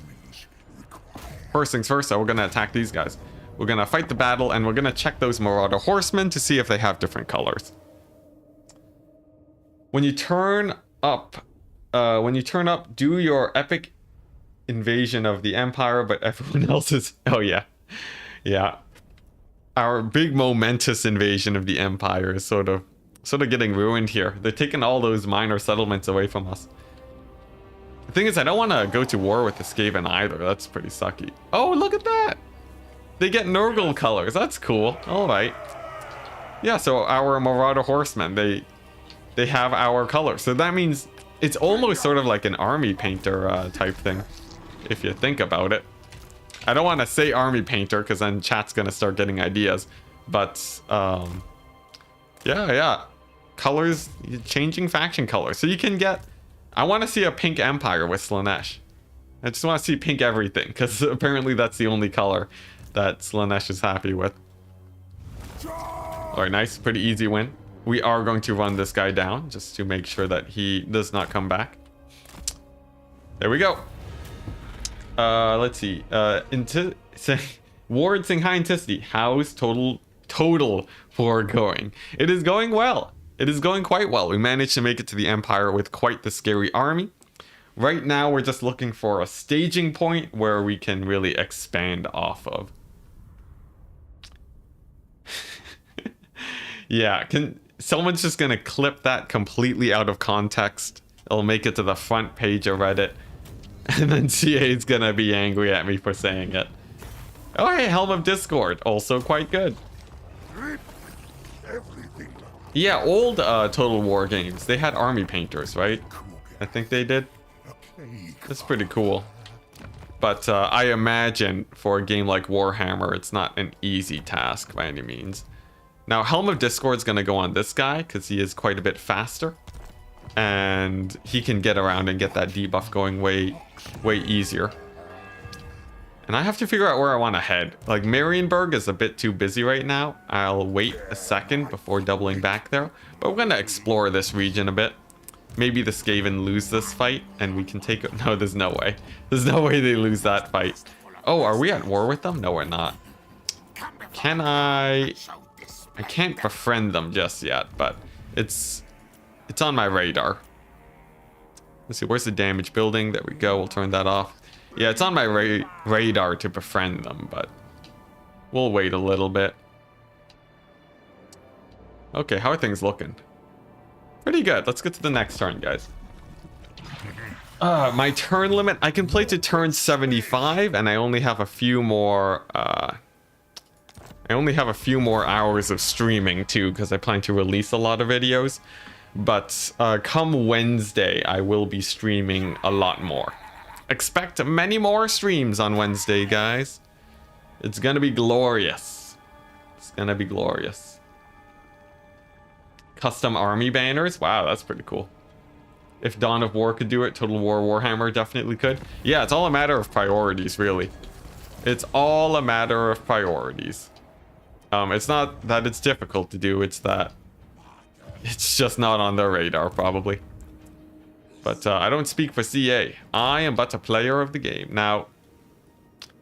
First things first, though, we're going to attack these guys. We're going to fight the battle, and we're going to check those Marauder Horsemen to see if they have different colors. When you turn up, do your epic invasion of the Empire, but everyone else is... Oh, yeah. Yeah. Our big momentous invasion of the Empire is sort of getting ruined here. They're taking all those minor settlements away from us. The thing is, I don't want to go to war with the Skaven either. That's pretty sucky. Oh, look at that! They get Nurgle colors. That's cool. Alright. Yeah, so our Marauder Horsemen, they have our colors. So that means it's almost sort of like an army painter type thing, if you think about it. I don't want to say army painter, because then chat's going to start getting ideas. But, yeah. Colors, changing faction colors. So you can get... I want to see a pink Empire with Slaanesh. I just want to see pink everything, because apparently that's the only color that Slaanesh is happy with. Alright, nice. Pretty easy win. we are going to run this guy down just to make sure that he does not come back. There we go. Let's see. Ward saying hi, Enticity. How's total war going? It is going well. It is going quite well. We managed to make it to the Empire with quite the scary army. Right now, we're just looking for a staging point where we can really expand off of. Yeah, someone's just gonna clip that completely out of context. It'll make it to the front page of Reddit. And then CA is gonna be angry at me for saying it. Oh, hey, Helm of Discord. Also quite good. Yeah, old Total War games. They had army painters, right? I think they did. That's pretty cool. But I imagine for a game like Warhammer, it's not an easy task by any means. Now, Helm of Discord's gonna go on this guy because he is quite a bit faster. And he can get around and get that debuff going way easier. And I have to figure out where I want to head. Like, Marienburg is a bit too busy right now. I'll wait a second before doubling back there. But we're going to explore this region a bit. Maybe the Skaven lose this fight and we can take it. No, there's no way. There's no way they lose that fight. Oh, are we at war with them? No, we're not. Can I can't befriend them just yet, but it's on my radar. Let's see, where's the damage building? There we go, we'll turn that off. Yeah, it's on my radar to befriend them, but we'll wait a little bit. Okay, how are things looking? Pretty good. Let's get to the next turn, guys. My turn limit, I can play to turn 75, and I only have a few more hours of streaming too, because I plan to release a lot of videos. But come Wednesday, I will be streaming a lot more. Expect many more streams on Wednesday, guys. It's gonna be glorious. It's gonna be glorious. Custom army banners? Wow, that's pretty cool. If Dawn of War could do it, Total War Warhammer definitely could. Yeah, it's all a matter of priorities, really. It's all a matter of priorities. It's not that it's difficult to do, it's that it's just not on their radar, probably. But I don't speak for CA. I am but a player of the game. Now,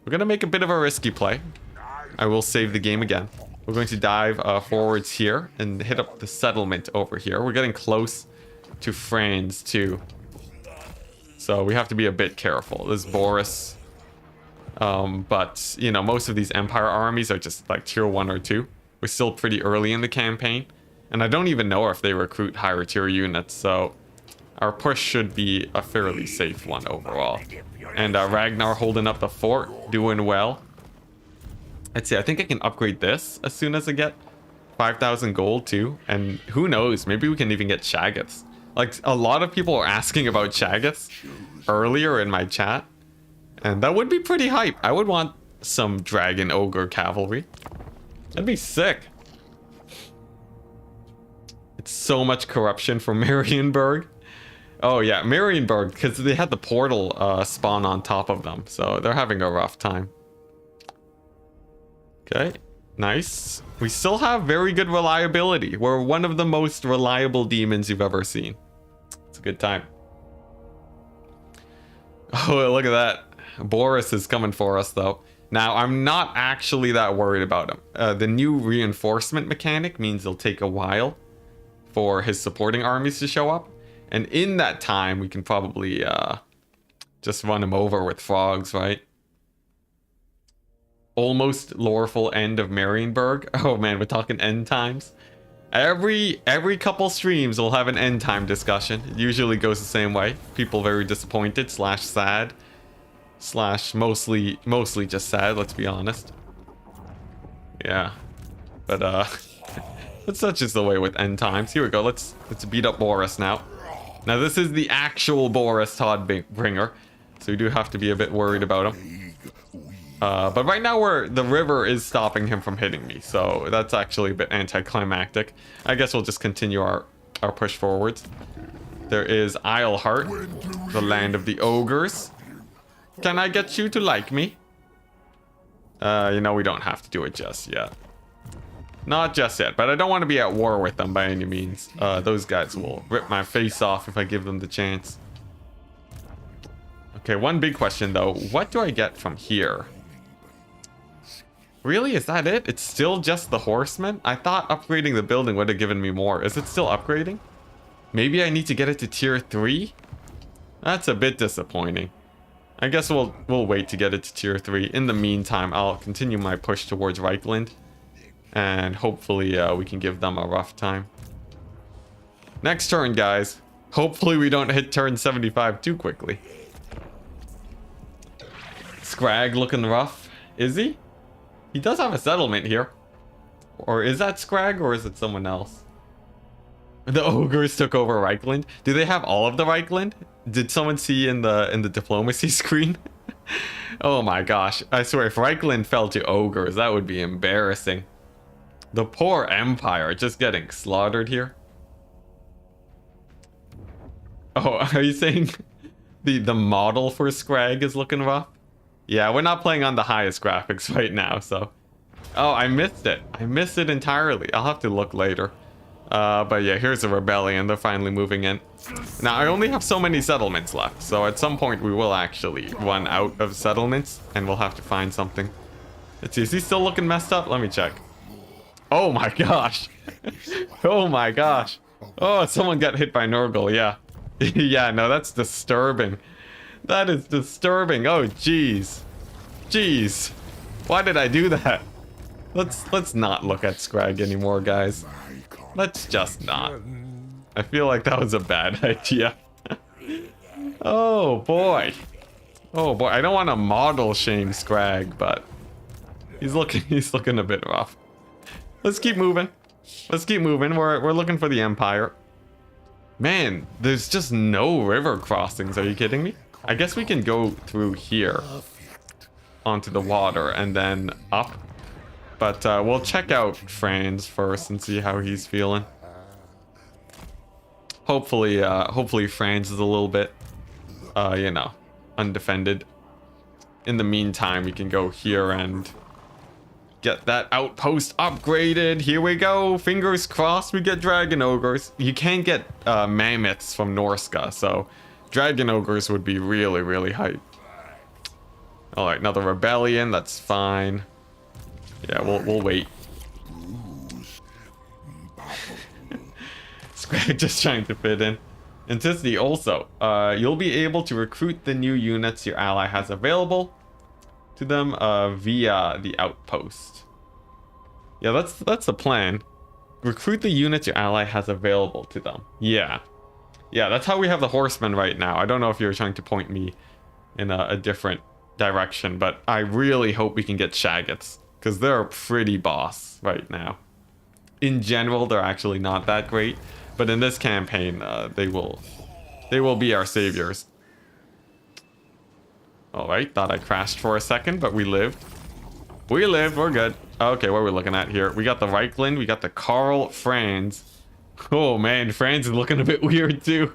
we're going to make a bit of a risky play. I will save the game again. We're going to dive forwards here and hit up the settlement over here. We're getting close to France, too. So we have to be a bit careful. This is Boris. But, you know, most of these Empire armies are just like tier 1 or 2. We're still pretty early in the campaign. And I don't even know if they recruit higher tier units, so our push should be a fairly safe one overall. And Ragnar holding up the fort, doing well. Let's see, I think I can upgrade this as soon as I get 5,000 gold too. And who knows, maybe we can even get Shaggoths. Like, a lot of people are asking about Shaggoths earlier in my chat. And that would be pretty hype. I would want some Dragon Ogre cavalry. That'd be sick. It's so much corruption from Marienburg. Oh yeah, Marienburg, because they had the portal spawn on top of them, so they're having a rough time. Okay, nice. We still have very good reliability. We're one of the most reliable demons you've ever seen. It's a good time. Oh, look at that. Boris is coming for us, though. Now, I'm not actually that worried about him. The new reinforcement mechanic means it'll take a while for his supporting armies to show up. And in that time, we can probably just run him over with frogs, right? Almost loreful end of Marienburg. Oh man, we're talking end times. Every couple streams we'll have an end time discussion. It usually goes the same way. People very disappointed / sad / mostly just sad, let's be honest. Yeah. But that's such is the way with end times. Here we go. Let's beat up Boris now. Now this is the actual Boris Todbringer, so we do have to be a bit worried about him. But right now the river is stopping him from hitting me, so that's actually a bit anticlimactic. I guess we'll just continue our push forwards. There is Isleheart, the land of the ogres. Can I get you to like me? You know, we don't have to do it just yet. Not just yet, but I don't want to be at war with them by any means. Those guys will rip my face off if I give them the chance. Okay, one big question though. What do I get from here? Really? Is that it? It's still just the horsemen? I thought upgrading the building would have given me more. Is it still upgrading? Maybe I need to get it to tier 3? That's a bit disappointing. I guess we'll wait to get it to tier 3. In the meantime, I'll continue my push towards Reichland. And hopefully we can give them a rough time. Next turn, guys. Hopefully we don't hit turn 75 too quickly. Scrag looking rough. Is he? He does have a settlement here. Or is that Scrag or is it someone else? The ogres took over Reichland. Do they have all of the Reichland? Did someone see in the diplomacy screen? Oh my gosh. I swear if Reichland fell to ogres, that would be embarrassing. The poor empire just getting slaughtered here. Oh, are you saying the model for Scrag is looking rough? Yeah, we're not playing on the highest graphics right now, so. Oh, I missed it. I missed it entirely. I'll have to look later. But yeah, here's a rebellion. They're finally moving in. Now, I only have so many settlements left, so at some point we will actually run out of settlements, and we'll have to find something. Let's see, is he still looking messed up? Let me check. Oh my gosh. Oh my gosh. Oh, someone got hit by Nurgle, yeah. Yeah, no, that's disturbing. That is disturbing. Oh, jeez. Jeez. Why did I do that? Let's not look at Scrag anymore, guys. Let's just not. I feel like that was a bad idea. Oh, boy. Oh, boy. I don't want to model shame Scrag, but he's looking a bit rough. Let's keep moving. Let's keep moving. We're looking for the Empire. Man, there's just no river crossings. Are you kidding me? I guess we can go through here onto the water and then up. But we'll check out Franz first and see how he's feeling. Hopefully Franz is a little bit, you know, undefended. In the meantime, we can go here and get that outpost upgraded. Here we go. Fingers crossed we get dragon ogres. You can't get mammoths from Norska, so dragon ogres would be really, really hype. All right, another rebellion. That's fine. Yeah, we'll wait. Scrag just trying to fit in. Enticity also. You'll be able to recruit the new units your ally has available to them via the outpost. Yeah, that's the plan. Recruit the units your ally has available to them. Yeah. Yeah, that's how we have the horsemen right now. I don't know if you're trying to point me in a different direction, but I really hope we can get Shaggots, because they're pretty boss right now. In general, they're actually not that great, but in this campaign, they will be our saviors. Alright, thought I crashed for a second, but we lived. We lived, we're good. Okay, what are we looking at here? We got the Reichland, we got the Karl Franz. Oh man, Franz is looking a bit weird too.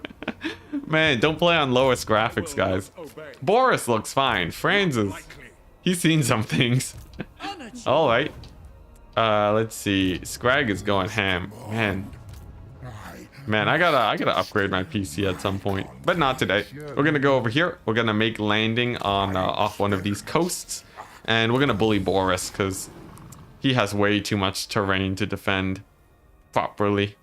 Man, don't play on lowest graphics, guys. Boris looks fine. Franz is... he's seen some things. Alright. Let's see. Scrag is going ham. Man, I gotta upgrade my PC at some point, but not today. We're gonna go over here. We're gonna make landing on off one of these coasts, and we're gonna bully Boris because he has way too much terrain to defend properly.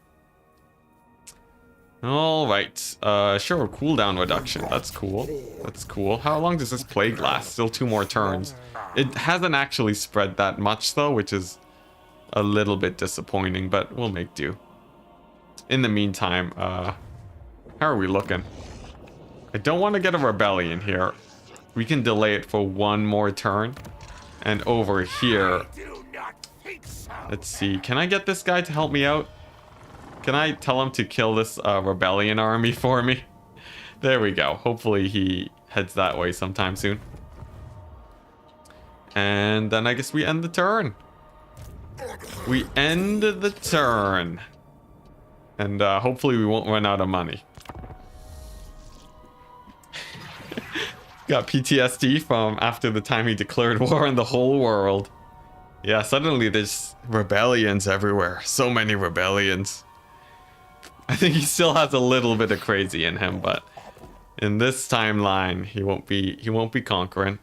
All right. Sure. Cooldown reduction. That's cool. That's cool. How long does this plague last? Still 2 more turns. It hasn't actually spread that much though, which is a little bit disappointing, but we'll make do. In the meantime, how are we looking? I don't want to get a rebellion here. We can delay it for 1 more turn. And over here, let's see. Can I get this guy to help me out? Can I tell him to kill this rebellion army for me? There we go. Hopefully he heads that way sometime soon. And then I guess we end the turn. We end the turn. And hopefully we won't run out of money. Got PTSD from after the time he declared war on the whole world. Yeah, suddenly there's Rebellions everywhere. So many rebellions. I think he still has a little bit of crazy in him, but in this timeline, he won't be conquering.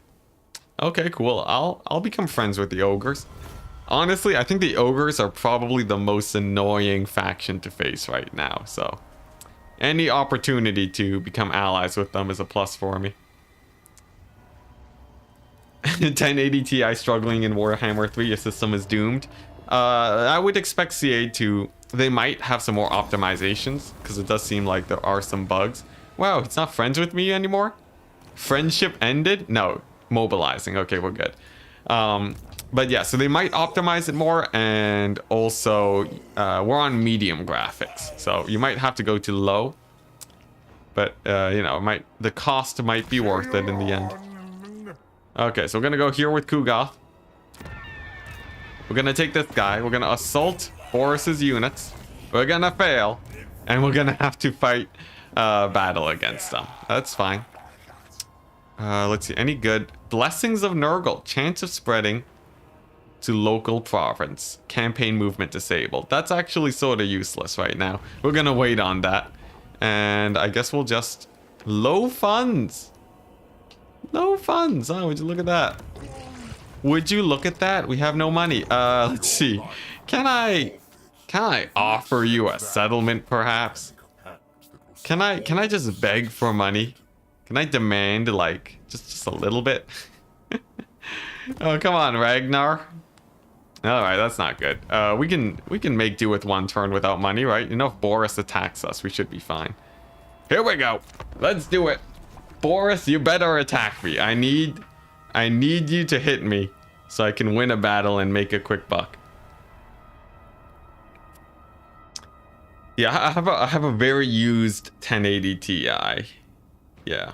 Okay, cool. I'll become friends with the ogres. Honestly, I think the ogres are probably the most annoying faction to face right now, so any opportunity to become allies with them is a plus for me. 1080 Ti struggling in Warhammer 3, your system is doomed. I would expect CA to... They might have some more optimizations, because it does seem like there are some bugs. Wow, he's not friends with me anymore? Friendship ended? No, mobilizing. Okay, we're good. But yeah, so they might optimize it more, and also we're on medium graphics, so you might have to go to low. But you know, the cost might be worth it in the end. Okay, so we're gonna go here with Kugoth. We're gonna take this guy. We're gonna assault Boris's units. We're gonna fail, and we're gonna have to fight battle against them. That's fine. Let's see. Any good blessings of Nurgle? Chance of spreading to local province. Campaign movement disabled. That's actually sort of useless right now. We're gonna wait on that, and I guess we'll just low funds. No funds. Oh, would you look at that? Would you look at that? We have no money. Let's see. Can I offer you a settlement, perhaps? Can I just beg for money? Can I demand, like, just a little bit? Oh, come on, Ragnar. All right, that's not good. We can make do with one turn without money, right? You know, if Boris attacks us, we should be fine. Here we go. Let's do it. Boris, you better attack me. I need you to hit me so I can win a battle and make a quick buck. Yeah, I have a very used 1080 Ti. Yeah.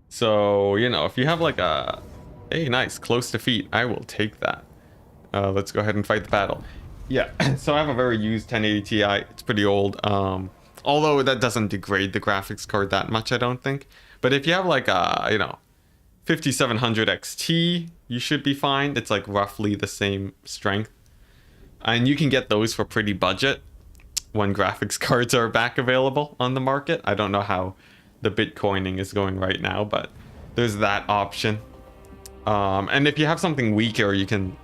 So, you know, if you have like a... Hey, nice. Close defeat. I will take that. Let's go ahead and fight the battle. Yeah, so I have a very used 1080 Ti. It's pretty old. Although that doesn't degrade the graphics card that much, I don't think. But if you have like a, you know, 5700 XT, you should be fine. It's like roughly the same strength. And you can get those for pretty budget when graphics cards are back available on the market. I don't know how the Bitcoining is going right now, but there's that option. And if you have something weaker, you can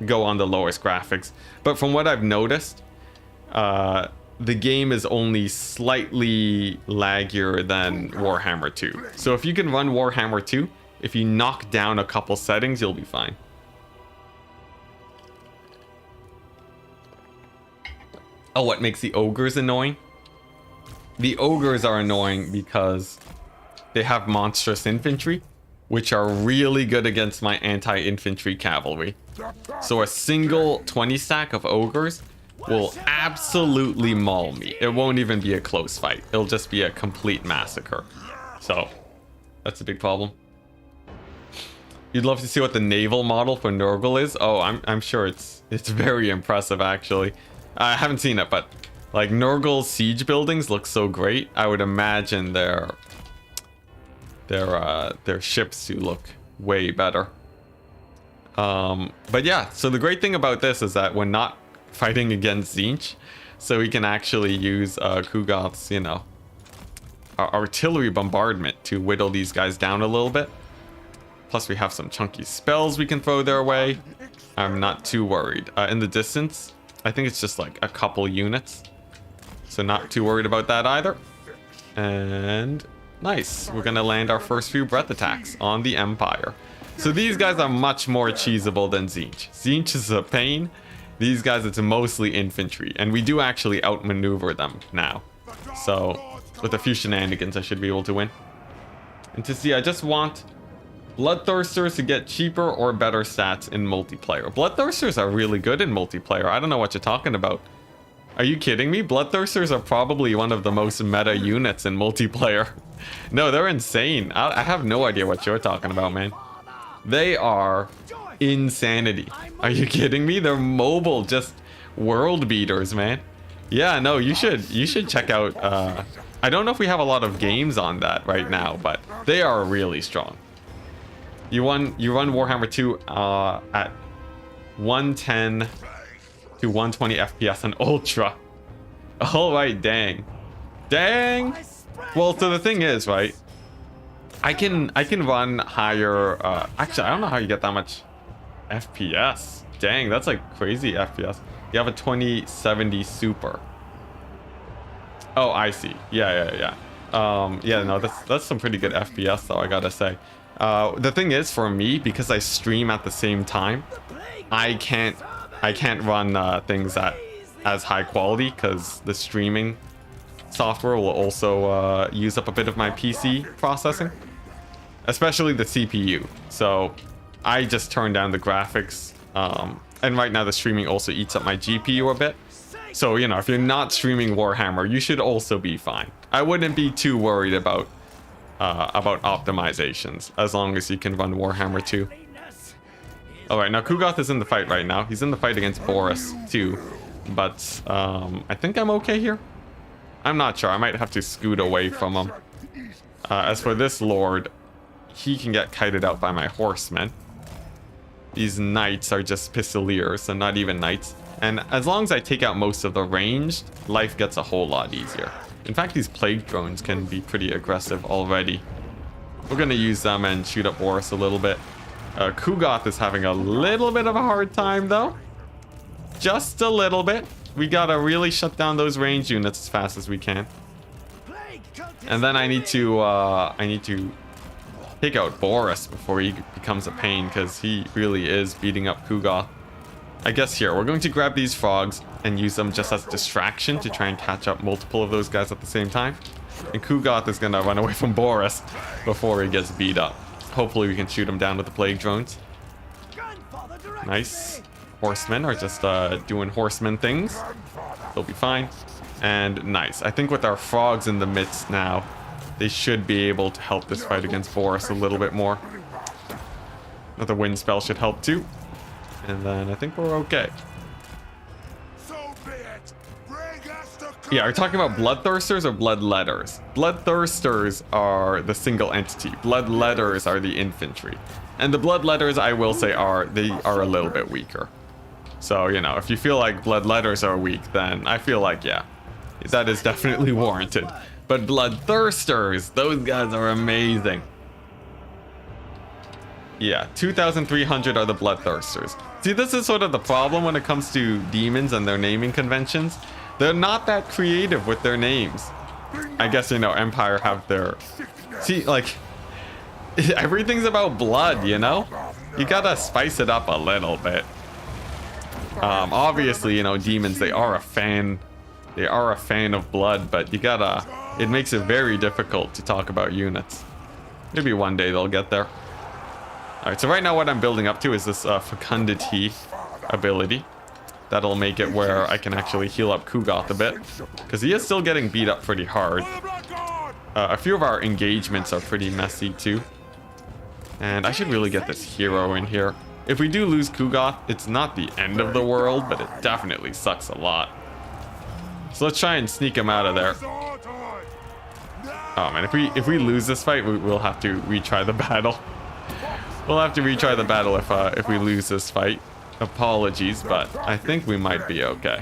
go on the lowest graphics. But from what I've noticed, the game is only slightly laggier than Warhammer 2. So if you can run Warhammer 2, if you knock down a couple settings, you'll be fine. Oh, what makes the ogres annoying? The ogres are annoying because they have monstrous infantry, which are really good against my anti-infantry cavalry. So a single 20 stack of ogres will absolutely maul me. It won't even be a close fight. It'll just be a complete massacre. So that's a big problem. You'd love to see what the naval model for Nurgle is. Oh, I'm sure it's very impressive, actually. I haven't seen it, but like Nurgle's siege buildings look so great. I would imagine their ships to look way better. But yeah, so the great thing about this is that we're not fighting against Tzeentch, so we can actually use Kugoth's, you know, artillery bombardment to whittle these guys down a little bit. Plus we have some chunky spells we can throw their way. I'm not too worried. In the distance, I think it's just like a couple units, so not too worried about that either. And nice, we're gonna land our first few breath attacks on the Empire. So these guys are much more cheesable than Tzeentch. Tzeentch is a pain. These guys, it's mostly infantry, and we do actually outmaneuver them now. So with a few shenanigans, I should be able to win. And to see, I just want Bloodthirsters to get cheaper or better stats in multiplayer. Bloodthirsters are really good in multiplayer. I don't know what you're talking about. Are you kidding me? Bloodthirsters are probably one of the most meta units in multiplayer. No, they're insane. I have no idea what you're talking about, man. They are insanity. Are you kidding me? They're mobile, just world beaters, man. Yeah, no, you should check out. I don't know if we have a lot of games on that right now, but they are really strong. You run Warhammer 2 at 110 to 120 FPS on Ultra. Alright, dang. Dang! Well, so the thing is, right? I can run higher, actually, I don't know how you get that much FPS. Dang, that's like crazy FPS. You have a 2070 Super. Oh, I see. Yeah. Yeah, no, that's some pretty good FPS though, I gotta say. The thing is, for me, because I stream at the same time, I can't run things at as high quality because the streaming software will also use up a bit of my PC processing, especially the CPU. So I just turn down the graphics, and right now the streaming also eats up my GPU a bit. So, you know, if you're not streaming Warhammer, you should also be fine. I wouldn't be too worried about optimizations, as long as you can run Warhammer 2. Alright, now Kugoth is in the fight right now. He's in the fight against Boris too, but I think I'm okay here. I'm not sure. I might have to scoot away from him. As for this lord, he can get kited out by my horsemen. These knights are just pistoliers and not even knights. And as long as I take out most of the ranged, life gets a whole lot easier. In fact, these plague drones can be pretty aggressive already. We're gonna use them and shoot up Boris a little bit. Kugoth is having a little bit of a hard time though. Just a little bit. We gotta really shut down those ranged units as fast as we can. And then I need to take out Boris before he becomes a pain, because he really is beating up Kugoth. I guess here, we're going to grab these frogs and use them just as distraction to try and catch up multiple of those guys at the same time. And Kugoth is gonna run away from Boris before he gets beat up. Hopefully we can shoot him down with the plague drones. Nice. Horsemen are just doing horseman things. They'll be fine. And nice. I think with our frogs in the midst now, they should be able to help this fight against Boris a little bit more. Another wind spell should help too. And then I think we're okay. Yeah, are we talking about bloodthirsters or bloodletters? Bloodthirsters are the single entity. Bloodletters are the infantry. And the bloodletters, I will say, they are a little bit weaker. So, you know, if you feel like bloodletters are weak, then I feel like, yeah, that is definitely warranted. But bloodthirsters, those guys are amazing. Yeah, 2,300 are the bloodthirsters. See, this is sort of the problem when it comes to demons and their naming conventions. They're not that creative with their names. I guess, you know, Empire have their... See, like, everything's about blood, you know? You gotta spice it up a little bit. Obviously, you know, demons, they are a fan of blood, but you gotta... It makes it very difficult to talk about units. Maybe one day they'll get there. Alright, so right now what I'm building up to is this fecundity ability. That'll make it where I can actually heal up Kugoth a bit, because he is still getting beat up pretty hard. A few of our engagements are pretty messy too. And I should really get this hero in here. If we do lose Kugoth, it's not the end of the world, but it definitely sucks a lot. So let's try and sneak him out of there. Oh man, if we lose this fight, we'll have to retry the battle. We'll have to retry the battle if we lose this fight. Apologies, but I think we might be okay.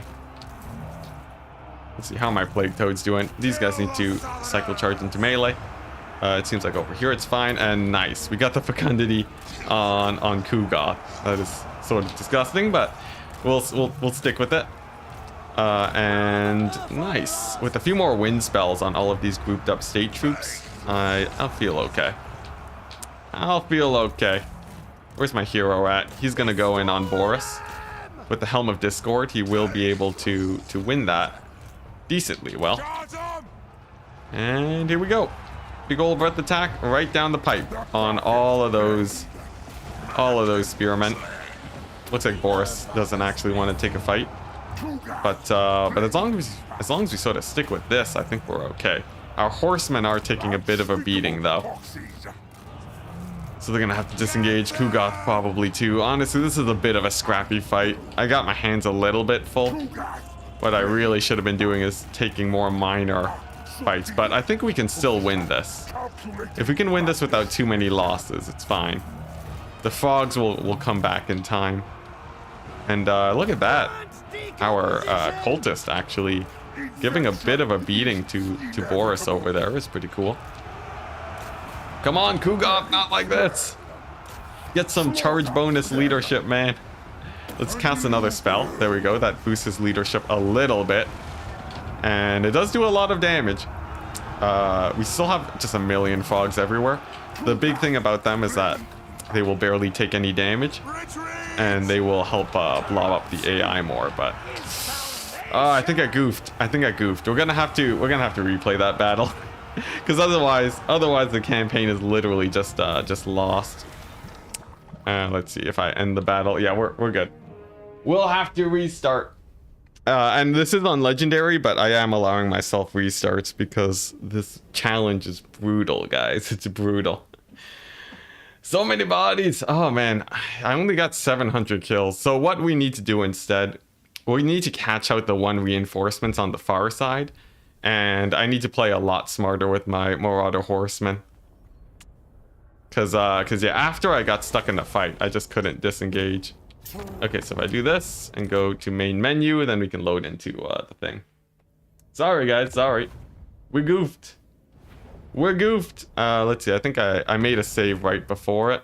Let's see how my Plague Toad's doing. These guys need to cycle charge into melee. It seems like over here it's fine, and nice. We got the fecundity on Kugoth. That is sort of disgusting, but we'll stick with it. And nice. With a few more wind spells on all of these grouped up state troops, I'll feel okay. I'll feel okay. Where's my hero at? He's gonna go in on Boris. With the Helm of Discord, he will be able to win that decently well. And here we go. Big old breath attack right down the pipe on all of those spearmen. Looks like Boris doesn't actually want to take a fight. But as long as we sort of stick with this, I think we're okay. Our horsemen are taking a bit of a beating though. So they're gonna have to disengage Kugoth probably too. Honestly, this is a bit of a scrappy fight. I got my hands a little bit full. What I really should have been doing is taking more minor fights, but I think we can still win this. If we can win this without too many losses, it's fine. The frogs will come back in time. And look at that. Our cultist actually giving a bit of a beating to Boris over there is pretty cool. Come on, Kugov, not like this. Get some charge bonus leadership, man. Let's cast another spell. There we go. That boosts his leadership a little bit. And it does do a lot of damage. We still have just a million frogs everywhere. The big thing about them is that they will barely take any damage. And they will help blow up the AI more, but... I think I goofed. We're gonna have to replay that battle. Because otherwise the campaign is literally just lost. Let's see if I end the battle. Yeah, we're good. We'll have to restart. And this is on legendary, but I am allowing myself restarts because this challenge is brutal, guys. It's brutal. So many bodies. Oh man, I only got 700 kills. So what we need to do instead, we need to catch out the 1 reinforcements on the far side. And I need to play a lot smarter with my Marauder Horsemen. Cause yeah, after I got stuck in the fight, I just couldn't disengage. Okay, so if I do this and go to main menu, then we can load into the thing. Sorry guys, sorry. We goofed. We're goofed. Let's see, I think I made a save right before it.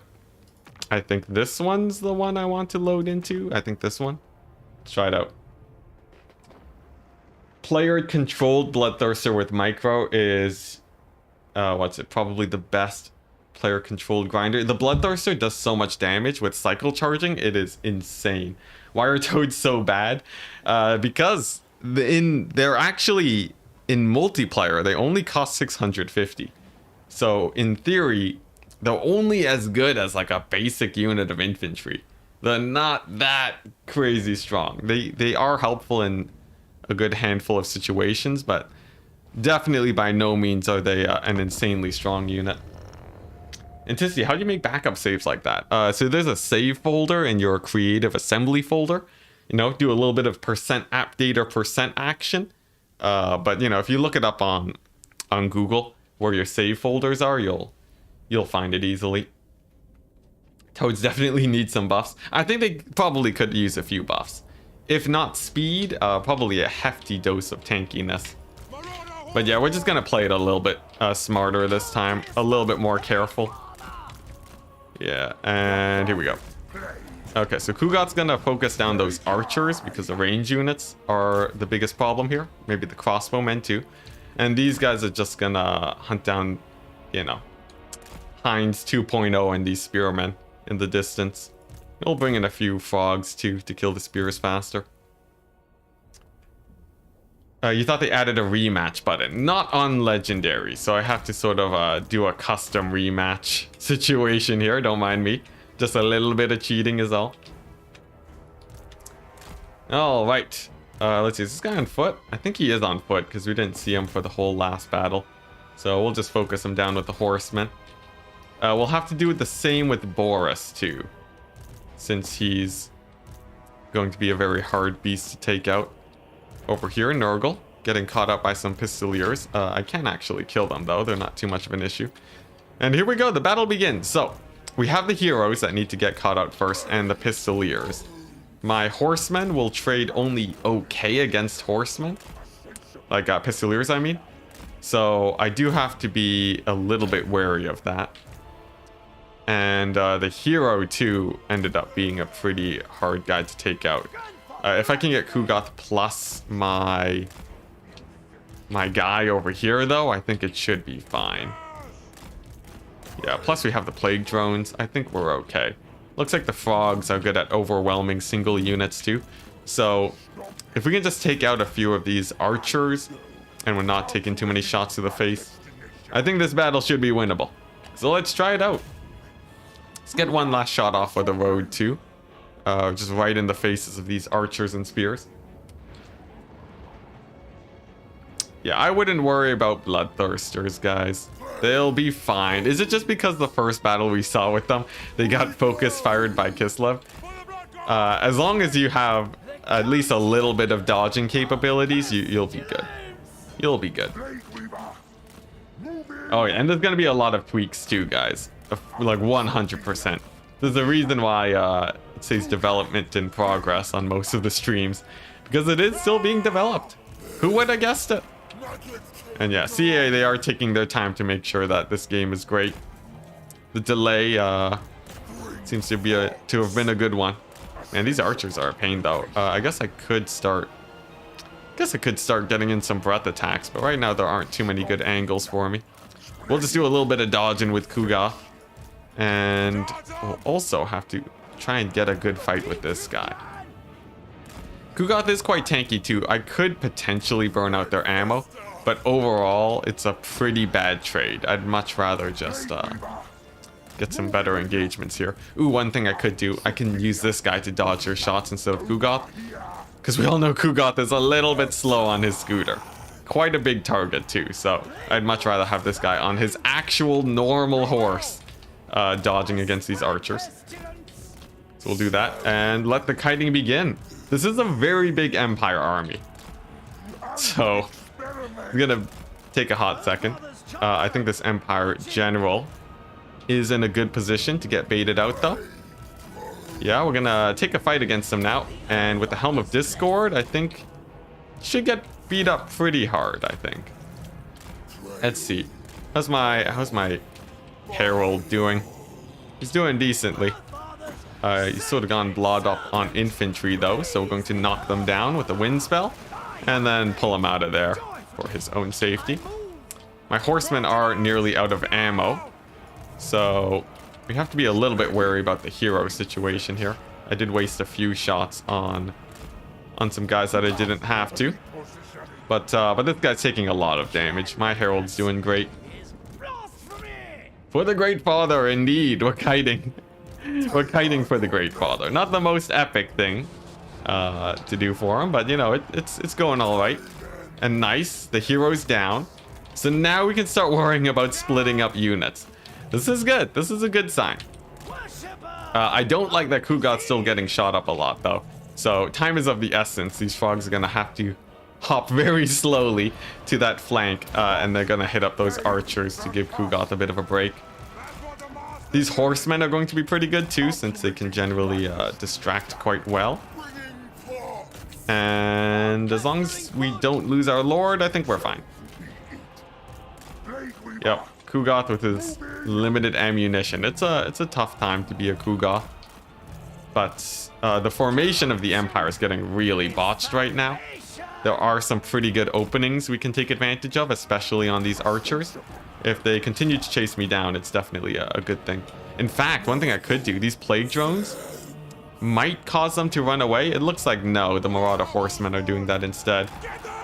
I think this one's the one I want to load into. I think this one. Let's try it out. Player controlled Bloodthirster with micro is what's it? Probably the best player controlled grinder. The Bloodthirster does so much damage with cycle charging, it is insane. Why are toads so bad? Because they're actually in multiplayer, they only cost 650. So in theory, they're only as good as like a basic unit of infantry. They're not that crazy strong. They are helpful in a good handful of situations, but definitely by no means are they an insanely strong unit. Enticity, how do you make backup saves like that? So there's a save folder in your creative assembly folder. You know, do a little bit of %app data %action. But you know, if you look it up on Google where your save folders are, you'll find it easily. Toads definitely need some buffs. I think they probably could use a few buffs. If not speed, probably a hefty dose of tankiness. But yeah, we're just gonna play it a little bit smarter this time, a little bit more careful. Yeah, and here we go. Okay, so Kugat's gonna focus down those archers because the range units are the biggest problem here. Maybe the crossbowmen too. And these guys are just gonna hunt down, you know, Heinz 2.0 and these spearmen in the distance. We'll bring in a few frogs too to kill the spears faster. You thought they added a rematch button. Not on legendary, so I have to sort of do a custom rematch situation here. Don't mind me. Just a little bit of cheating is all. All right. Let's see. Is this guy on foot? I think he is on foot because we didn't see him for the whole last battle. So we'll just focus him down with the horsemen. We'll have to do the same with Boris too, since he's going to be a very hard beast to take out. Over here, Nurgle, getting caught up by some pistoliers. I can actually kill them though, they're not too much of an issue. And here we go, the battle begins. So, we have the heroes that need to get caught out first, and the pistoliers. My horsemen will trade only okay against horsemen. Like, pistoliers, I mean. So, I do have to be a little bit wary of that. And the hero, too, ended up being a pretty hard guy to take out. If I can get Kugoth plus my guy over here, though, I think it should be fine. Yeah, plus we have the plague drones. I think we're okay. Looks like the frogs are good at overwhelming single units, too. So, if we can just take out a few of these archers, and we're not taking too many shots to the face, I think this battle should be winnable. So let's try it out. Let's get one last shot off of the road, too. Just right in the faces of these archers and spears. Yeah, I wouldn't worry about bloodthirsters, guys. They'll be fine. Is it just because the first battle we saw with them, they got focus fired by Kislev? As long as you have at least a little bit of dodging capabilities, you'll be good. You'll be good. Oh yeah, and there's gonna be a lot of tweaks too, guys. Like 100%. There's a reason why it says development in progress on most of the streams, because it is still being developed. Who would have guessed it? And yeah, CA, they are taking their time to make sure that this game is great. The delay seems to have been a good one. Man, these archers are a pain though. I guess I could start getting in some breath attacks, but right now there aren't too many good angles for me. We'll just do a little bit of dodging with Kuga, and we'll also have to try and get a good fight with this guy. Kugoth is quite tanky too. I could potentially burn out their ammo, but overall, it's a pretty bad trade. I'd much rather just get some better engagements here. Ooh, one thing I could do, I can use this guy to dodge your shots instead of Kugoth, because we all know Kugoth is a little bit slow on his scooter. Quite a big target too, so I'd much rather have this guy on his actual normal horse, dodging against these archers. So we'll do that and let the kiting begin. This is a very big Empire army, so I'm gonna take a hot second. I think this Empire general is in a good position to get baited out though. Yeah, we're gonna take a fight against him now, and with the Helm of Discord, I think should get beat up pretty hard, I think. Let's see. How's my Herald doing? He's doing decently. He's sort of gone blood up on infantry though, so we're going to knock them down with the wind spell and then pull him out of there for his own safety. My horsemen are nearly out of ammo, so we have to be a little bit wary about the hero situation here. I did waste a few shots on some guys that I didn't have to, but this guy's taking a lot of damage. My Herald's doing great. For the Great Father, indeed, we're kiting. We're kiting for the Great Father. Not the most epic thing to do for him, but you know, it's going all right. And nice, the hero's down. So now we can start worrying about splitting up units. This is good. This is a good sign. I don't like that Kugoth's still getting shot up a lot though. So time is of the essence. These frogs are gonna have to hop very slowly to that flank, and they're gonna hit up those archers to give Kugoth a bit of a break. These horsemen are going to be pretty good too, since they can generally distract quite well. And as long as we don't lose our lord, I think we're fine. Yep, Kugoth with his limited ammunition. It's a tough time to be a Kugoth. But the formation of the Empire is getting really botched right now. There are some pretty good openings we can take advantage of, especially on these archers. If they continue to chase me down, it's definitely a good thing. In fact, one thing I could do, these plague drones might cause them to run away. It looks like no, the Marauder horsemen are doing that instead.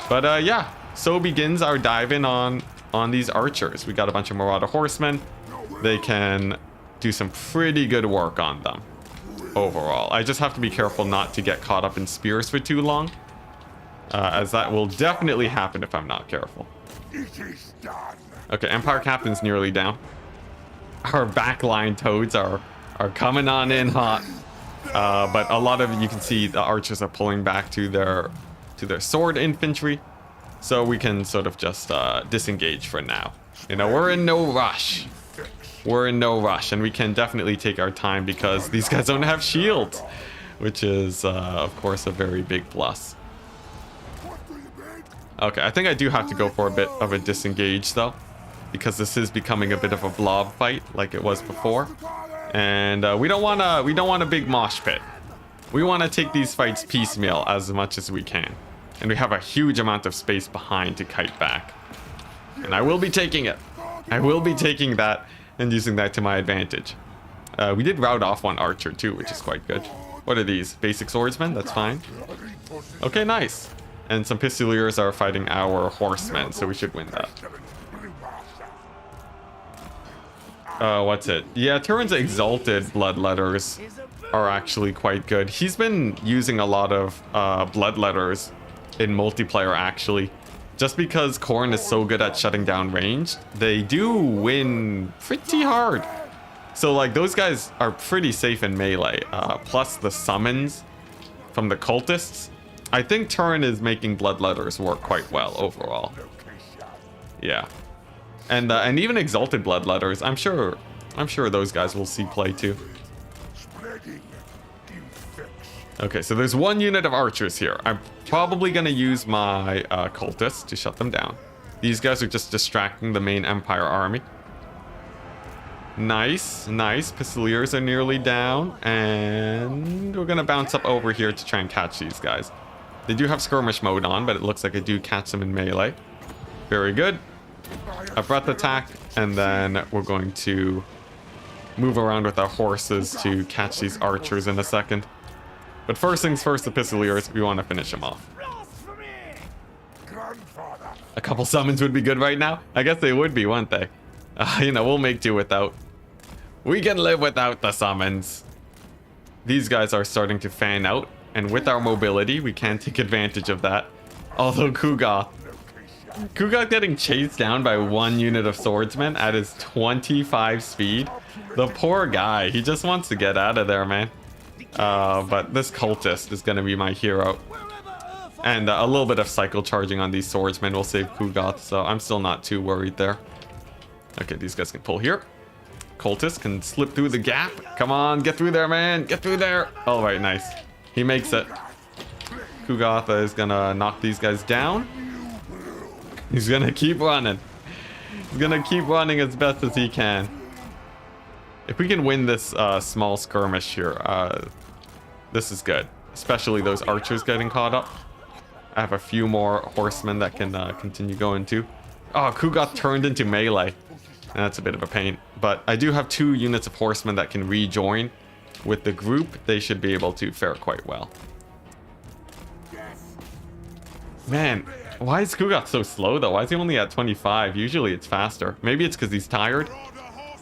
But yeah, so begins our dive in on these archers. We got a bunch of Marauder horsemen. They can do some pretty good work on them overall. I just have to be careful not to get caught up in spears for too long, as that will definitely happen if I'm not careful. Okay, Empire Captain's nearly down. Our backline toads are coming on in hot. But a lot of, you can see the archers are pulling back to their sword infantry. So we can sort of just disengage for now. You know, we're in no rush. We're in no rush, and we can definitely take our time because these guys don't have shields, which is, of course, a very big plus. Okay, I think I do have to go for a bit of a disengage though, because this is becoming a bit of a blob fight like it was before, and we don't want a big mosh pit. We want to take these fights piecemeal as much as we can, and we have a huge amount of space behind to kite back, and I will be taking it. I will be taking that and using that to my advantage. We did rout off one archer too, which is quite good. What are these? Basic swordsmen? That's fine. Okay, nice. And some pistoliers are fighting our horsemen, so we should win that. What's it? Yeah, Turin's Exalted Bloodletters are actually quite good. He's been using a lot of Bloodletters in multiplayer, actually. Just because Khorne is so good at shutting down ranged, they do win pretty hard. So, like, those guys are pretty safe in melee. Plus the summons from the cultists. I think Turin is making Bloodletters work quite well overall. Yeah. And even Exalted Bloodletters, I'm sure those guys will see play too. Okay, so there's one unit of archers here. I'm probably going to use my cultists to shut them down. These guys are just distracting the main Empire army. Nice, nice. Pistoliers are nearly down. And we're going to bounce up over here to try and catch these guys. They do have skirmish mode on, but it looks like I do catch them in melee. Very good. A breath attack, and then we're going to move around with our horses to catch these archers in a second. But first things first, the Pistoliers, we want to finish them off. A couple summons would be good right now. I guess they would be, wouldn't they? You know, we'll make do without. We can live without the summons. These guys are starting to fan out, and with our mobility, we can take advantage of that. Although Kugoth getting chased down by one unit of swordsmen at his 25 speed. The poor guy, he just wants to get out of there, man. But this cultist is going to be my hero. And a little bit of cycle charging on these swordsmen will save Kugoth, so I'm still not too worried there. Okay, these guys can pull here. Cultist can slip through the gap. Come on, get through there, man. Get through there. All right, nice. He makes it. Kugoth is going to knock these guys down. He's going to keep running. He's going to keep running as best as he can. If we can win this small skirmish here, this is good. Especially those archers getting caught up. I have a few more horsemen that can continue going too. Oh, Kugoth turned into melee. And that's a bit of a pain. But I do have 2 units of horsemen that can rejoin with the group. They should be able to fare quite well. Man, why is Kugoth so slow though? Why is he only at 25? Usually it's faster. Maybe it's because he's tired.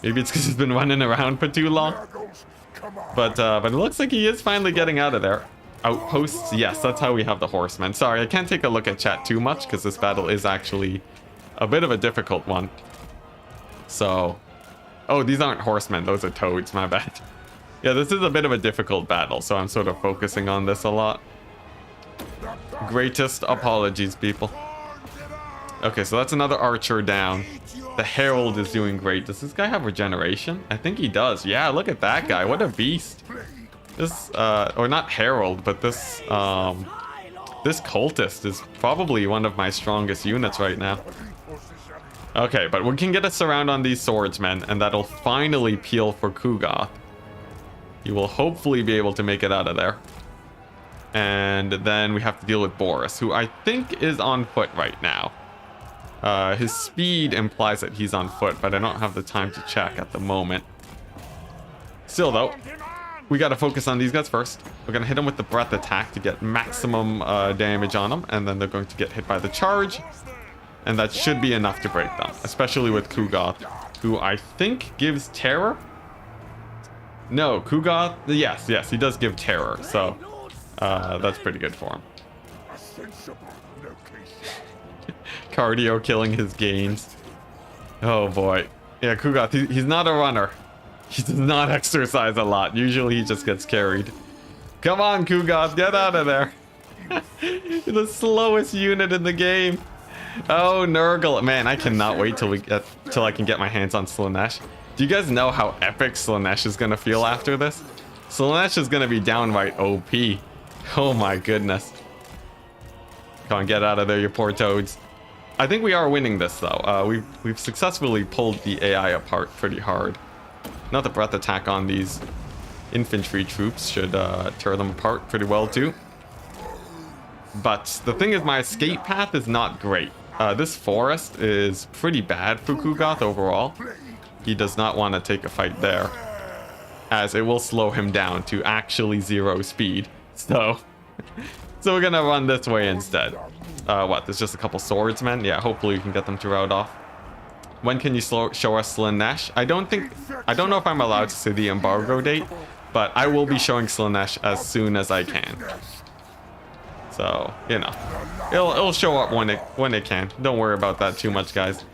Maybe it's because he's been running around for too long. But it looks like he is finally getting out of there. Outposts, yes, that's how we have the horsemen. Sorry, I can't take a look at chat too much because this battle is actually a bit of a difficult one. So, oh, these aren't horsemen, those are toads, my bad. Yeah, this is a bit of a difficult battle, so I'm sort of focusing on this a lot. Greatest apologies, people. Okay, so that's another archer down. The Herald is doing great. Does this guy have regeneration? I think he does. Yeah, look at that guy. What a beast. This, or not Herald, but this cultist is probably one of my strongest units right now. Okay, but we can get a surround on these swordsmen, and that'll finally peel for Kugoth. He will hopefully be able to make it out of there. And then we have to deal with Boris, who I think is on foot right now. His speed implies that he's on foot, but I don't have the time to check at the moment. Still, though, we got to focus on these guys first. We're going to hit them with the breath attack to get maximum damage on them, and then they're going to get hit by the charge. And that should be enough to break them, especially with Kugoth, who I think gives terror. No, Kugoth, yes, he does give terror, so that's pretty good for him. Cardio killing his gains. Oh boy. Yeah, Kugoth, he's not a runner. He does not exercise a lot. Usually he just gets carried. Come on, Kugoth, get out of there. You're the slowest unit in the game. Oh, Nurgle. Man, I cannot wait till I can get my hands on Slaanesh. Do you guys know how epic Slaanesh is going to feel after this? Slaanesh is going to be downright OP. Oh my goodness. Come on, get out of there, you poor toads. I think we are winning this, though. We've successfully pulled the AI apart pretty hard. Another breath attack on these infantry troops should tear them apart pretty well, too. But the thing is, my escape path is not great. This forest is pretty bad for Kugoth overall. He does not want to take a fight there, as it will slow him down to actually 0 speed. So we're gonna run this way instead. What, there's just a couple swordsmen? Yeah, hopefully we can get them to rout off. When can you show us Slaanesh? I don't know if I'm allowed to say the embargo date, but I will be showing Slaanesh as soon as I can. So, you know, it'll show up when it can. Don't worry about that too much, guys.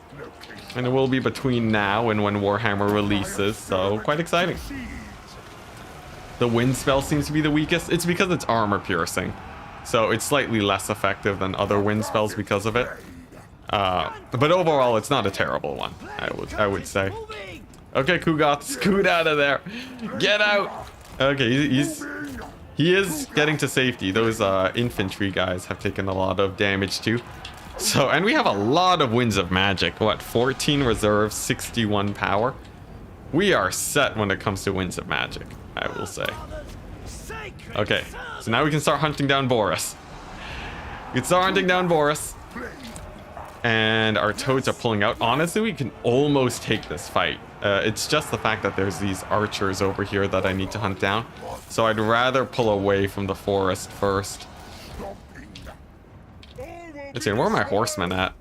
And it will be between now and when Warhammer releases, so quite exciting. The wind spell seems to be the weakest. It's because it's armor piercing, so it's slightly less effective than other wind spells because of it. But overall, it's not a terrible one, I would say. Okay, Kugoth, scoot out of there. Get out. Okay, he's He is getting to safety. Those infantry guys have taken a lot of damage too. So, and we have a lot of winds of magic. What, 14 reserves, 61 power? We are set when it comes to winds of magic, I will say. Okay, so now we can start hunting down Boris. We can start hunting down Boris. And our toads are pulling out. Honestly, we can almost take this fight. It's just the fact that there's these archers over here that I need to hunt down. So I'd rather pull away from the forest first. Let's see, where are my horsemen at?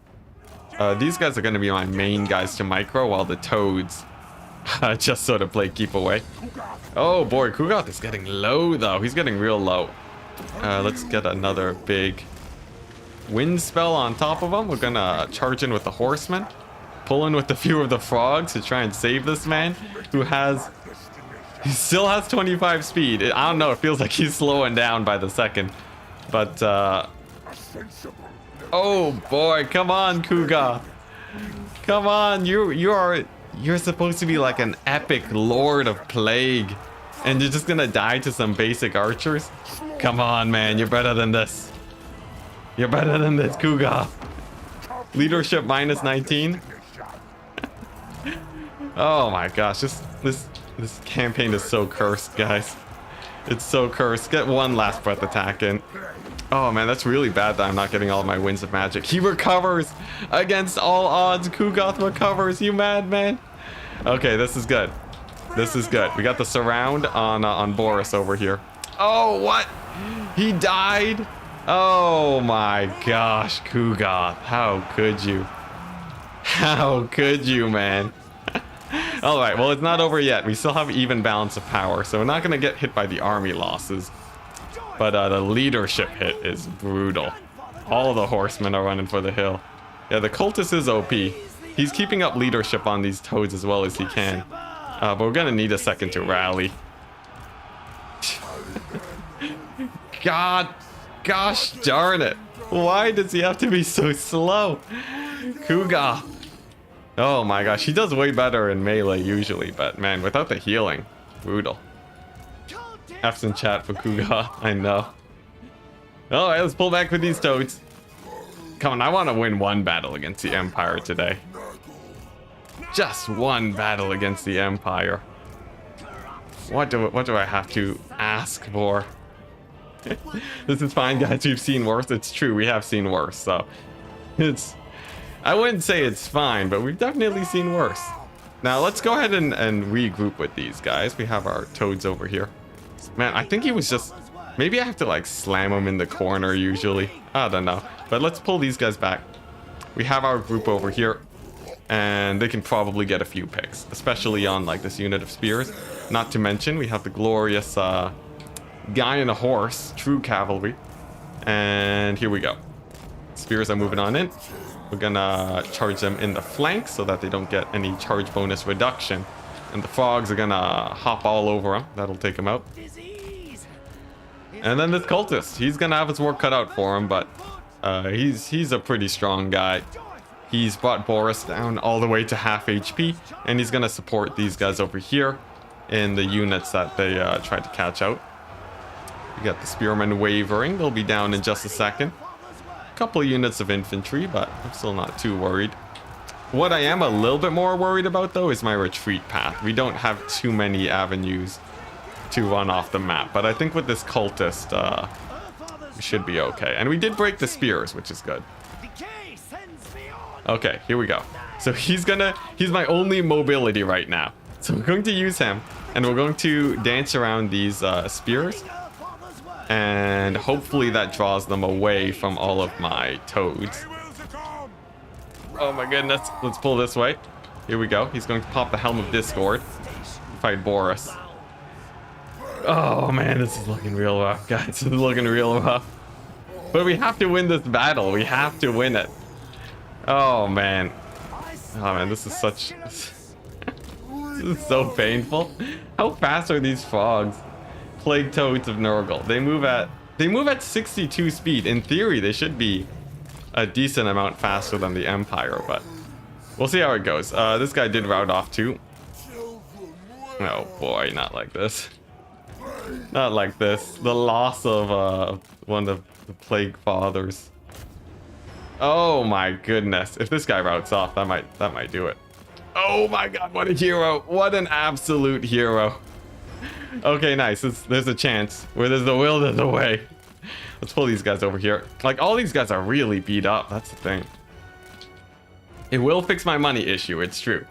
These guys are going to be my main guys to micro, while the toads just sort of play keep away. Oh boy, Kugoth is getting low though. He's getting real low. Let's get another big wind spell on top of him. We're gonna charge in with the horsemen, pull in with a few of the frogs to try and save this man who he still has 25 speed. I don't know, it feels like he's slowing down by the second, but oh boy, come on, Kuga, come on. You're supposed to be like an epic lord of plague, and you're just gonna die to some basic archers. Come on, man, you're better than this. You're better than this, Kuga. Leadership minus 19. Oh my gosh, this campaign is so cursed, guys. It's so cursed. Get one last breath attack in. Oh man, that's really bad that I'm not getting all my winds of magic. He recovers against all odds. Kugoth recovers, you madman. Okay, this is good. This is good. We got the surround on Boris over here. Oh, what? He died? Oh my gosh, Kugoth. How could you? How could you, man? Alright, well, it's not over yet. We still have even balance of power, so we're not going to get hit by the army losses. But the leadership hit is brutal. All the horsemen are running for the hill. Yeah, the cultist is OP. He's keeping up leadership on these toads as well as he can. But we're going to need a second to rally. Gosh darn it. Why does he have to be so slow? Kuga. Oh my gosh, he does way better in melee usually, but man, without the healing, brutal. F's in chat for Kuga, I know. Alright, let's pull back with these toads. Come on, I want to win one battle against the Empire today. Just one battle against the Empire. What do I have to ask for? This is fine, guys. We've seen worse. It's true, we have seen worse, so I wouldn't say it's fine, but we've definitely seen worse. Now let's go ahead and regroup with these guys. We have our toads over here. Man, I think he was just, maybe I have to like slam him in the corner usually. I don't know, but let's pull these guys back. We have our group over here, and they can probably get a few picks, especially on like this unit of spears. Not to mention we have the glorious guy and a horse, true cavalry. And here we go. Spears are moving on in. We're gonna charge them in the flank so that they don't get any charge bonus reduction. And the frogs are gonna hop all over him. That'll take him out. And then this cultist, he's gonna have his work cut out for him, but he's a pretty strong guy. He's brought Boris down all the way to half HP, and he's gonna support these guys over here in the units that they tried to catch out. We got the spearmen wavering. They'll be down in just a second. A couple units of infantry, but I'm still not too worried. What I am a little bit more worried about, though, is my retreat path. We don't have too many avenues to run off the map, but I think with this cultist, we should be okay. And we did break the spears, which is good. Okay, here we go. So he's my only mobility right now. So we're going to use him, and we're going to dance around these spears. And hopefully that draws them away from all of my toads. Oh my goodness. Let's pull this way. Here we go. He's going to pop the Helm of Discord. Fight Boris. Oh man, this is looking real rough, guys. This is looking real rough. But we have to win this battle. We have to win it. Oh man. Oh man, this is such... This is so painful. How fast are these frogs? Plague toads of Nurgle. They move at 62 speed. In theory, they should be a decent amount faster than the Empire, but we'll see how it goes. This guy did rout off too. Oh boy, not like this. Not like this. The loss of one of the Plague Fathers. Oh my goodness. If this guy routes off, that might do it. Oh my god, what a hero. What an absolute hero. Okay, nice. There's a chance. Where there's the will, there's a way. Let's pull these guys over here. Like, all these guys are really beat up. That's the thing. It will fix my money issue. It's true.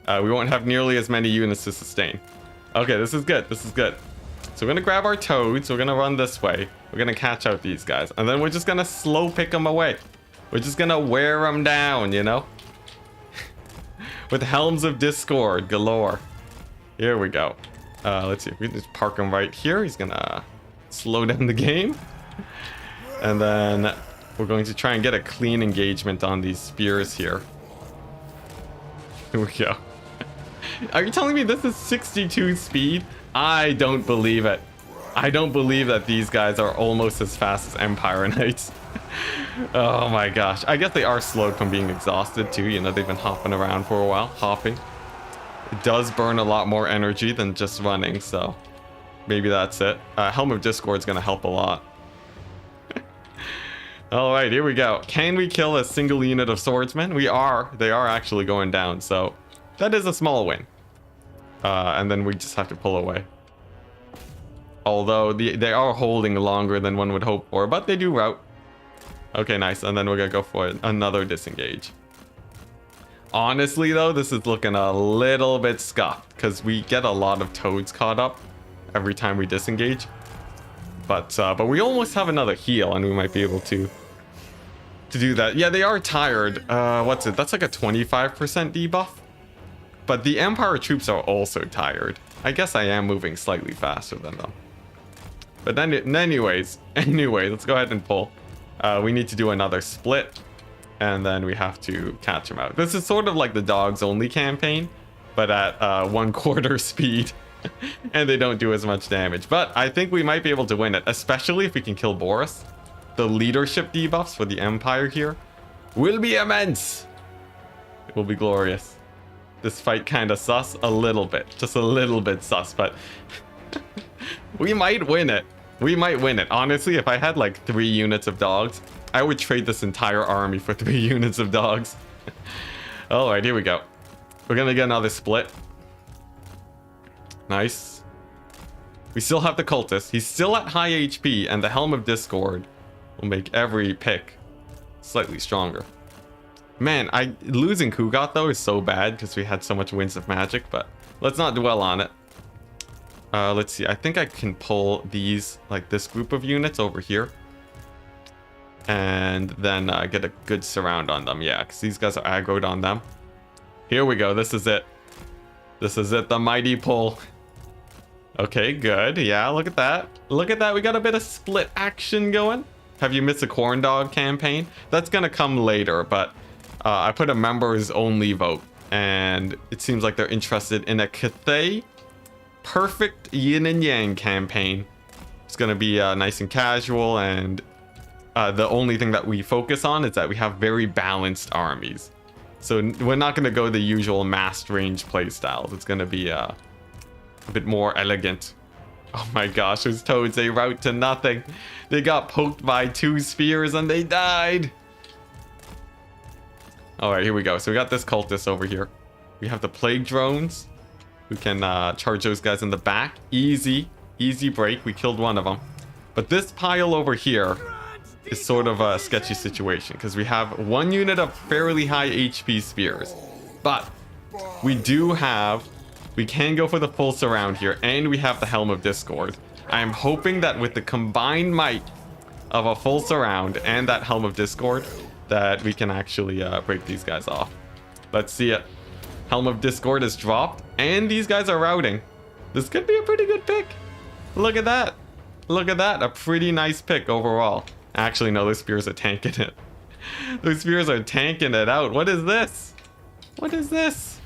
We won't have nearly as many units to sustain. Okay, this is good. This is good. So we're going to grab our toads. We're going to run this way. We're going to catch out these guys. And then we're just going to slow pick them away. We're just going to wear them down, you know? With Helms of Discord galore. Here we go. Let's see if we can just park him right here. He's going to slow down the game. And then we're going to try and get a clean engagement on these spears here. Here we go. Are you telling me this is 62 speed? I don't believe it. I don't believe that these guys are almost as fast as Empire Knights. Oh my gosh. I guess they are slowed from being exhausted too. You know, they've been hopping around for a while. Hopping. It does burn a lot more energy than just running, so maybe that's it. Helm of Discord is going to help a lot. All right, here we go. Can we kill a single unit of swordsmen? We are. They are actually going down, so that is a small win. And then we just have to pull away. Although they are holding longer than one would hope for, but they do rout. Okay, nice. And then we're going to go for another disengage. Honestly, though, this is looking a little bit scuffed because we get a lot of toads caught up every time we disengage. But we almost have another heal, and we might be able to do that. Yeah, they are tired. What's it? That's like a 25% debuff. But the Empire troops are also tired. I guess I am moving slightly faster than them. But then, anyways, let's go ahead and pull. We need to do another split, and then we have to catch them out. This is sort of like the dogs only campaign, but at 1/4 speed. And they don't do as much damage. But I think we might be able to win it, especially if we can kill Boris. The leadership debuffs for the Empire here will be immense. It will be glorious. This fight kind of sus a little bit. Just a little bit sus, but we might win it. We might win it. Honestly, if I had like 3 units of dogs, I would trade this entire army for 3 units of dogs. All right, here we go. We're going to get another split. Nice. We still have the cultist. He's still at high HP, and the Helm of Discord will make every pick slightly stronger. Man, losing Kugat though is so bad because we had so much Winds of Magic, but let's not dwell on it. Let's see. I think I can pull these, like this group of units over here, and then get a good surround on them. Yeah, because these guys are aggroed on them. Here we go. This is it. This is it. The mighty pull. Okay, good. Yeah, look at that. Look at that. We got a bit of split action going. Have you missed a corn dog campaign? That's going to come later, but I put a members only vote, and it seems like they're interested in a Cathay perfect yin and yang campaign. It's going to be nice and casual, and the only thing that we focus on is that we have very balanced armies. So we're not going to go the usual massed range playstyles. It's going to be a bit more elegant. Oh my gosh, those toads, they rout to nothing. They got poked by 2 spears and they died. All right, here we go. So we got this cultist over here. We have the plague drones. We can charge those guys in the back. Easy break. We killed one of them. But this pile over here is sort of a sketchy situation because we have 1 unit of fairly high HP spears. But we can go for the full surround here, and we have the Helm of Discord. I am hoping that with the combined might of a full surround and that Helm of Discord, that we can actually break these guys off. Let's see it. Helm of Discord is dropped, and these guys are routing. This could be a pretty good pick. Look at that. Look at that. A pretty nice pick overall. Actually, no, those spears are tanking it. Those spears are tanking it out. What is this? What is this?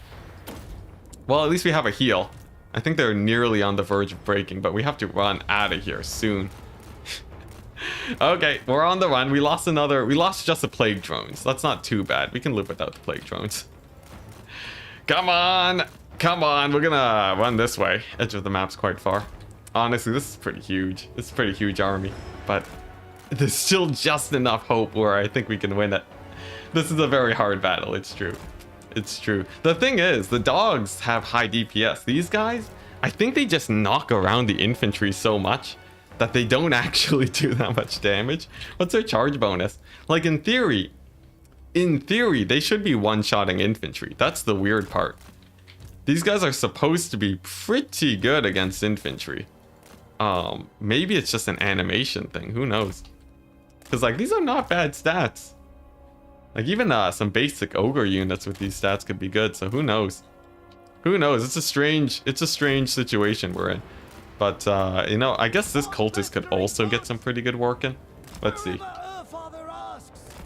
Well, at least we have a heal. I think they're nearly on the verge of breaking, but we have to run out of here soon. Okay, we're on the run. We lost just the plague drones. That's not too bad. We can live without the plague drones. Come on. Come on. We're gonna run this way. Edge of the map's quite far. Honestly, this is pretty huge. This is a pretty huge army. But there's still just enough hope where I think we can win it. This is a very hard battle, it's true. It's true. The thing is, the dogs have high DPS. These guys, I think they just knock around the infantry so much that they don't actually do that much damage. What's their charge bonus? Like in theory, they should be one-shotting infantry. That's the weird part. These guys are supposed to be pretty good against infantry. Maybe it's just an animation thing. Who knows? Because like these are not bad stats. Like even some basic ogre units with these stats could be good. So who knows? Who knows? It's a strange situation we're in. But you know, I guess this cultist could also get some pretty good work in. Let's see.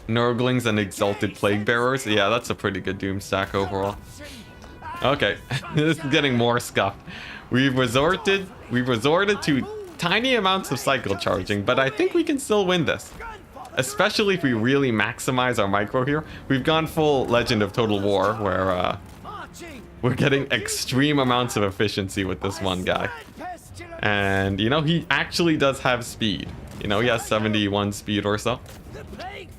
Nurglings and Exalted Plague Bearers. Yeah, that's a pretty good doom stack overall. Okay, this is getting more scuffed. We've resorted to tiny amounts of cycle charging, but I think we can still win this. Especially if we really maximize our micro here. We've gone full Legend of Total War, where we're getting extreme amounts of efficiency with this one guy. And, you know, he actually does have speed. You know, he has 71 speed or so.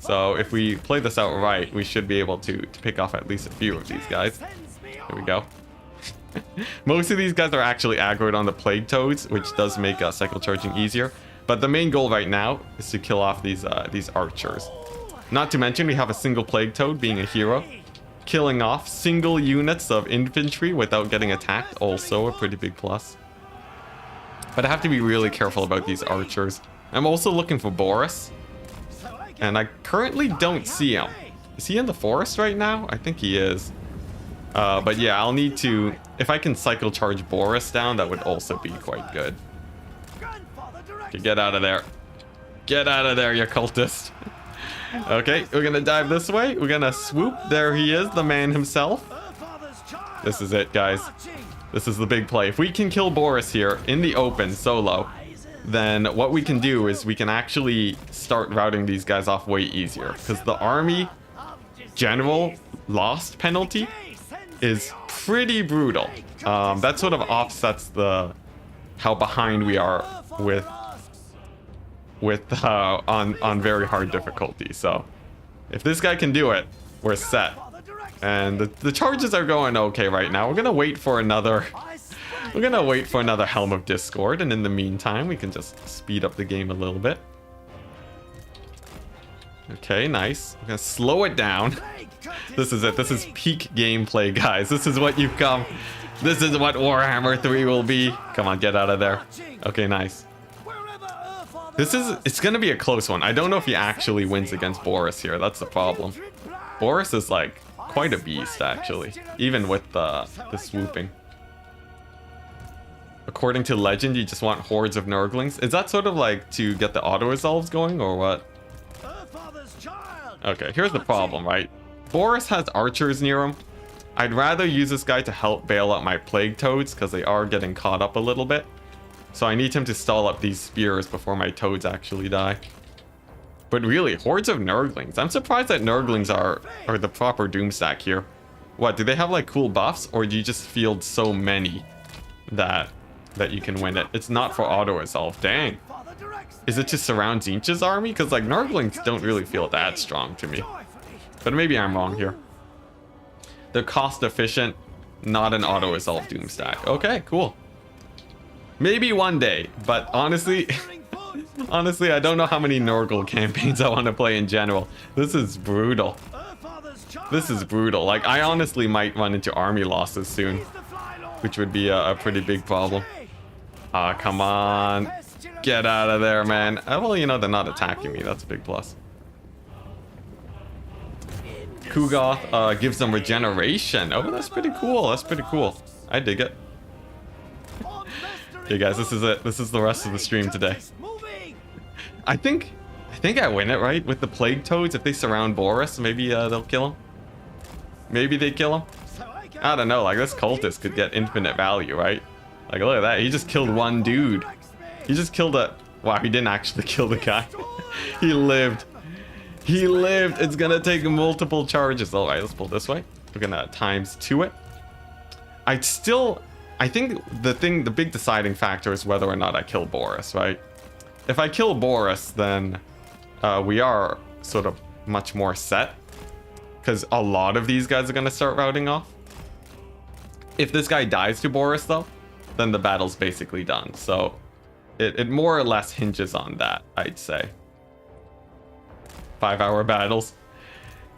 So if we play this out right, we should be able to pick off at least a few of these guys. Here we go. Most of these guys are actually aggroed on the Plague Toads, which does make cycle charging easier. But the main goal right now is to kill off these archers. Not to mention we have a single Plague Toad being a hero. Killing off single units of infantry without getting attacked, also a pretty big plus. But I have to be really careful about these archers. I'm also looking for Boris. And I currently don't see him. Is he in the forest right now? I think he is. But yeah, I'll need to... If I can cycle charge Boris down, that would also be quite good. Okay, get out of there. Get out of there, you cultist. Okay, we're gonna dive this way. We're gonna swoop. There he is, the man himself. This is it, guys. This is the big play. If we can kill Boris here in the open, solo, then what we can do is we can actually start routing these guys off way easier. Because the army general lost penalty is pretty brutal. That sort of offsets how behind we are on very hard difficulty. So if this guy can do it, we're set. And the charges are going okay right now. We're gonna wait for another Helm of Discord, and in the meantime we can just speed up the game a little bit. Okay, nice. We're gonna slow it down. This is it. This is peak gameplay, guys. This is what you've come. This is what Warhammer 3 will be. Come on, get out of there. Okay, nice. It's gonna be a close one. I don't know if he actually wins against Boris here. That's the problem. Boris is like quite a beast, actually, even with the swooping. According to legend, you just want hordes of Nurglings. Is that sort of like to get the auto resolves going, or what? Okay, here's the problem, right? Boris has archers near him. I'd rather use this guy to help bail out my Plague Toads, because they are getting caught up a little bit. So I need him to stall up these spears before my toads actually die. But really, hordes of Nurglings. I'm surprised that Nurglings are the proper doom stack here. What, do they have like cool buffs, or do you just field so many that you can win it? It's not for auto resolve. Dang. Is it to surround Tzeentch's army? Because like Nurglings don't really feel that strong to me. But maybe I'm wrong here. They're cost efficient, not an auto resolve doom stack. Okay, cool. Maybe one day, but honestly, honestly, I don't know how many Nurgle campaigns I want to play in general. This is brutal. This is brutal. Like, I honestly might run into army losses soon, which would be a pretty big problem. Come on. Get out of there, man. Well, you know, they're not attacking me. That's a big plus. Kugoth gives them regeneration. Oh, that's pretty cool. That's pretty cool. I dig it. Okay, guys, this is it. This is the rest of the stream today. I think I win it, right? With the Plague Toads, if they surround Boris, maybe they'll kill him. Maybe they kill him. I don't know. Like, this cultist could get infinite value, right? Like, look at that. He just killed one dude. He just killed a... Wow, he didn't actually kill the guy. He lived. He lived. It's gonna take multiple charges. All right, let's pull this way. We're gonna ×2 it. I think the big deciding factor is whether or not I kill Boris, right? If I kill Boris, then we are sort of much more set, because a lot of these guys are going to start routing off. If this guy dies to Boris, though, then the battle's basically done. So it more or less hinges on that, I'd say. 5-hour battles.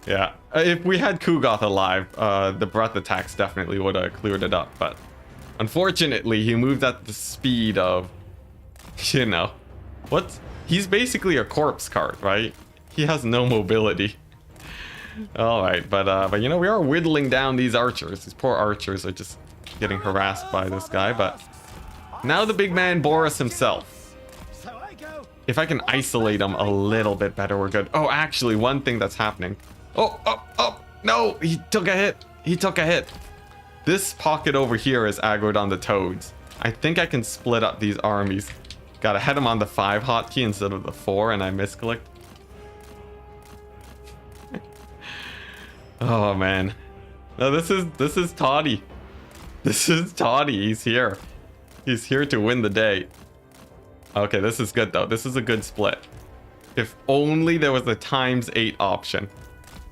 Yeah, if we had Kugoth alive, the breath attacks definitely would have cleared it up, but unfortunately, he moved at the speed of, you know, what? He's basically a corpse cart, right? He has no mobility. All right, but you know, we are whittling down these archers. These poor archers are just getting harassed by this guy, but now the big man Boris himself. If I can isolate him a little bit better, we're good. Oh, actually, one thing that's happening. Oh, no, he took a hit. He took a hit. This pocket over here is aggroed on the toads. I think I can split up these armies. Gotta head him on the 5 hotkey instead of the 4, and I misclicked. Oh man. No, this is Toddy. This is Toddy. He's here. He's here to win the day. Okay, this is good though. This is a good split. If only there was a ×8 option.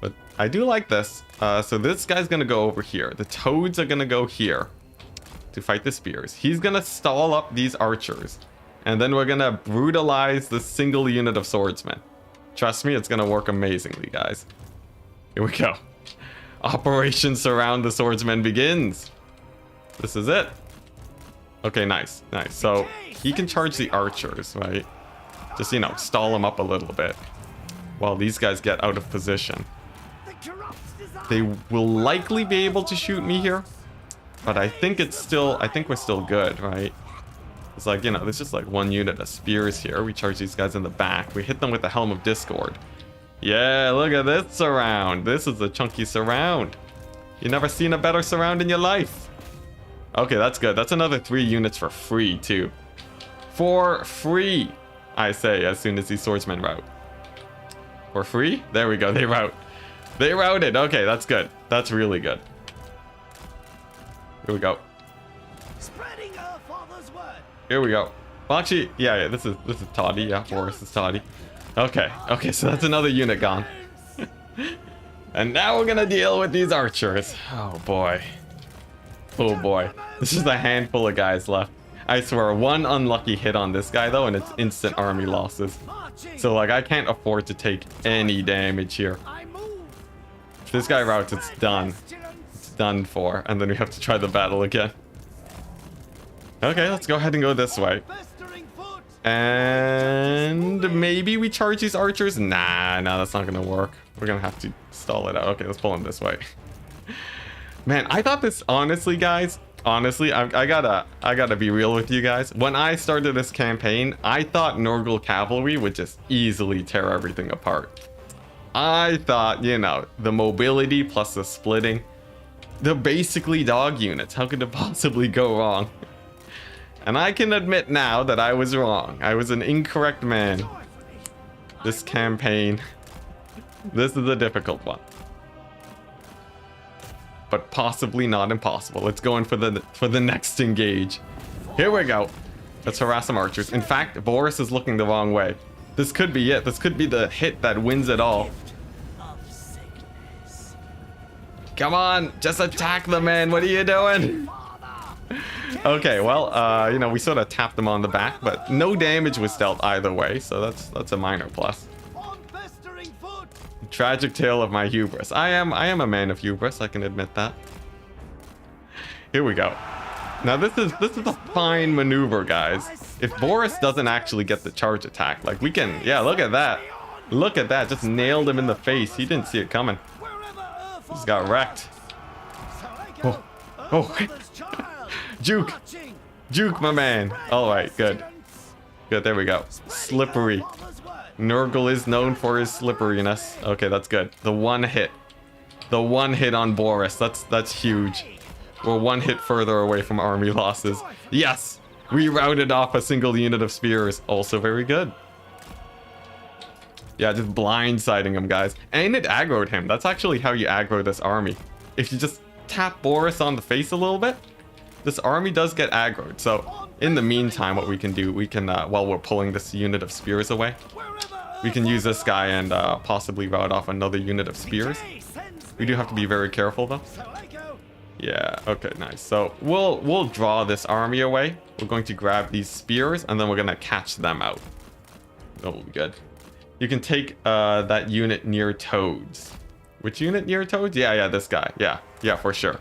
But I do like this. So this guy's gonna go over here. The toads are gonna go here to fight the spears. He's gonna stall up these archers. And then we're gonna brutalize the single unit of swordsmen. Trust me, it's gonna work amazingly, guys. Here we go. Operation Surround the Swordsmen begins. This is it. Okay, nice. So he can charge the archers, right? Just, you know, stall them up a little bit while these guys get out of position. They will likely be able to shoot me here, but I think we're still good, right? It's like, you know, there's just like one unit of spears here. We charge these guys in the back. We hit them with the Helm of Discord. Yeah, look at this surround. This is a chunky surround. You never seen a better surround in your life. Okay, that's good. That's another 3 units for free, too. For free, I say, as soon as these swordsmen rout. For free? There we go. They rout. They routed. Okay, that's good. That's really good. Here we go. Spreading our father's word. Here we go. Well, actually, yeah, this is Toddy. Yeah, Boris is Toddy. Okay, so that's another unit gone. And now we're gonna deal with these archers. Oh boy. Oh boy. This is a handful of guys left. I swear, one unlucky hit on this guy though, and it's instant army losses. So like, I can't afford to take any damage here. If this guy routs, it's done. It's done for. And then we have to try the battle again. Okay, let's go ahead and go this way. And maybe we charge these archers? Nah, that's not gonna work. We're gonna have to stall it out. Okay, let's pull him this way. Man, I thought this, honestly, guys, I gotta be real with you guys. When I started this campaign, I thought Nurgle cavalry would just easily tear everything apart. I thought, you know, the mobility plus the splitting, they're basically dog units. How could it possibly go wrong? And I can admit now that I was wrong. I was an incorrect man. This campaign, this is a difficult one, but possibly not impossible. Let's go in for the next engage. Here we go. Let's harass some archers. In fact, Boris is looking the wrong way. This could be it. This could be the hit that wins it all. Come on, just attack the man. What are you doing? Okay, well, you know, we sort of tapped them on the back, but no damage was dealt either way, so that's a minor plus. Tragic tale of my hubris. I am a man of hubris, I can admit that. Here we go. Now this is a fine maneuver, guys. If Boris doesn't actually get the charge attack, like we can, yeah, look at that. Look at that, just nailed him in the face. He didn't see it coming. Just got wrecked. Oh. Juke, my man. All right, good. There we go. Slippery. Nurgle is known for his slipperiness. Okay, that's good. The one hit on Boris. That's huge. We're one hit further away from army losses. Yes, we routed off a single unit of spears. Also very good. Yeah, just blindsiding him, guys. And it aggroed him. That's actually how you aggro this army. If you just tap Boris on the face a little bit, this army does get aggroed. So in the meantime, what we can do, we can, while we're pulling this unit of spears away, we can use this guy and possibly rout off another unit of spears. We do have to be very careful though. Yeah, okay, nice. So we'll draw this army away. We're going to grab these spears and then we're gonna catch them out. Oh, good. You can take that unit near toads. Which unit near toads? Yeah, this guy. Yeah, for sure.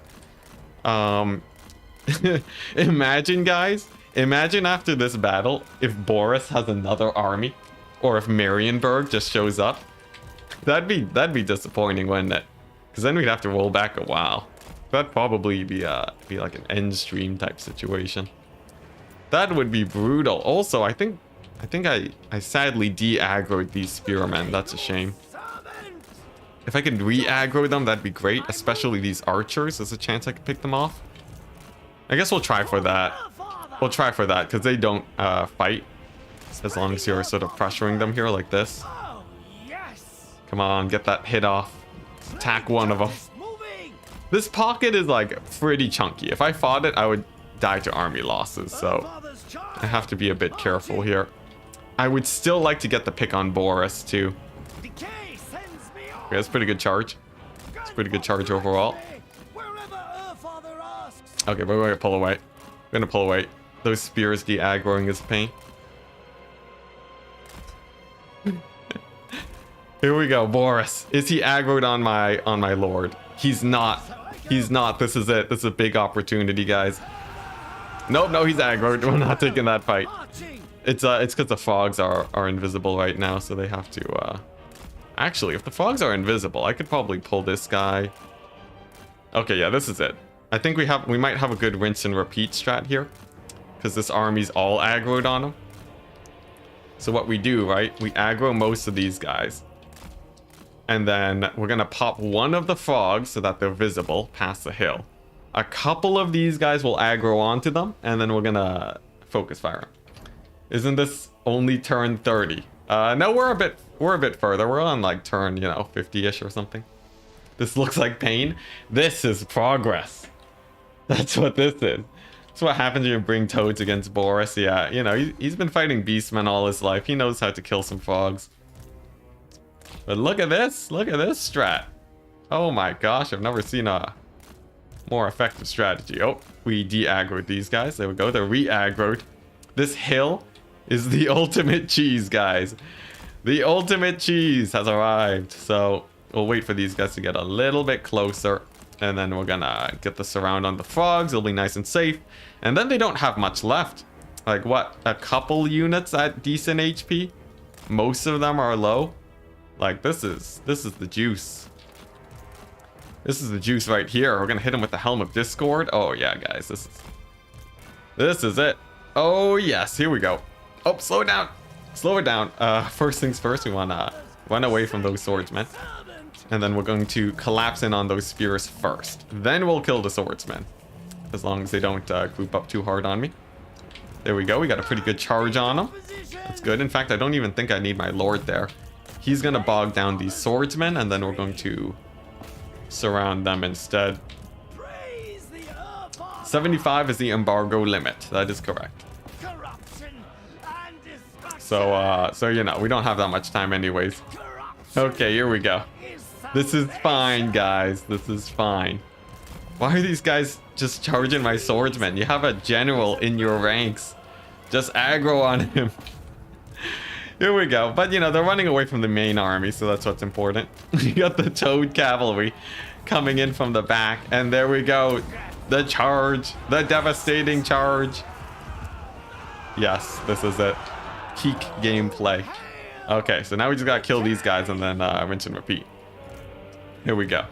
Imagine, guys. Imagine after this battle if Boris has another army, or if Marienburg just shows up. That'd be disappointing, wouldn't it? Because then we'd have to roll back a while. That'd probably be like an end stream type situation. That would be brutal. Also, I think I sadly de-aggroed these spearmen. That's a shame. If I could re-aggro them, that'd be great. Especially these archers. There's a chance I could pick them off. I guess we'll try for that. We'll try for that because they don't fight. As long as you're sort of pressuring them here like this. Come on, get that hit off. Attack one of them. This pocket is like pretty chunky. If I fought it, I would die to army losses. So I have to be a bit careful here. I would still like to get the pick on Boris too. Okay, that's a pretty good charge. It's a pretty good charge overall. Okay, we're going to pull away. We're going to pull away. Those spears de-aggroing is a pain. Here we go, Boris. Is he aggroed on my lord? He's not. He's not. This is it. This is a big opportunity, guys. Nope, no, he's aggroed. We're not taking that fight. It's because the frogs are invisible right now, so they have to actually, if the frogs are invisible, I could probably pull this guy. Okay, yeah, this is it. I think we might have a good rinse and repeat strat here, because this army's all aggroed on him. So what we do, right? We aggro most of these guys. And then we're gonna pop one of the frogs so that they're visible past the hill. A couple of these guys will aggro onto them, and then we're gonna focus fire them. Isn't this only turn 30? No, we're a bit further. We're on like turn, 50-ish or something. This looks like pain. This is progress. That's what this is. That's what happens when you bring toads against Boris. Yeah, he's been fighting beastmen all his life. He knows how to kill some frogs. But look at this. Look at this strat. Oh my gosh, I've never seen a more effective strategy. Oh, we de-aggroed these guys. There we go. They're re-aggroed. This hill is the ultimate cheese, guys. The ultimate cheese has arrived. So we'll wait for these guys to get a little bit closer. And then we're gonna get the surround on the frogs. It'll be nice and safe. And then they don't have much left. Like what? A couple units at decent HP? Most of them are low. Like this is the juice. This is the juice right here. We're gonna hit him with the Helm of Discord. Oh yeah, guys, this is it. Oh yes, here we go. Oh, slow it down. Slow it down. First things first, we wanna run away from those swordsmen. And then we're going to collapse in on those spears first. Then we'll kill the swordsmen. As long as they don't group up too hard on me. There we go. We got a pretty good charge on them. That's good. In fact, I don't even think I need my lord there. He's going to bog down these swordsmen. And then we're going to surround them instead. 75 is the embargo limit. That is correct. So, we don't have that much time anyways. Okay, here we go. This is fine, guys. This is fine. Why are these guys just charging my swordsmen? You have a general in your ranks. Just aggro on him. Here we go. But, they're running away from the main army, so that's what's important. You got the toad cavalry coming in from the back. And there we go. The charge. The devastating charge. Yes, this is it. Peak gameplay. Okay, so now we just gotta kill these guys and then rinse and repeat. Here we go.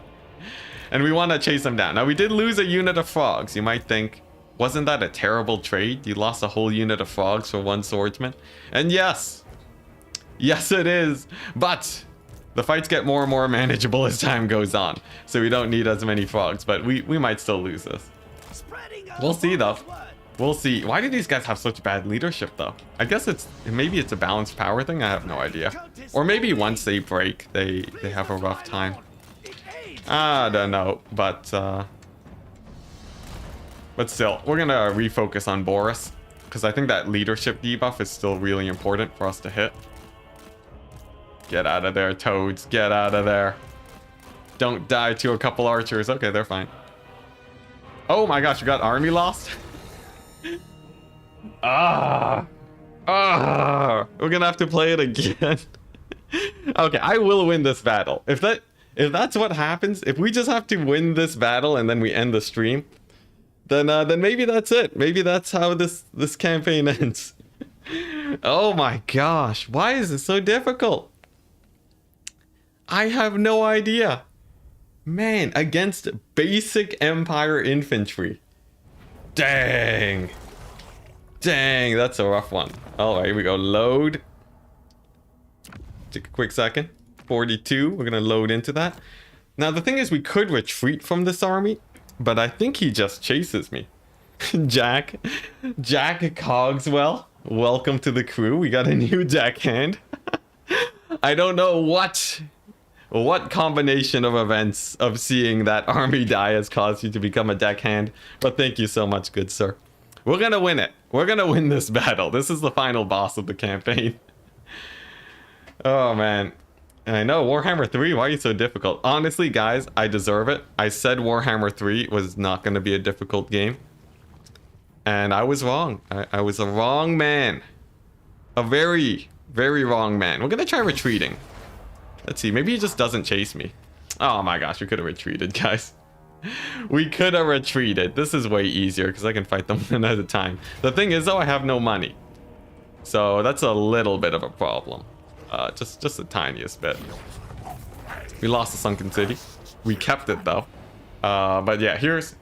And we want to chase them down. Now, we did lose a unit of frogs. You might think, wasn't that a terrible trade? You lost a whole unit of frogs for one swordsman. And yes. Yes, it is. But the fights get more and more manageable as time goes on. So we don't need as many frogs. But we might still lose this. We'll see, though. We'll see. Why do these guys have such bad leadership, though? I guess maybe it's a balanced power thing. I have no idea. Or maybe once they break, they have a rough time. I don't know, but But still, we're gonna refocus on Boris, because I think that leadership debuff is still really important for us to hit. Get out of there, toads. Get out of there. Don't die to a couple archers. Okay, they're fine. Oh my gosh, you got army lost? We're gonna have to play it again. Okay, I will win this battle. If that's what happens, if we just have to win this battle and then we end the stream, then maybe that's it. Maybe that's how this campaign ends. Oh my gosh, why is this so difficult? I have no idea. Man, against basic Empire infantry. Dang. Dang, that's a rough one. All right, here we go. Load. Take a quick second. 42, we're gonna load into that. Now the thing is, we could retreat from this army, but I think he just chases me. Jack Cogswell, welcome to the crew. We got a new deckhand. I don't know what combination of events of seeing that army die has caused you to become a deckhand, but thank you so much, good sir. We're gonna win it. We're gonna win this battle. This is the final boss of the campaign. Oh man. And I know, Warhammer 3, why are you so difficult? Honestly, guys, I deserve it. I said Warhammer 3 was not going to be a difficult game. And I was wrong. I was a wrong man. A very, very wrong man. We're going to try retreating. Let's see, maybe he just doesn't chase me. Oh my gosh, we could have retreated, guys. We could have retreated. This is way easier because I can fight them one at a time. The thing is, though, I have no money. So that's a little bit of a problem. Just the tiniest bit. We lost the sunken city. We kept it though. But yeah, here's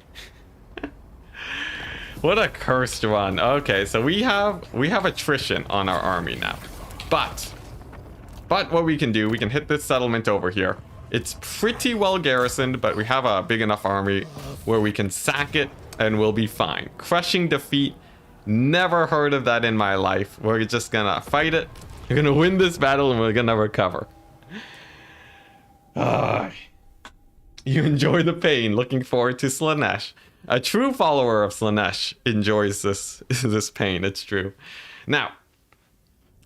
what a cursed run. Okay, so we have attrition on our army now. But what we can do, we can hit this settlement over here. It's pretty well garrisoned, but we have a big enough army where we can sack it and we'll be fine. Crushing defeat. Never heard of that in my life. We're just gonna fight it. We're gonna win this battle and we're gonna recover. You enjoy the pain. Looking forward to Slaanesh. A true follower of Slaanesh enjoys this pain. It's true. Now,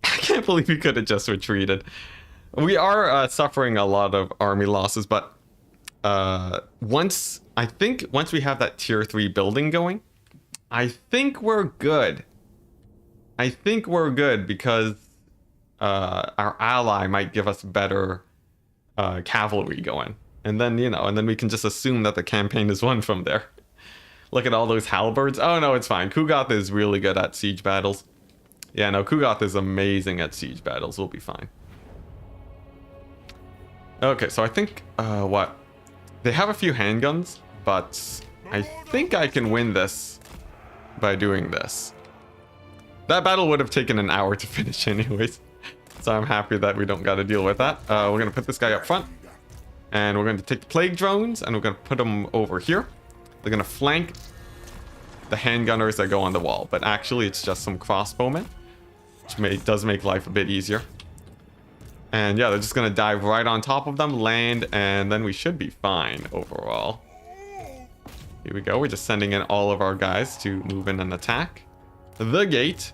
I can't believe we could have just retreated. We are suffering a lot of army losses, but once we have that tier 3 building going, I think we're good. I think we're good because our ally might give us better cavalry going. And then, and then we can just assume that the campaign is won from there. Look at all those halberds. Oh, no, it's fine. Kugath is really good at siege battles. Yeah, no, Kugath is amazing at siege battles. We'll be fine. Okay, so I think, what? They have a few handguns, but I think I can win this by doing this. That battle would have taken an hour to finish anyways. So I'm happy that we don't got to deal with that. We're going to put this guy up front. And we're going to take the plague drones and we're going to put them over here. They're going to flank the handgunners that go on the wall. But actually it's just some crossbowmen, which does make life a bit easier. And yeah, they're just going to dive right on top of them, land, and then we should be fine overall. Here we go. We're just sending in all of our guys to move in and attack the gate.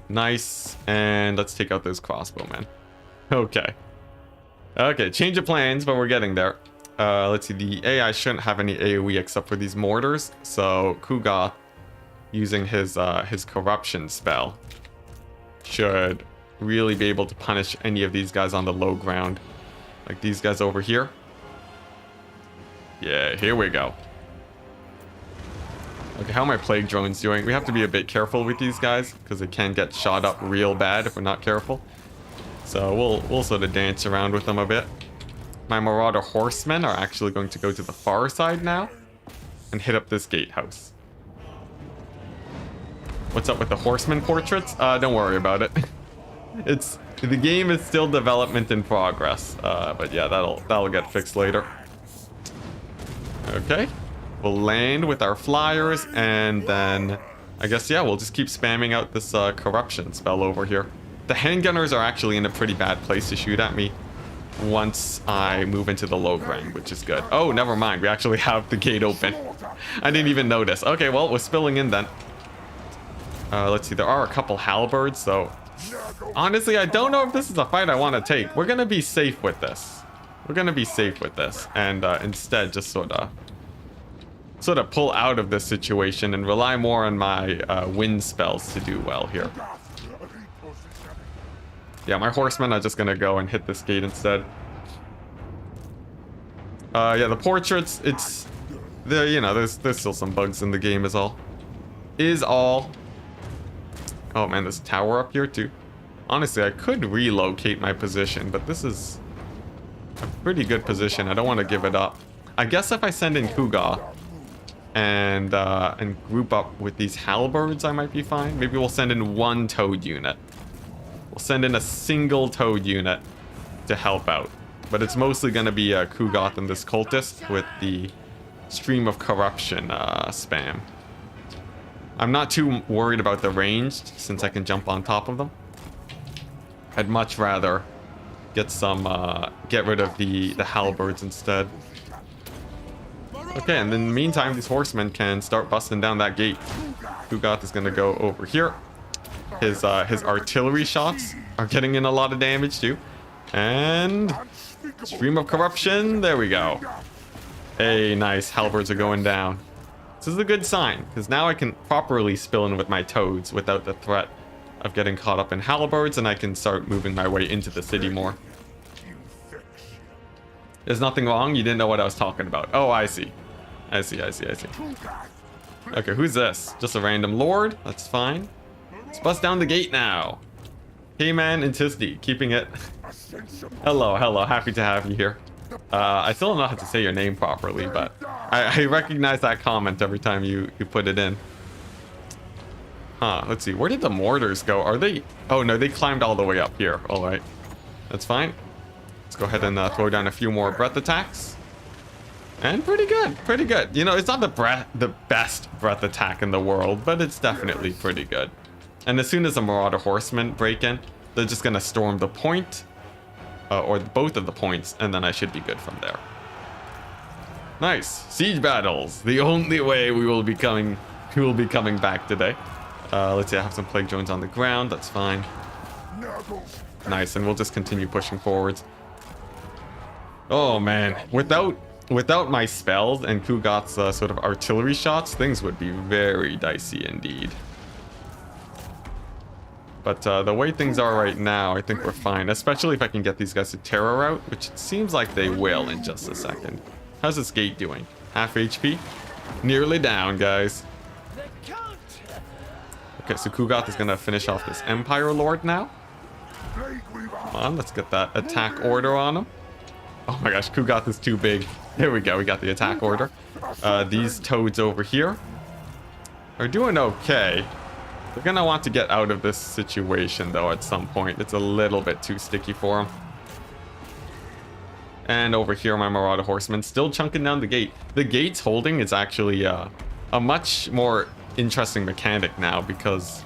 Nice. And let's take out those crossbowmen. Okay. Okay, change of plans, but we're getting there. Let's see. The AI shouldn't have any AoE except for these mortars. So Kugath, using his corruption spell, should really be able to punish any of these guys on the low ground. Like these guys over here. Yeah, here we go. Okay, how are my plague drones doing? We have to be a bit careful with these guys because they can get shot up real bad if we're not careful. So we'll sort of dance around with them a bit. My Marauder horsemen are actually going to go to the far side now and hit up this gatehouse. What's up with the horseman portraits? Don't worry about it. The game is still development in progress. But yeah, that'll get fixed later. Okay. We'll land with our flyers and then I guess, yeah, we'll just keep spamming out this corruption spell over here. The handgunners are actually in a pretty bad place to shoot at me once I move into the low ground, which is good. Oh, never mind. We actually have the gate open. I didn't even notice. Okay, well, we're spilling in then. Let's see, there are a couple halberds, so honestly, I don't know if this is a fight I want to take. We're gonna be safe with this. We're gonna be safe with this, and instead just sort of pull out of this situation and rely more on my wind spells to do well here. Yeah, my horsemen are just gonna go and hit this gate instead. Yeah, the portraits, it's there. You know, there's still some bugs in the game, is all. Oh man, there's a tower up here too. Honestly, I could relocate my position, but this is a pretty good position. I don't want to give it up. I guess if I send in Kuga and group up with these halberds, I might be fine. Maybe we'll send in one toad unit. We'll send in a single toad unit to help out. But it's mostly going to be Kugoth and this cultist with the Stream of Corruption spam. I'm not too worried about the ranged since I can jump on top of them. I'd much rather get rid of the halberds instead. Okay, and in the meantime, these horsemen can start busting down that gate. Kugoth is going to go over here. His artillery shots are getting in a lot of damage too. And Stream of Corruption, there we go. Hey, nice, halberds are going down. This is a good sign, because now I can properly spill in with my toads without the threat of getting caught up in halberds, and I can start moving my way into the city more. There's nothing wrong, you didn't know what I was talking about. Oh, I see. I see. Okay, who's this? Just a random lord? That's fine. Let's bust down the gate now. Hey man, Enticity, keeping it. Hello, happy to have you here. I still don't know how to say your name properly, but I recognize that comment every time you put it in. Huh, let's see, where did the mortars go? Are they... Oh no, they climbed all the way up here. Alright, that's fine. Let's go ahead and throw down a few more breath attacks. And pretty good. You know, it's not the best breath attack in the world, but it's definitely pretty good. And as soon as the Marauder Horsemen break in, they're just gonna storm the point, or both of the points, and then I should be good from there. Nice. Siege battles, the only way we will be coming back today. Let's see, I have some plague drones on the ground, that's fine. Nice, and we'll just continue pushing forwards. Oh man, without my spells and Kugoth's sort of artillery shots, things would be very dicey indeed. But the way things are right now, I think we're fine. Especially if I can get these guys to terror out, which it seems like they will in just a second. How's this gate doing? Half HP? Nearly down, guys. Okay, so Kugoth is going to finish off this Empire Lord now. Come on, let's get that attack order on him. Oh my gosh, Kugoth is too big. There we go, we got the attack order. These toads over here are doing okay. They're gonna want to get out of this situation though at some point. It's a little bit too sticky for them. And over here, my Marauder Horsemen still chunking down the gate. The gate's holding is actually a much more interesting mechanic now because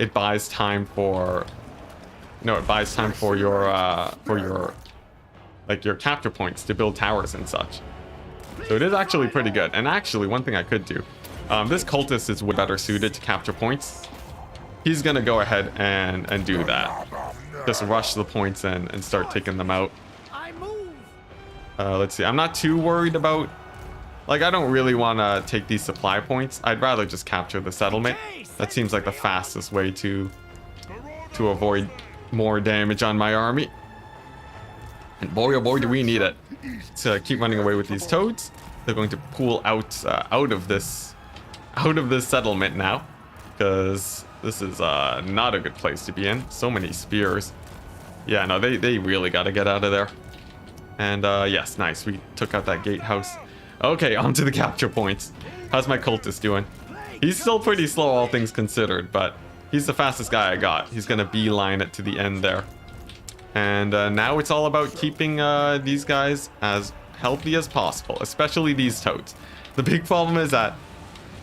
it buys time for... No, it buys time for your capture points to build towers and such. So it is actually pretty good. And actually, one thing I could do, this cultist is way better suited to capture points. He's gonna go ahead and do that. Just rush the points and start taking them out. Let's see, I'm not too worried about... Like, I don't really want to take these supply points. I'd rather just capture the settlement. That seems like the fastest way to avoid more damage on my army. And boy, oh boy, do we need it. To keep running away with these toads. They're going to pull out of this settlement now, because this is not a good place to be in. So many spears. Yeah, no, they really got to get out of there. And yes, nice. We took out that gatehouse. Okay, on to the capture points. How's my cultist doing? He's still pretty slow, all things considered, but he's the fastest guy I got. He's gonna beeline it to the end there. And now it's all about keeping these guys as healthy as possible, especially these toads. The big problem is that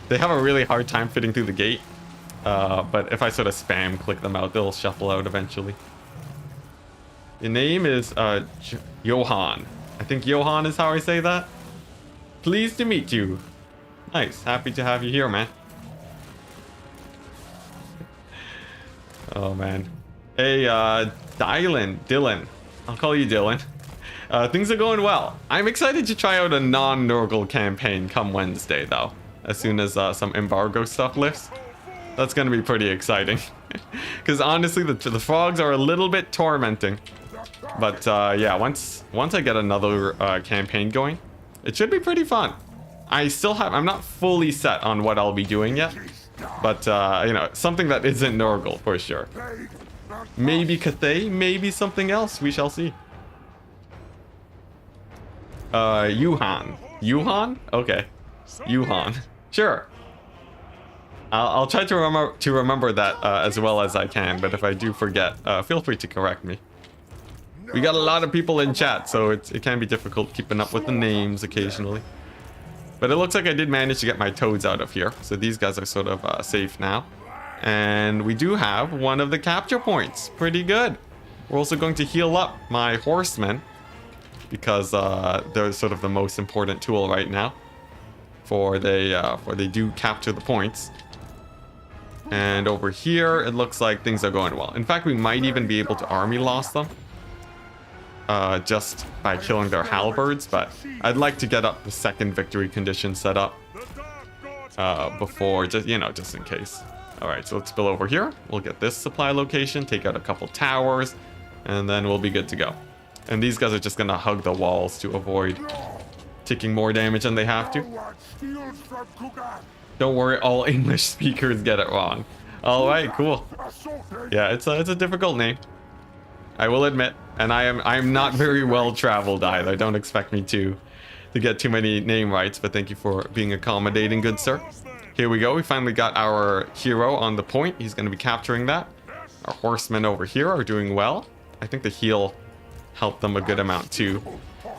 they have a really hard time fitting through the gate. But if I sort of spam click them out, they'll shuffle out eventually. The name is Johan. I think Johan is how I say that. Pleased to meet you. Nice. Happy to have you here, man. Oh, man. Hey, Dylan. I'll call you Dylan. Things are going well. I'm excited to try out a non-Nurgle campaign come Wednesday, though. As soon as some embargo stuff lifts. That's going to be pretty exciting. Because honestly, the frogs are a little bit tormenting. But yeah, once I get another campaign going, it should be pretty fun. I'm not fully set on what I'll be doing yet. But, you know, something that isn't Nurgle for sure. Maybe Cathay, maybe something else. We shall see. Yuhan. Yuhan? Okay. Yuhan. Sure. I'll try to remember that as well as I can, but if I do forget, feel free to correct me. We got a lot of people in chat, so it can be difficult keeping up with the names occasionally. But it looks like I did manage to get my toads out of here, so these guys are sort of safe now. And we do have one of the capture points. Pretty good. We're also going to heal up my horsemen, because they're sort of the most important tool right now. For they do capture the points. And over here, it looks like things are going well. In fact, we might even be able to army loss them. Just by killing their halberds, but I'd like to get up the second victory condition set up before, just in case. All right, so let's spill over here. We'll get this supply location, take out a couple towers, and then we'll be good to go. And these guys are just gonna hug the walls to avoid taking more damage than they have to. Don't worry, all English speakers get it wrong. All right, cool. Yeah, it's a difficult name, I will admit, and I'm not very well traveled either. Don't expect me to get too many name rights, but thank you for being accommodating, good sir. Here we go. We finally got our hero on the point. He's going to be capturing that. Our horsemen over here are doing well. I think the heal helped them a good amount too.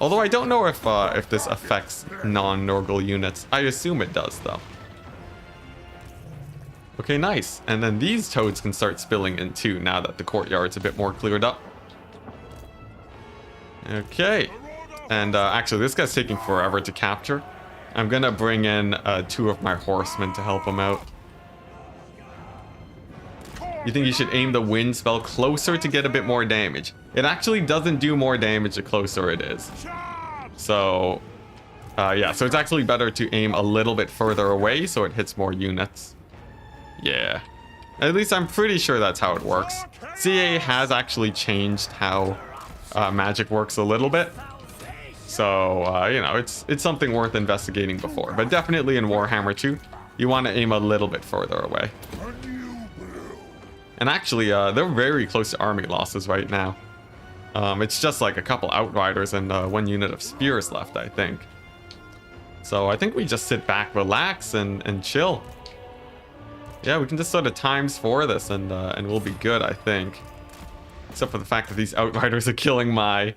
Although I don't know if this affects non-Nurgle units. I assume it does though. Okay, nice. And then these toads can start spilling in too now that the courtyard's a bit more cleared up. Okay. And actually, this guy's taking forever to capture. I'm gonna bring in 2 of my horsemen to help him out. You think you should aim the wind spell closer to get a bit more damage? It actually doesn't do more damage the closer it is. So, yeah, so it's actually better to aim a little bit further away so it hits more units. Yeah. At least I'm pretty sure that's how it works. CA has actually changed how magic works a little bit. So, you know, it's something worth investigating before. But definitely in Warhammer 2, you want to aim a little bit further away. And actually, they're very close to army losses right now. It's just like a couple outriders and 1 unit of spears left, I think. So I think we just sit back, relax, and chill. Yeah, we can just sort of ×4 this and we'll be good, I think. Except for the fact that these outriders are killing my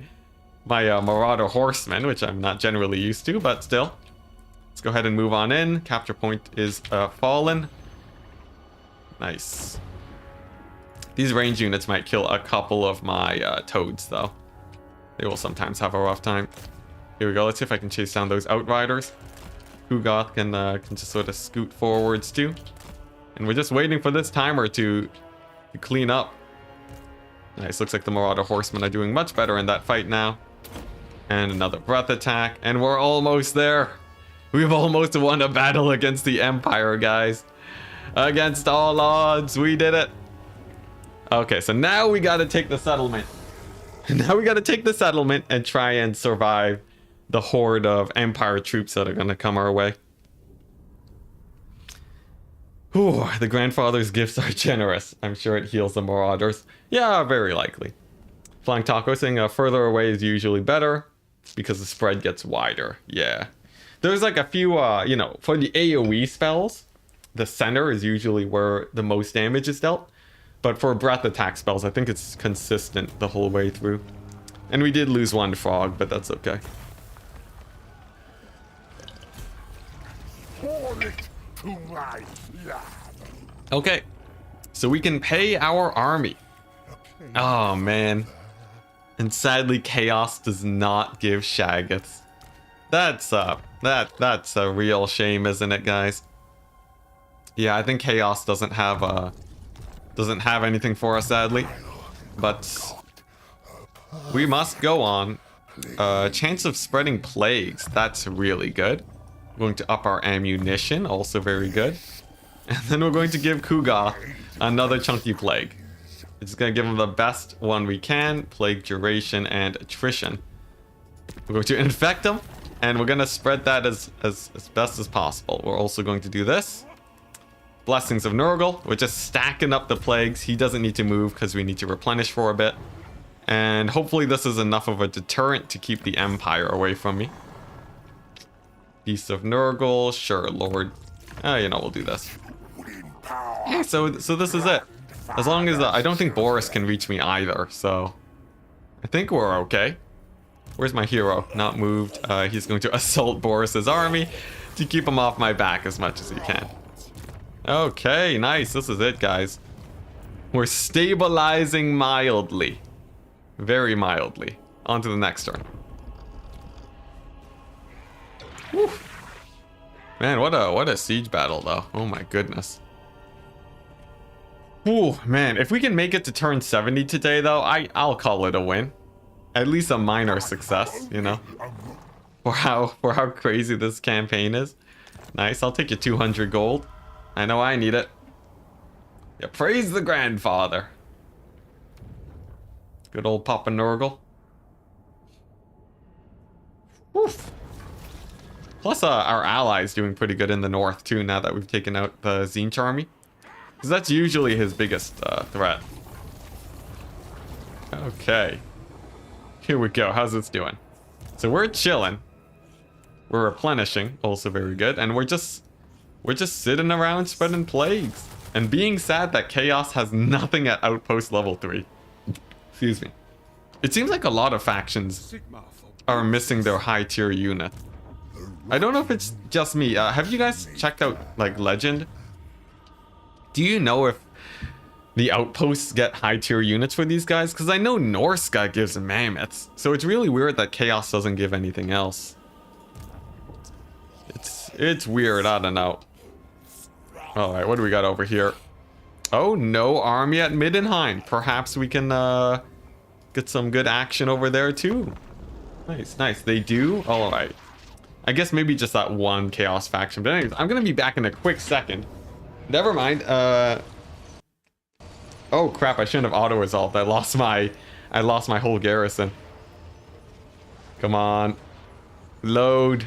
marauder horsemen, which I'm not generally used to, but still. Let's go ahead and move on in. Capture point is fallen. Nice. These range units might kill a couple of my toads, though. They will sometimes have a rough time. Here we go. Let's see if I can chase down those outriders. Hugoth can just sort of scoot forwards too. And we're just waiting for this timer to clean up. Nice. Looks like the Marauder Horsemen are doing much better in that fight now. And another breath attack. And we're almost there. We've almost won a battle against the Empire, guys. Against all odds. We did it. Okay, so now we gotta take the settlement. Now we gotta take the settlement and try and survive the horde of Empire troops that are gonna come our way. Ooh, the grandfather's gifts are generous. I'm sure it heals the Marauders. Yeah, very likely. Flying Taco saying further away is usually better because the spread gets wider. Yeah. There's like a few, you know, for the AoE spells, the center is usually where the most damage is dealt. But for breath attack spells, I think it's consistent the whole way through. And we did lose 1 frog, but that's okay. Okay, so we can pay our army. Oh man. And sadly, Chaos does not give Shaggoths. That's a real shame, isn't it, guys? Yeah, I think Chaos doesn't have anything for us, sadly. But we must go on. Chance of spreading plagues, that's really good. We're going to up our ammunition, also very good. And then we're going to give Kuga another chunky plague. It's going to give him the best one we can, plague duration and attrition. We're going to infect him, and we're going to spread that as best as possible. We're also going to do this. Blessings of Nurgle. We're just stacking up the plagues. He doesn't need to move because we need to replenish for a bit. And hopefully this is enough of a deterrent to keep the Empire away from me. Beast of Nurgle. Sure, Lord. You know, we'll do this. Yeah, so this is it. As long as I don't think Boris can reach me either, so I think we're okay. Where's my hero? Not moved. He's going to assault Boris's army to keep him off my back as much as he can. Okay, nice. This is it, guys. We're stabilizing mildly. Very mildly. On to the next turn. Whew. Man, what a siege battle, though. Oh my goodness. Ooh, man, if we can make it to turn 70 today, though, I'll call it a win. At least a minor success, you know? For how crazy this campaign is. Nice, I'll take your 200 gold. I know I need it. Yeah, praise the grandfather. Good old Papa Nurgle. Woof. Plus, our allies doing pretty good in the north, too, now that we've taken out the Tzeentch army. Because that's usually his biggest threat. Okay. Here we go. How's this doing? So we're chilling. We're replenishing. Also very good. And we're just sitting around spreading plagues. And being sad that Chaos has nothing at Outpost level 3. Excuse me. It seems like a lot of factions are missing their high tier unit. I don't know if it's just me. Have you guys checked out, like, Legend? Do you know if the outposts get high tier units for these guys? Because I know Norska gives mammoths. So it's really weird that Chaos doesn't give anything else. It's weird. I don't know. Alright, what do we got over here? Oh, no army at Middenheim. Perhaps we can get some good action over there too. Nice, nice. They do? Alright. I guess maybe just that one Chaos faction. But anyways, I'm going to be back in a quick second. Never mind. Oh crap, I shouldn't have auto-resolved. I lost my whole garrison. Come on. Load.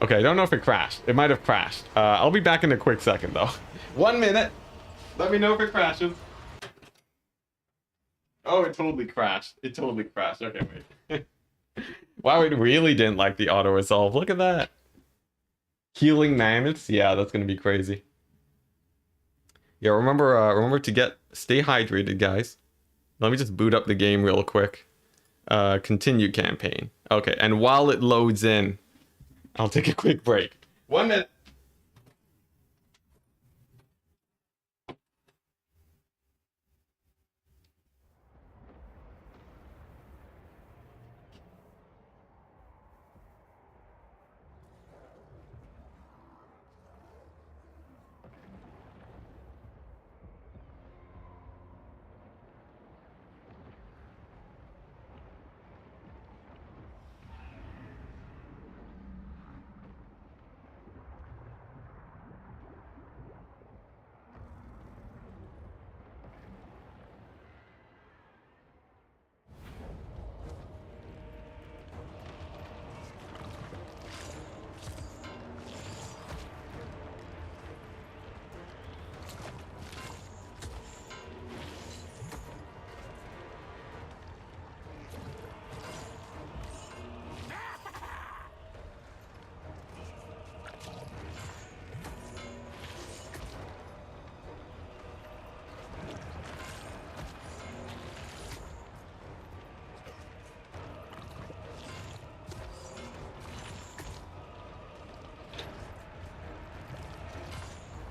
Okay, I don't know if it crashed. It might have crashed. I'll be back in a quick second though. 1 minute. Let me know if it crashes. Oh, it totally crashed. It totally crashed. Okay, wait. Wow, it really didn't like the auto-resolve. Look at that. Healing mammoths? Yeah, that's gonna be crazy. Yeah, remember to stay hydrated, guys. Let me just boot up the game real quick. Continue campaign. Okay, and while it loads in, I'll take a quick break. 1 minute.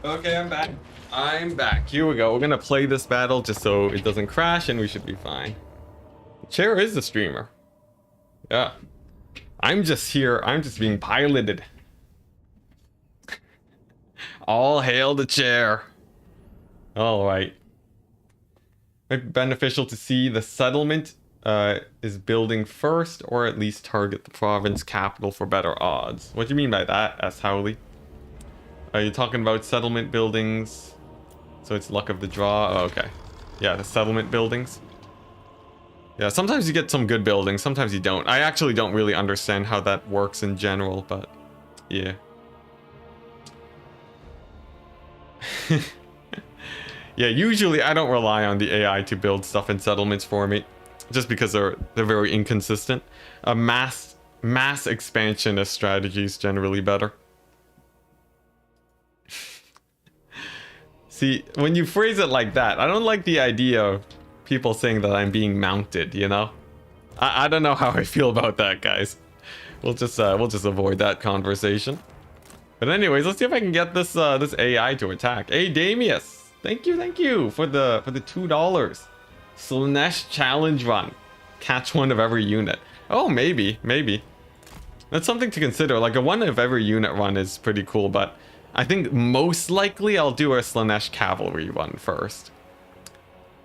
Okay, I'm back. I'm back. Here we go. We're gonna play this battle just so it doesn't crash and we should be fine. Chair is the streamer. Yeah. I'm just here. I'm just being piloted. All hail the chair. All right. Might be beneficial to see the settlement is building first, or at least target the province capital for better odds. What do you mean by that, S. Howley? Are you talking about settlement buildings? So it's luck of the draw? Oh, okay. Yeah, the settlement buildings. Yeah, sometimes you get some good buildings, sometimes you don't. I actually don't really understand how that works in general, but yeah. Yeah, usually I don't rely on the AI to build stuff in settlements for me, just because they're very inconsistent. A mass expansionist strategy is generally better. See, when you phrase it like that, I don't like the idea of people saying that I'm being mounted, you know? I don't know how I feel about that, guys. We'll just avoid that conversation. But anyways, let's see if I can get this this AI to attack. Hey, Damius! Thank you for the $2. Slanesh challenge run. Catch one of every unit. Oh, maybe. That's something to consider. Like a one of every unit run is pretty cool, but I think most likely I'll do a Slanesh cavalry run first.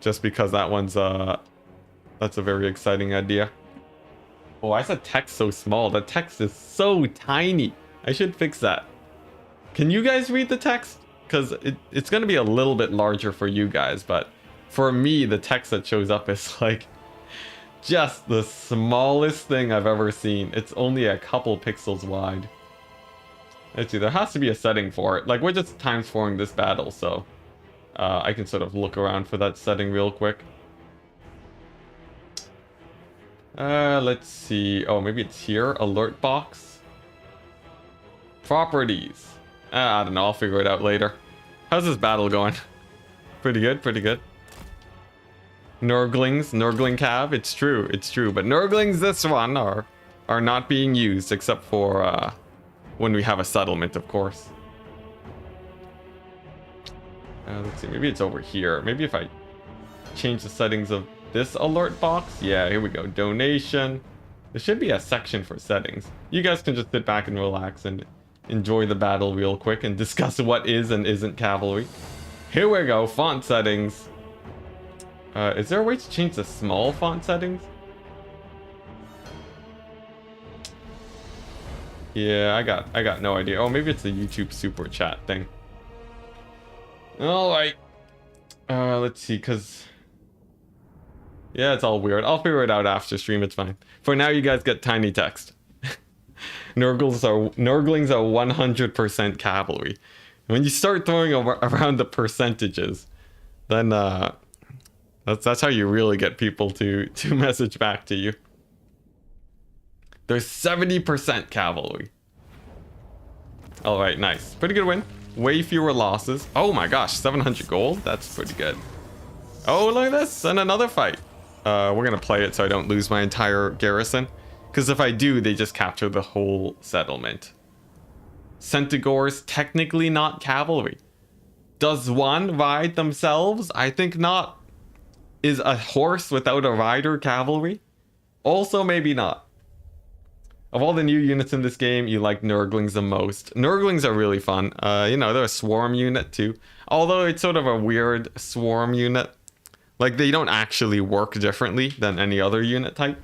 Just because that one's that's a very exciting idea. Oh, why is that text so small? The text is so tiny. I should fix that. Can you guys read the text? Because it's going to be a little bit larger for you guys, but for me, the text that shows up is like just the smallest thing I've ever seen. It's only a couple pixels wide. Let's see, there has to be a setting for it. Like, we're just times 4ing this battle, so I can sort of look around for that setting real quick. Let's see. Oh, maybe it's here. Alert box. Properties. I don't know. I'll figure it out later. How's this battle going? Pretty good. Nurgling cav. It's true. But Nurglings this one are not being used except for when we have a settlement, of course. Let's see. Maybe it's over here. Maybe if I change the settings of this alert box. Yeah, here we go. Donation. There should be a section for settings. You guys can just sit back and relax and enjoy the battle real quick and discuss what is and isn't cavalry. Here we go. Font settings. Is there a way to change the small font settings? Yeah, I got no idea. Oh, maybe it's the YouTube super chat thing. All right. Let's see, because yeah, it's all weird. I'll figure it out after stream. It's fine. For now, you guys get tiny text. Nurglings are 100% cavalry. When you start throwing around the percentages, then that's how you really get people to message back to you. There's 70% cavalry. All right, nice. Pretty good win. Way fewer losses. Oh my gosh, 700 gold. That's pretty good. Oh, look at this. And another fight. We're gonna play it so I don't lose my entire garrison. Because if I do, they just capture the whole settlement. Centaurs, technically not cavalry. Does one ride themselves? I think not. Is a horse without a rider cavalry? Also, maybe not. Of all the new units in this game, you like Nurglings the most. Nurglings are really fun. You know, they're a swarm unit too. Although it's sort of a weird swarm unit. Like, they don't actually work differently than any other unit type.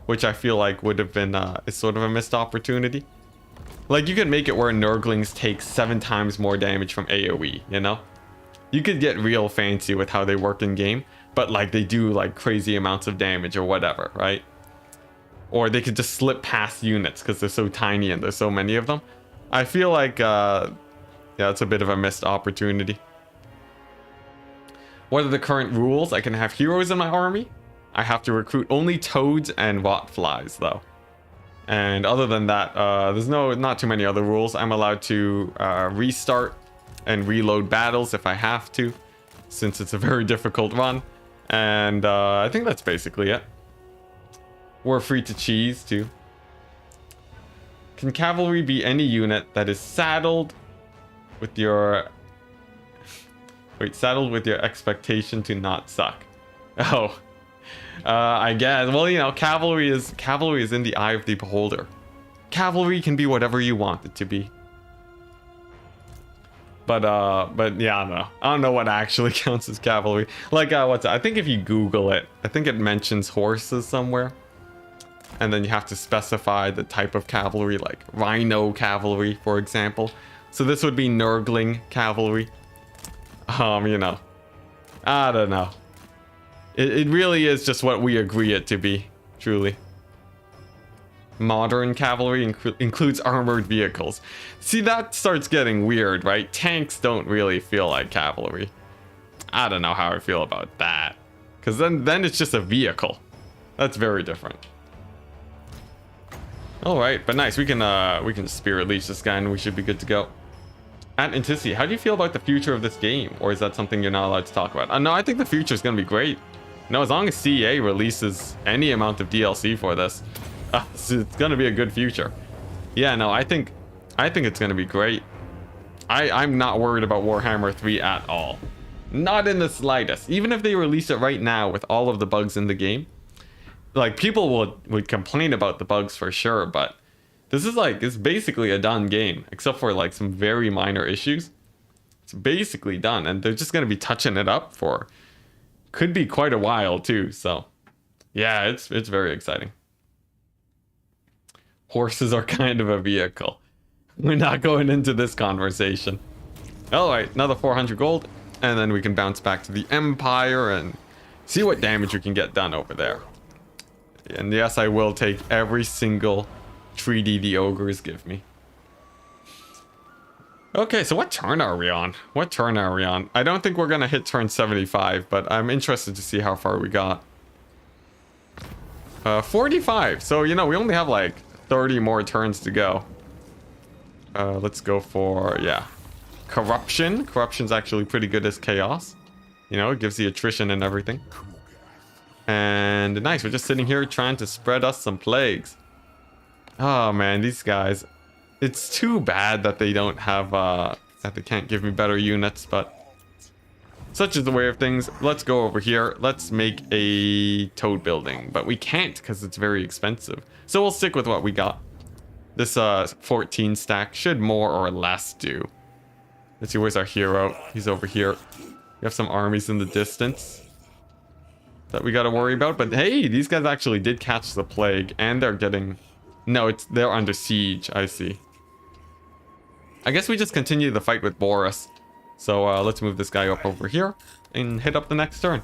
Which I feel like would have been is sort of a missed opportunity. Like, you could make it where Nurglings take 7 times more damage from AoE, you know? You could get real fancy with how they work in game. But, like, they do, like, crazy amounts of damage or whatever, right? Or they could just slip past units because they're so tiny and there's so many of them. I feel like, yeah, it's a bit of a missed opportunity. What are the current rules? I can have heroes in my army. I have to recruit only toads and rotflies, though. And other than that, there's not too many other rules. I'm allowed to restart and reload battles if I have to, since it's a very difficult run. And I think that's basically it. We're free to cheese too. Can cavalry be any unit that is saddled with your saddled with your expectation to not suck? Oh, I guess. Well, you know, cavalry is in the eye of the beholder. cavalry can be whatever you want it to be. But yeah, I don't know. I don't know what actually counts as cavalry. Like, I think if you Google it, I think it mentions horses somewhere. And then you have to specify the type of cavalry, like rhino cavalry, for example. So this would be Nurgling cavalry. You know, I don't know. It really is just what we agree it to be, truly. Modern cavalry includes armored vehicles. See, that starts getting weird, right? Tanks don't really feel like cavalry. I don't know how I feel about that. Because then it's just a vehicle. That's very different. Alright, but nice. We can spirit leech this guy and we should be good to go. At Enticity, how do you feel about the future of this game? Or is that something you're not allowed to talk about? No, I think the future is going to be great. No, as long as CA releases any amount of DLC for this, it's going to be a good future. Yeah, no, I think it's going to be great. I'm not worried about Warhammer 3 at all. Not in the slightest. Even if they release it right now with all of the bugs in the game, like, people would complain about the bugs for sure, but this is like, it's basically a done game, except for like some very minor issues. It's basically done, and they're just going to be touching it up for, could be quite a while too, so yeah, it's very exciting. Horses are kind of a vehicle. We're not going into this conversation. Alright, another 400 gold, and then we can bounce back to the Empire and see what damage we can get done over there. And yes, I will take every single treaty the ogres give me. Okay, so what turn are we on? What turn are we on? I don't think we're gonna hit turn 75, but I'm interested to see how far we got. 45. So, you know, we only have like 30 more turns to go. Let's go for, yeah, corruption. Corruption's actually pretty good as chaos. You know, it gives the attrition and everything. And nice, we're just sitting here trying to spread us some plagues. Oh man, these guys. It's too bad that they don't have, that they can't give me better units, but such is the way of things. Let's go over here. Let's make a toad building, but we can't because it's very expensive. So we'll stick with what we got. This 14 stack should more or less do. Let's see, where's our hero? He's over here. We have some armies in the distance that we got to worry about, but hey, these guys actually did catch the plague, and they're getting, no, they're under siege. I see. I guess we just continue the fight with Boris. So let's move this guy up over here and hit up the next turn.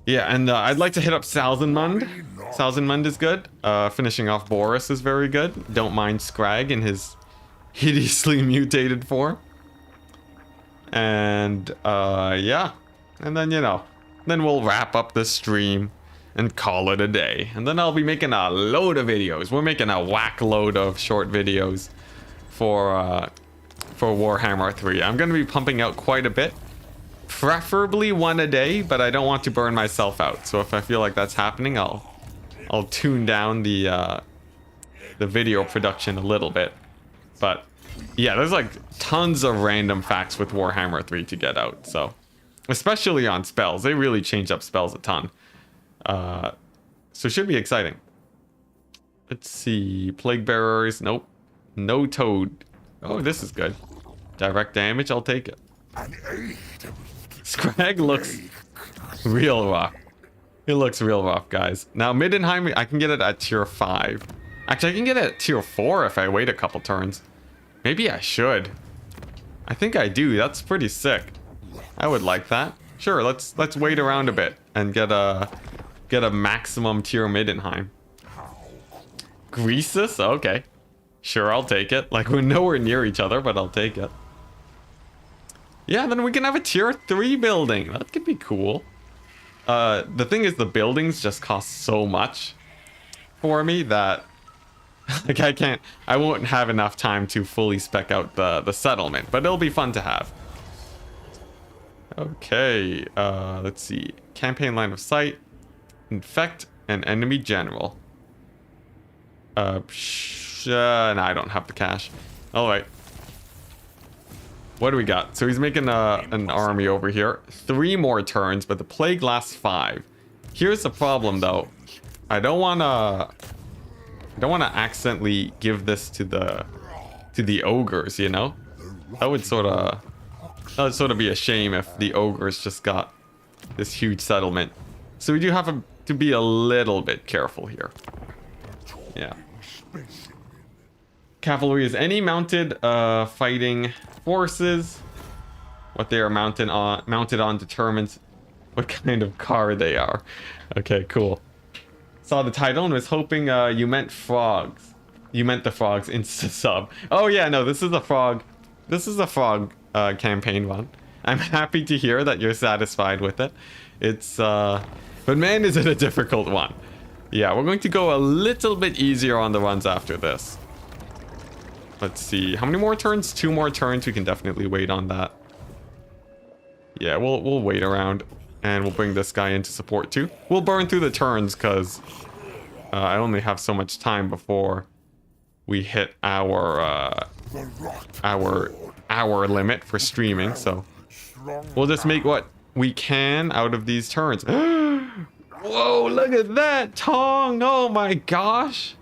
Yeah, and I'd like to hit up Salzenmund. Salzenmund is good. Finishing off Boris is very good. Don't mind Scrag in his hideously mutated form. And yeah, and then, you know, then we'll wrap up the stream and call it a day. And then I'll be making a load of videos. We're making a whack load of short videos for Warhammer 3. I'm going to be pumping out quite a bit. Preferably one a day, but I don't want to burn myself out. So if I feel like that's happening, I'll tune down the video production a little bit. But yeah, there's like tons of random facts with Warhammer 3 to get out. So especially on spells, they really change up spells a ton. So it should be exciting. Let's see, plague bearers. Nope, no toad. Oh, this is good. Direct damage, I'll take it. Scrag looks real rough. It looks real rough, guys. Now, Middenheim, I can get it at tier 5. Actually, I can get it at tier 4 if I wait a couple turns. Maybe I should. I think I do. That's pretty sick. I would like that. Sure, let's wait around a bit and get a maximum tier Middenheim. Greasus? Okay. Sure, I'll take it. Like, we're nowhere near each other, but I'll take it. Yeah, then we can have a tier 3 building. That could be cool. The thing is, the buildings just cost so much for me that like I won't have enough time to fully spec out the settlement, but it'll be fun to have. Okay, let's see. Campaign line of sight. Infect an enemy general. No, I don't have the cash. Alright. What do we got? So he's making an army over here. 3 more turns, but the plague lasts 5. Here's the problem, though. I don't want to I don't want to accidentally give this to the ogres, you know? That would sort of be a shame if the ogres just got this huge settlement. So we do have to be a little bit careful here. Yeah. Cavalry is any mounted fighting forces. What they are mounted on determines what kind of car they are. Okay, cool. Saw the title and was hoping you meant frogs. You meant the frogs insta sub. Oh yeah, no, this is a frog. This is a frog campaign one. I'm happy to hear that you're satisfied with it. It's but man, is it a difficult one. Yeah, we're going to go a little bit easier on the runs after this. Let's see, how many more turns? 2 more turns. We can definitely wait on that. Yeah, we'll wait around, and we'll bring this guy into support too. We'll burn through the turns because I only have so much time before we hit our limit for streaming. So we'll just make what we can out of these turns. Whoa! Look at that Tong! Oh my gosh!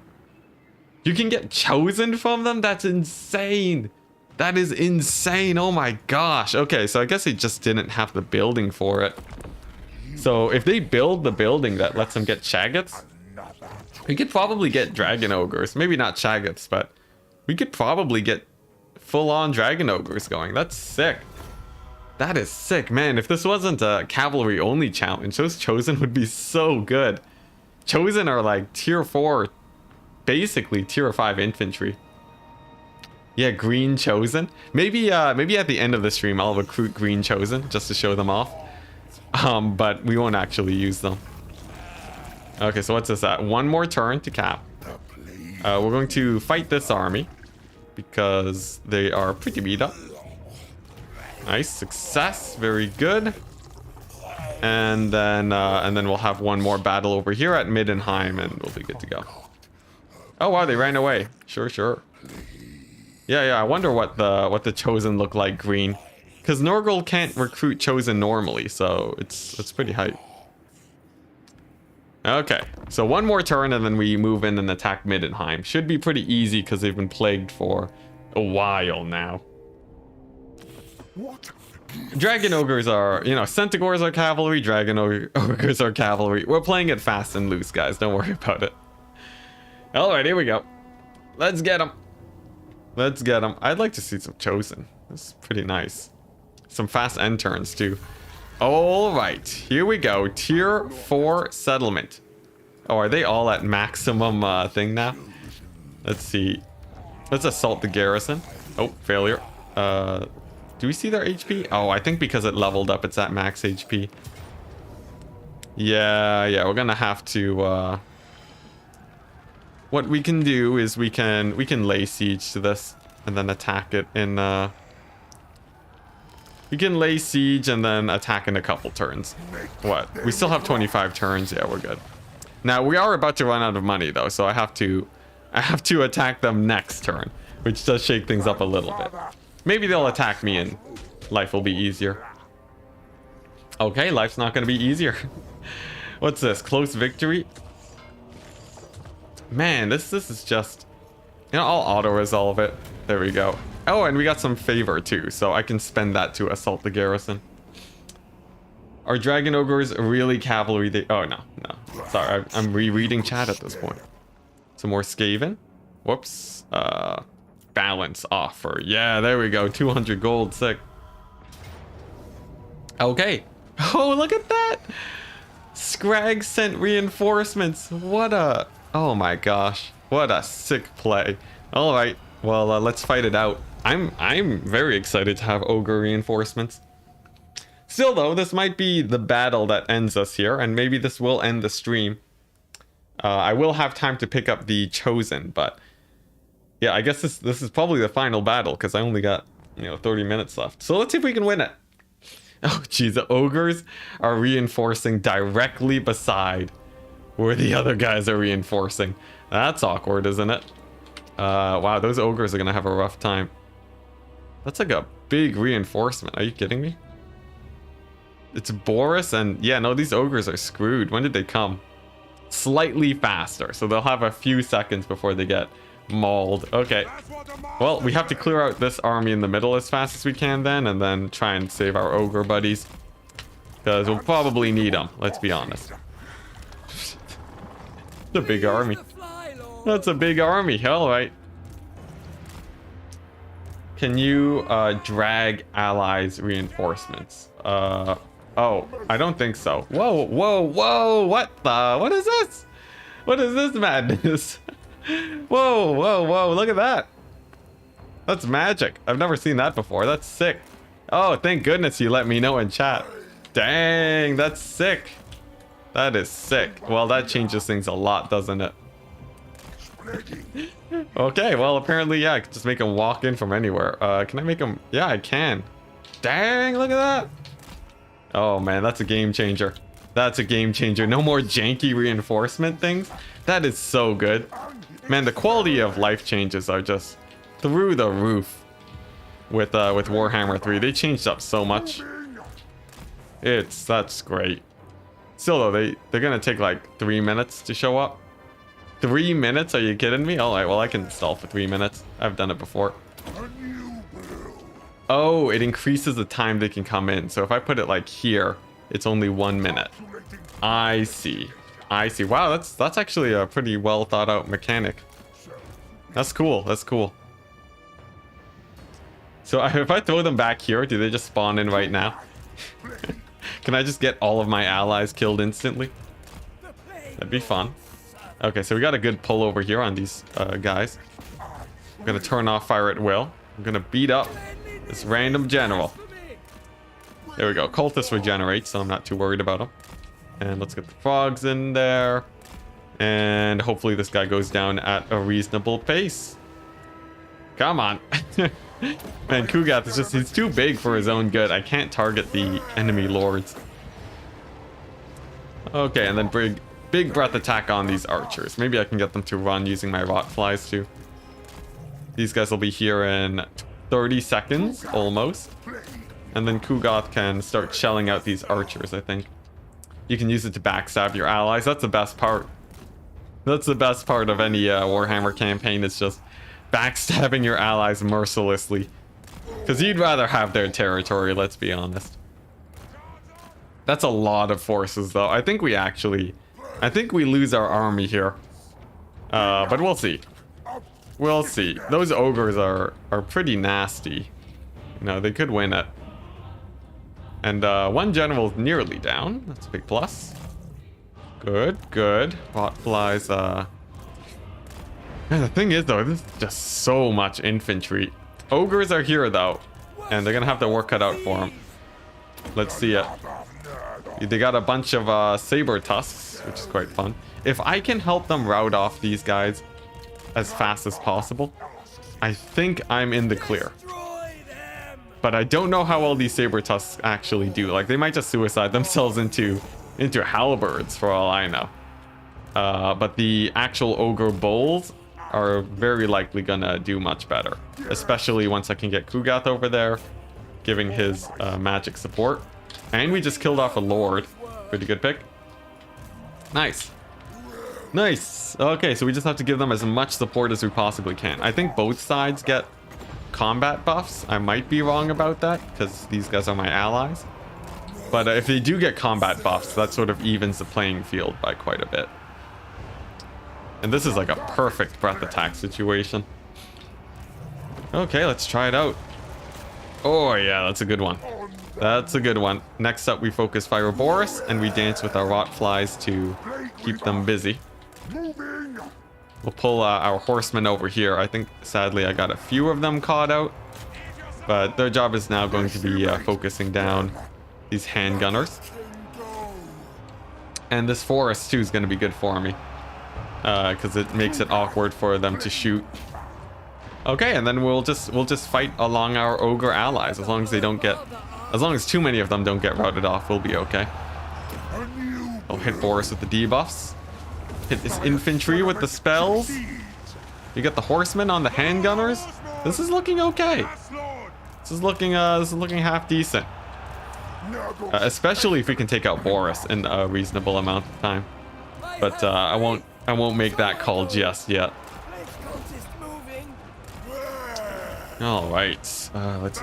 You can get chosen from them? That's insane! That is insane! Oh my gosh! Okay, so I guess they just didn't have the building for it. So if they build the building that lets them get Shaggots, we could probably get Dragon Ogres. Maybe not Shaggots, but we could probably get full-on Dragon Ogres going. That's sick. That is sick, man. If this wasn't a cavalry-only challenge, those Chosen would be so good. Chosen are like tier 4, basically tier 5 infantry. Yeah, green Chosen. Maybe at the end of the stream I'll recruit green Chosen just to show them off. But we won't actually use them. Okay, so what's this at? 1 more turn to cap. We're going to fight this army because they are pretty beat up. Nice, success, very good. And then we'll have 1 more battle over here at Middenheim, and we'll be good to go. Oh wow, they ran away. Sure. Yeah. I wonder what the Chosen look like green, because Nurgle can't recruit Chosen normally, so it's pretty hype. Okay, so 1 more turn, and then we move in and attack Middenheim. Should be pretty easy because they've been plagued for a while now. Dragon Ogres are, Centaurs are cavalry, Dragon Ogres are cavalry. We're playing it fast and loose, guys. Don't worry about it. Alright, here we go. Let's get them. Let's get them. I'd like to see some Chosen. This is pretty nice. Some fast end turns, too. Alright, here we go. Tier 4 settlement. Oh, are they all at maximum thing now? Let's see. Let's assault the garrison. Oh, failure. Do we see their HP? Oh, I think because it leveled up, it's at max HP. Yeah, we're gonna have to, what we can do is we can lay siege to this and then attack it in, we can lay siege and then attack in a couple turns. What? We still have 25 turns. Yeah, we're good. Now, we are about to run out of money, though, so I have to attack them next turn, which does shake things up a little bit. Maybe they'll attack me and life will be easier. Okay, life's not going to be easier. What's this? Close victory? Man, this is just... I'll auto-resolve it. There we go. Oh, and we got some favor too, so I can spend that to assault the garrison. Are Dragon Ogres really cavalry? Oh, no. Sorry, I'm rereading chat at this point. Some more Skaven. Whoops. Balance offer. Yeah, there we go. 200 gold. Sick. Okay. Oh, look at that. Scrag sent reinforcements. What a... Oh my gosh. What a sick play. All right. Well, let's fight it out. I'm very excited to have ogre reinforcements. Still though, this might be the battle that ends us here, and maybe this will end the stream. I will have time to pick up the Chosen, but yeah, I guess this is probably the final battle because I only got 30 minutes left. So let's see if we can win it. Oh geez, the ogres are reinforcing directly beside where the other guys are reinforcing. That's awkward, isn't it? Wow, those ogres are gonna have a rough time. That's like a big reinforcement. Are you kidding me? It's Boris and... Yeah, no, these ogres are screwed. When did they come? slightly faster. So they'll have a few seconds before they get mauled. Okay. Well, we have to clear out this army in the middle as fast as we can then, and then try and save our ogre buddies. Because we'll probably need them, let's be honest. It's a big army. That's a big army, alright. Can you drag allies reinforcements? Oh, I don't think so. Whoa, whoa, whoa, what is this? What is this madness? Whoa, whoa, whoa, look at that. That's magic. I've never seen that before. That's sick. Oh, thank goodness you let me know in chat. Dang, that's sick. That is sick. Well, that changes things a lot, doesn't it? Okay, well, apparently, yeah, I can just make him walk in from anywhere. Can I make him? Yeah, I can. Dang, look at that. Oh, man, that's a game changer. That's a game changer. No more janky reinforcement things. That is so good. Man, the quality of life changes are just through the roof with Warhammer 3. They changed up so much. That's great. Still though, they're gonna take like 3 minutes to show up. 3 minutes? Are you kidding me? All right, well, I can stall for 3 minutes. I've done it before. Oh, it increases the time they can come in. So if I put it like here, it's only 1 minute. I see. I see. Wow, that's actually a pretty well thought out mechanic. That's cool. That's cool. So if I throw them back here, do they just spawn in right now? Can I just get all of my allies killed instantly? That'd be fun. Okay, so we got a good pull over here on these guys. I'm gonna turn off fire at will. I'm gonna beat up this random general. There we go. Cultists regenerate, so I'm not too worried about them. And let's get the frogs in there. And hopefully this guy goes down at a reasonable pace. Come on. Man, Kugath is just, he's too big for his own good. I can't target the enemy lords. Okay, and then big breath attack on these archers. Maybe I can get them to run using my rot flies too. These guys will be here in 30 seconds, almost. And then Kugath can start shelling out these archers, I think. You can use it to backstab your allies. That's the best part. That's the best part of any Warhammer campaign. It's just backstabbing your allies mercilessly. Because you'd rather have their territory, let's be honest. That's a lot of forces, though. I think we lose our army here. But we'll see. We'll see. Those ogres are pretty nasty. You know, they could win it. And one general's nearly down. That's a big plus. Good, good. Bot flies. Yeah, the thing is, though, this is just so much infantry. Ogres are here, though. And they're going to have their work cut out for them. Let's see it. They got a bunch of saber tusks, which is quite fun. If I can help them rout off these guys as fast as possible, I think I'm in the clear. But I don't know how well these saber tusks actually do. Like, they might just suicide themselves into halberds for all I know. But the actual ogre bulls are very likely gonna do much better, especially once I can get Kugath over there giving his magic support. And we just killed off a lord. Pretty good pick. Nice. Nice. Okay, so we just have to give them as much support as we possibly can. I think both sides get combat buffs. I might be wrong about that because these guys are my allies. But if they do get combat buffs, that sort of evens the playing field by quite a bit. And this is like a perfect breath attack situation. Okay, let's try it out. Oh yeah, that's a good one. That's a good one. Next up, we focus Phyroboros, and we dance with our rot flies to keep them busy. We'll pull our horsemen over here. I think, sadly, I got a few of them caught out. But their job is now going to be focusing down these handgunners. And this forest, too, is going to be good for me. Because it makes it awkward for them to shoot. Okay, and then we'll just fight along our ogre allies. As long as they don't get... As long as too many of them don't get routed off, we'll be okay. I'll hit Boris with the debuffs. Hit this infantry with the spells. You get the horsemen on the handgunners. This is looking okay. This is looking half decent. Especially if we can take out Boris in a reasonable amount of time. But I won't make that call just yet. All right, let's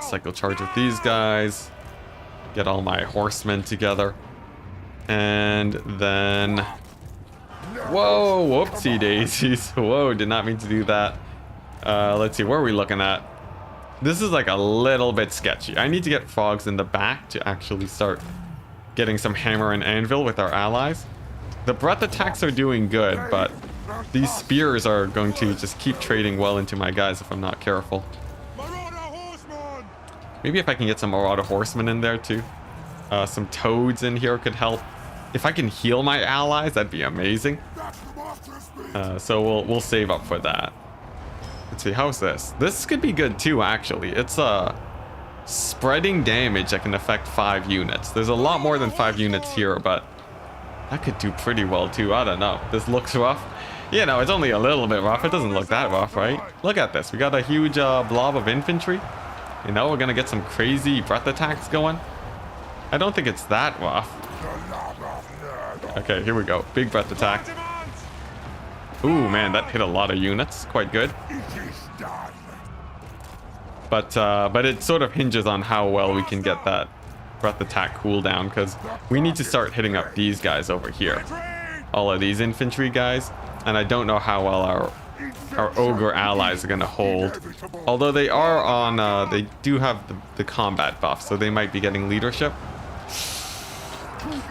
cycle charge with these guys. Get all my horsemen together, and then whoa, whoopsie daisies! Whoa, did not mean to do that. Let's see, where are we looking at? This is like a little bit sketchy. I need to get frogs in the back to actually start getting some hammer and anvil with our allies. The breath attacks are doing good, but these spears are going to just keep trading well into my guys if I'm not careful. Maybe if I can get some Marauder Horsemen in there too. Some toads in here could help. If I can heal my allies, that'd be amazing. So we'll save up for that. Let's see, how's this? This could be good too, actually. It's spreading damage that can affect 5 units. There's a lot more than 5 units here, but that could do pretty well too. I don't know. This looks rough. You know, it's only a little bit rough. It doesn't look that rough, right? Look at this. We got a huge blob of infantry. You know, we're gonna get some crazy breath attacks going. I don't think it's that rough. Okay, here we go. Big breath attack. Ooh, man, that hit a lot of units. Quite good. But it sort of hinges on how well we can get that breath attack cooldown, because we need to start hitting up these guys over here. All of these infantry guys. And I don't know how well our ogre allies are going to hold. Although they are on, they do have the combat buff, so they might be getting leadership.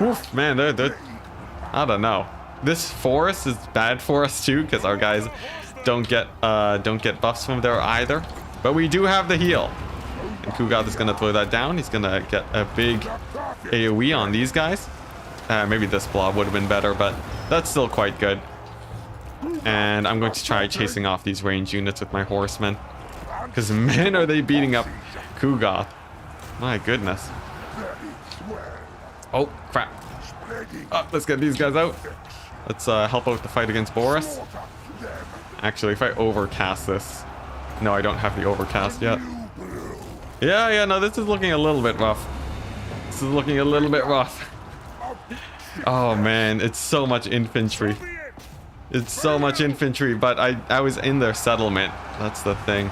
Oof, man, they're I don't know. This forest is bad for us too, because our guys don't get buffs from there either. But we do have the heal. And Kugath is gonna throw that down. He's gonna get a big AoE on these guys. Maybe this blob would have been better, but that's still quite good. And I'm going to try chasing off these range units with my horsemen. Because man, are they beating up Kugath. My goodness. Oh, crap. Let's get these guys out. Let's help out the fight against Boris. Actually, if I overcast this... No, I don't have the overcast yet. Yeah, no, this is looking a little bit rough. This is looking a little bit rough. Oh, man, it's so much infantry. It's so much infantry, but I was in their settlement. That's the thing.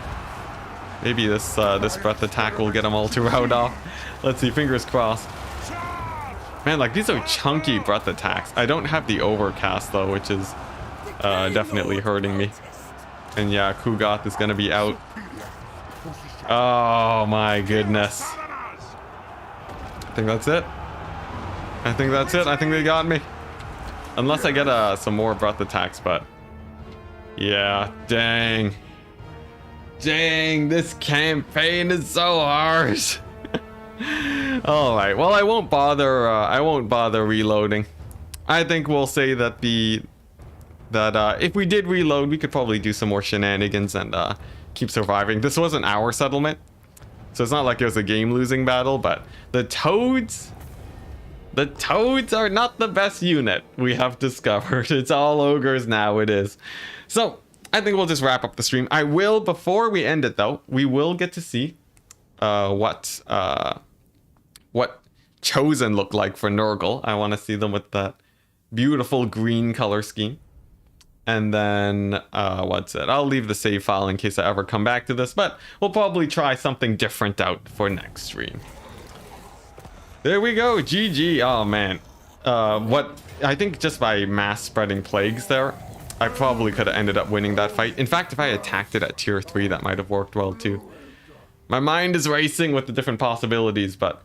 Maybe this breath attack will get them all to round off. Let's see, fingers crossed. Man, like, these are chunky breath attacks. I don't have the overcast, though, which is definitely hurting me. And yeah, Kugath is gonna be out. Oh my goodness. I think that's it. I think that's it. I think they got me. Unless I get some more breath attacks, but... Yeah, dang. Dang, this campaign is so hard. Alright, well, I won't bother reloading. I think we'll say that if we did reload, we could probably do some more shenanigans and keep surviving. This wasn't our settlement, so it's not like it was a game-losing battle, but the toads are not the best unit we have discovered. It's all ogres now, it is. So, I think we'll just wrap up the stream. Before we end it though, we will get to see what Chosen look like for Nurgle. I want to see them with that beautiful green color scheme. And then, I'll leave the save file in case I ever come back to this, but we'll probably try something different out for next stream. There we go, GG. Oh man. I think just by mass spreading plagues there, I probably could have ended up winning that fight. In fact, if I attacked it at tier 3, that might have worked well too. My mind is racing with the different possibilities, but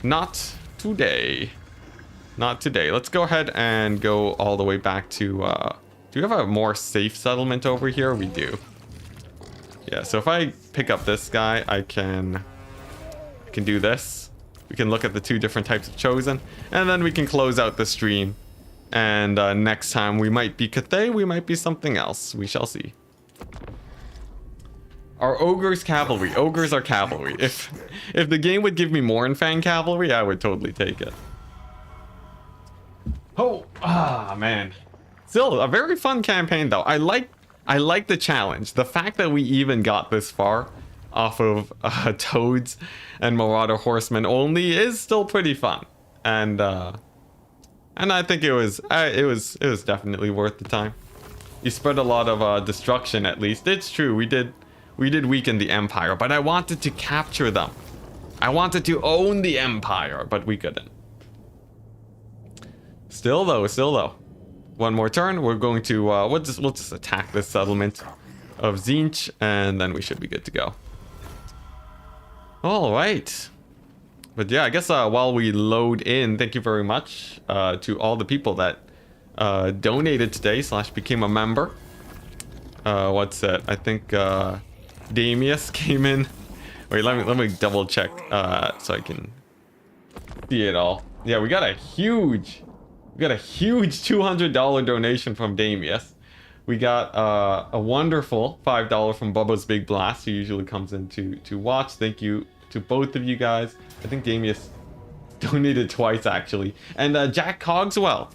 not today. Not today. Let's go ahead and go all the way back to, do we have a more safe settlement over here? We do. Yeah, so if I pick up this guy, I can do this. We can look at the 2 different types of Chosen, and then we can close out the stream. And next time we might be Cathay, we might be something else. We shall see. Are ogres cavalry? Ogres are cavalry. If the game would give me Mournfang cavalry, I would totally take it. Oh, man. Still a very fun campaign though. I like the challenge. The fact that we even got this far off of toads and Marauder Horsemen only is still pretty fun. And And I think it was definitely worth the time. You spread a lot of destruction, at least. It's true, we did weaken the Empire, but I wanted to capture them. I wanted to own the Empire, but we couldn't. Still though. One more turn, we're going to, we'll just attack this settlement of Tzeentch, and then we should be good to go. All right. But yeah, I guess while we load in, thank you very much to all the people that donated today / became a member. What's that? I think Damius came in. Wait, let me double check so I can see it all. Yeah, we got a huge $200 donation from Damius. We got a wonderful $5 from Bubba's Big Blast, who usually comes in to watch. Thank you to both of you guys. I think Damius donated twice actually. And Jack Cogswell,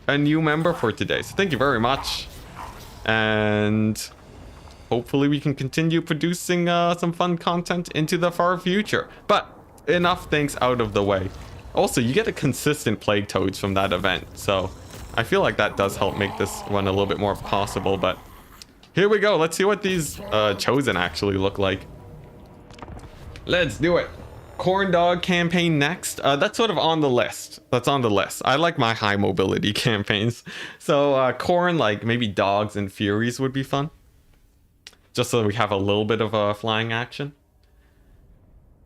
a new member for today. So thank you very much. And hopefully we can continue producing some fun content into the far future. But enough things out of the way. Also, you get a consistent Plague Toads from that event. So I feel like that does help make this run a little bit more possible. But here we go. Let's see what these Chosen actually look like. Let's do it. Corn Dog campaign next. That's sort of on the list. That's on the list. I like my high mobility campaigns. So corn, like maybe dogs and furies would be fun. Just so we have a little bit of flying action.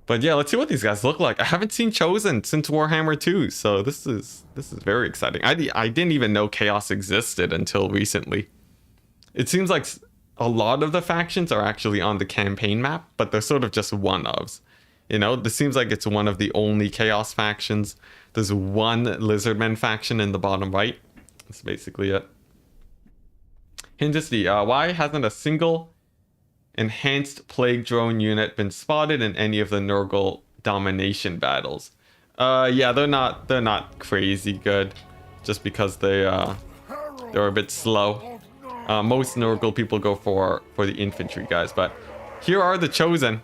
But yeah, let's see what these guys look like. I haven't seen Chosen since Warhammer 2, so this is very exciting. I didn't even know Chaos existed until recently. It seems like a lot of the factions are actually on the campaign map, but they're sort of just one-ofs. You know, this seems like it's one of the only Chaos factions. There's one Lizardmen faction in the bottom right. That's basically it. Enticity, why hasn't a single enhanced plague drone unit been spotted in any of the Nurgle domination battles? Yeah, they're not crazy good, just because they're a bit slow. Most Nurgle people go for the infantry guys, but here are the Chosen.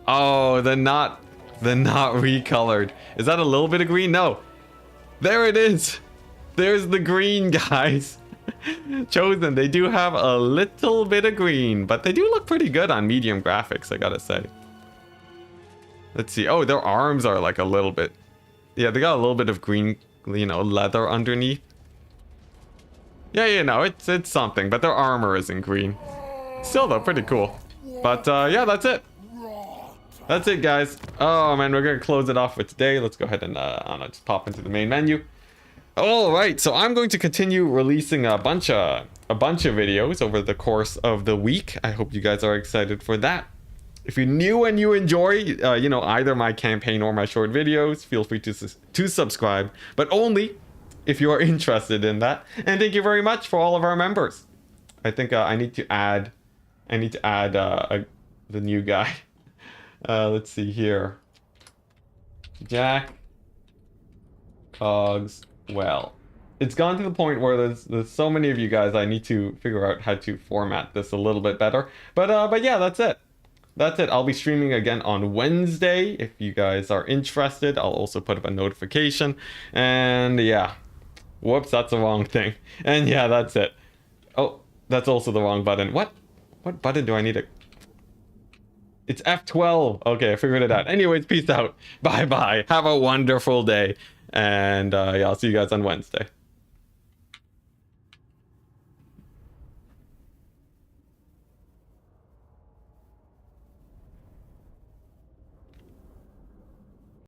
Oh, they're not recolored. Is that a little bit of green? No. There it is. There's the green, guys. Chosen, they do have a little bit of green, but they do look pretty good on medium graphics, I gotta say. Let's see. Oh, their arms are like a little bit. Yeah, they got a little bit of green, you know, leather underneath. Yeah, you know, it's something, but their armor isn't green. Still though, pretty cool. But yeah, that's it. That's it, guys. Oh man, we're gonna close it off for today. Let's go ahead and I don't know, just pop into the main menu. All right, so I'm going to continue releasing a bunch of videos over the course of the week. I hope you guys are excited for that. If you're new and you enjoy, you know, either my campaign or my short videos, feel free to subscribe, but only if you are interested in that. And thank you very much for all of our members. I think I need to add the new guy. Let's see here. Jack Cogswell. It's gone to the point where there's so many of you guys, I need to figure out how to format this a little bit better. But yeah, that's it. That's it. I'll be streaming again on Wednesday. If you guys are interested, I'll also put up a notification. And yeah. Whoops, that's the wrong thing. And yeah, that's it. Oh, that's also the wrong button. What button do I need to... It's F12. Okay, I figured it out. Anyways, peace out. Bye-bye. Have a wonderful day. And yeah, I'll see you guys on Wednesday.